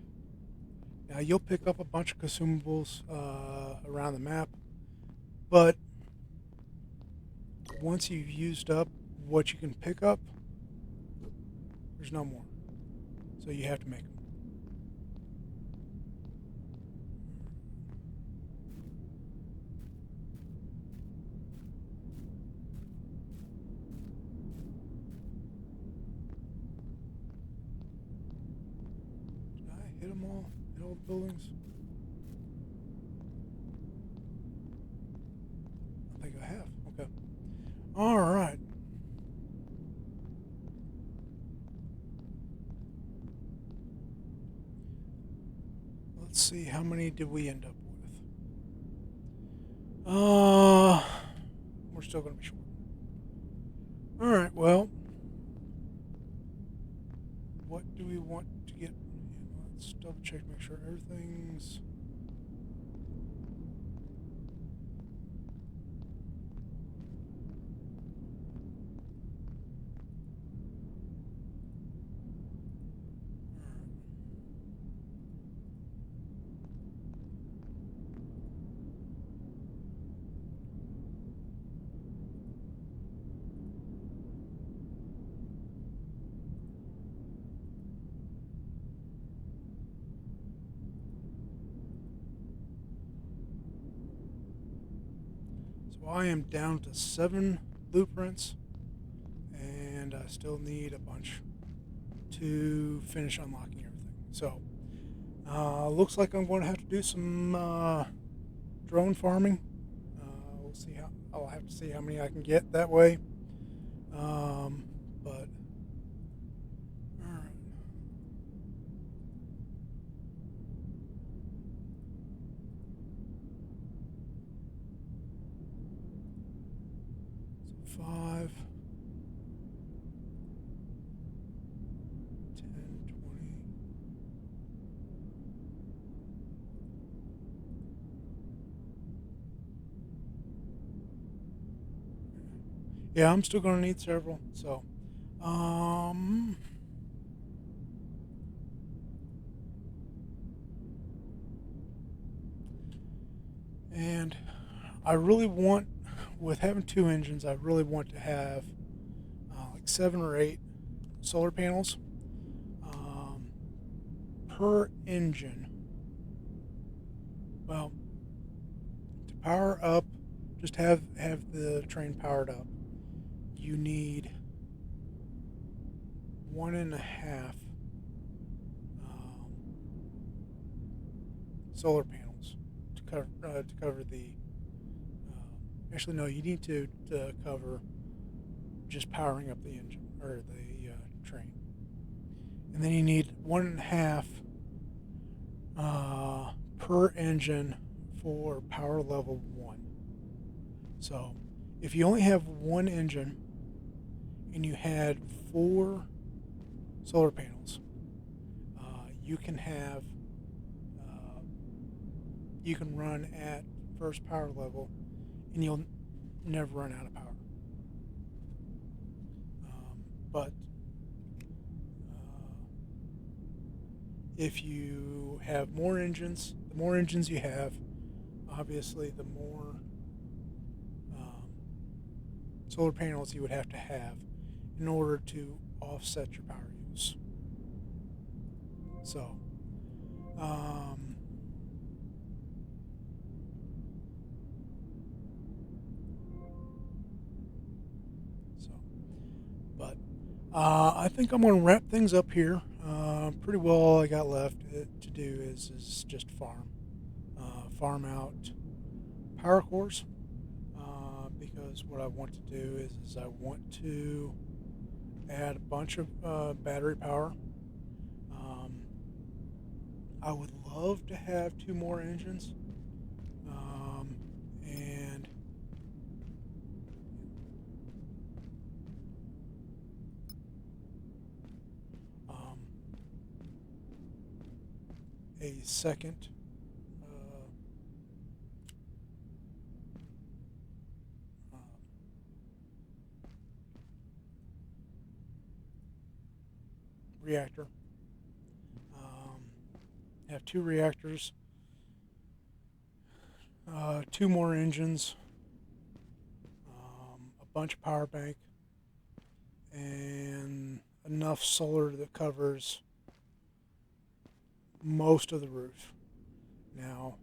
You'll pick up a bunch of consumables around the map, but once you've used up what you can pick up, there's no more. So you have to make them. Did I hit them all? Hit all the buildings? I think I have. Okay. All right. Let's see, how many did we end up with? We're still going to be short. All right, well, what do we want to get? Let's double check, make sure everything's... So I am down to 7 blueprints, and I still need a bunch to finish unlocking everything. So, looks like I'm going to have to do some drone farming. We'll see how I'll have to see how many I can get that way. But all right. So 5, 10, 20. Yeah, I'm still going to need several. So, and I really want, with having 2 engines, I really want to have like 7 or 8 solar panels per engine. Well, to power up, just have the train powered up, you need 1.5 solar panels to cover the. Actually, no, you need to cover just powering up the engine or the train, and then you need 1.5 per engine for power level 1. So, if you only have 1 engine and you had 4 solar panels, you can have you can run at first power level, and you'll never run out of power. But if you have more engines, the more engines you have, obviously, the more solar panels you would have to have in order to offset your power use. So, but I think I'm going to wrap things up here. Pretty well all I got left to do is just farm out power cores. Because what I want to do is I want to add a bunch of battery power. I would love to have 2 more engines, and a second reactor. Have 2 reactors, 2 more engines, a bunch of power bank, and enough solar that covers most of the roof. Now,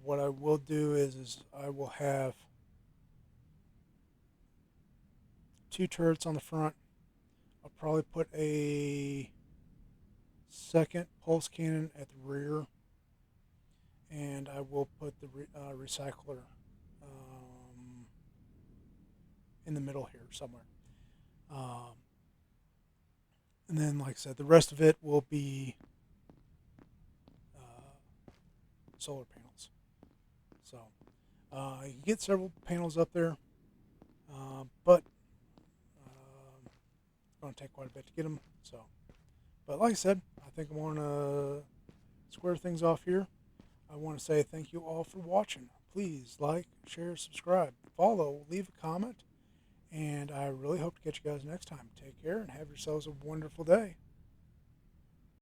what I will do is I will have 2 turrets on the front. I'll probably put a second pulse cannon at the rear, and I will put the recycler in the middle here somewhere. And then, like I said, the rest of it will be solar panels. So you can get several panels up there, but it's going to take quite a bit to get them. So, but like I said, I think I'm going to square things off here. I want to say thank you all for watching. Please like, share, subscribe, follow, leave a comment, and I really hope to catch you guys next time. Take care and have yourselves a wonderful day.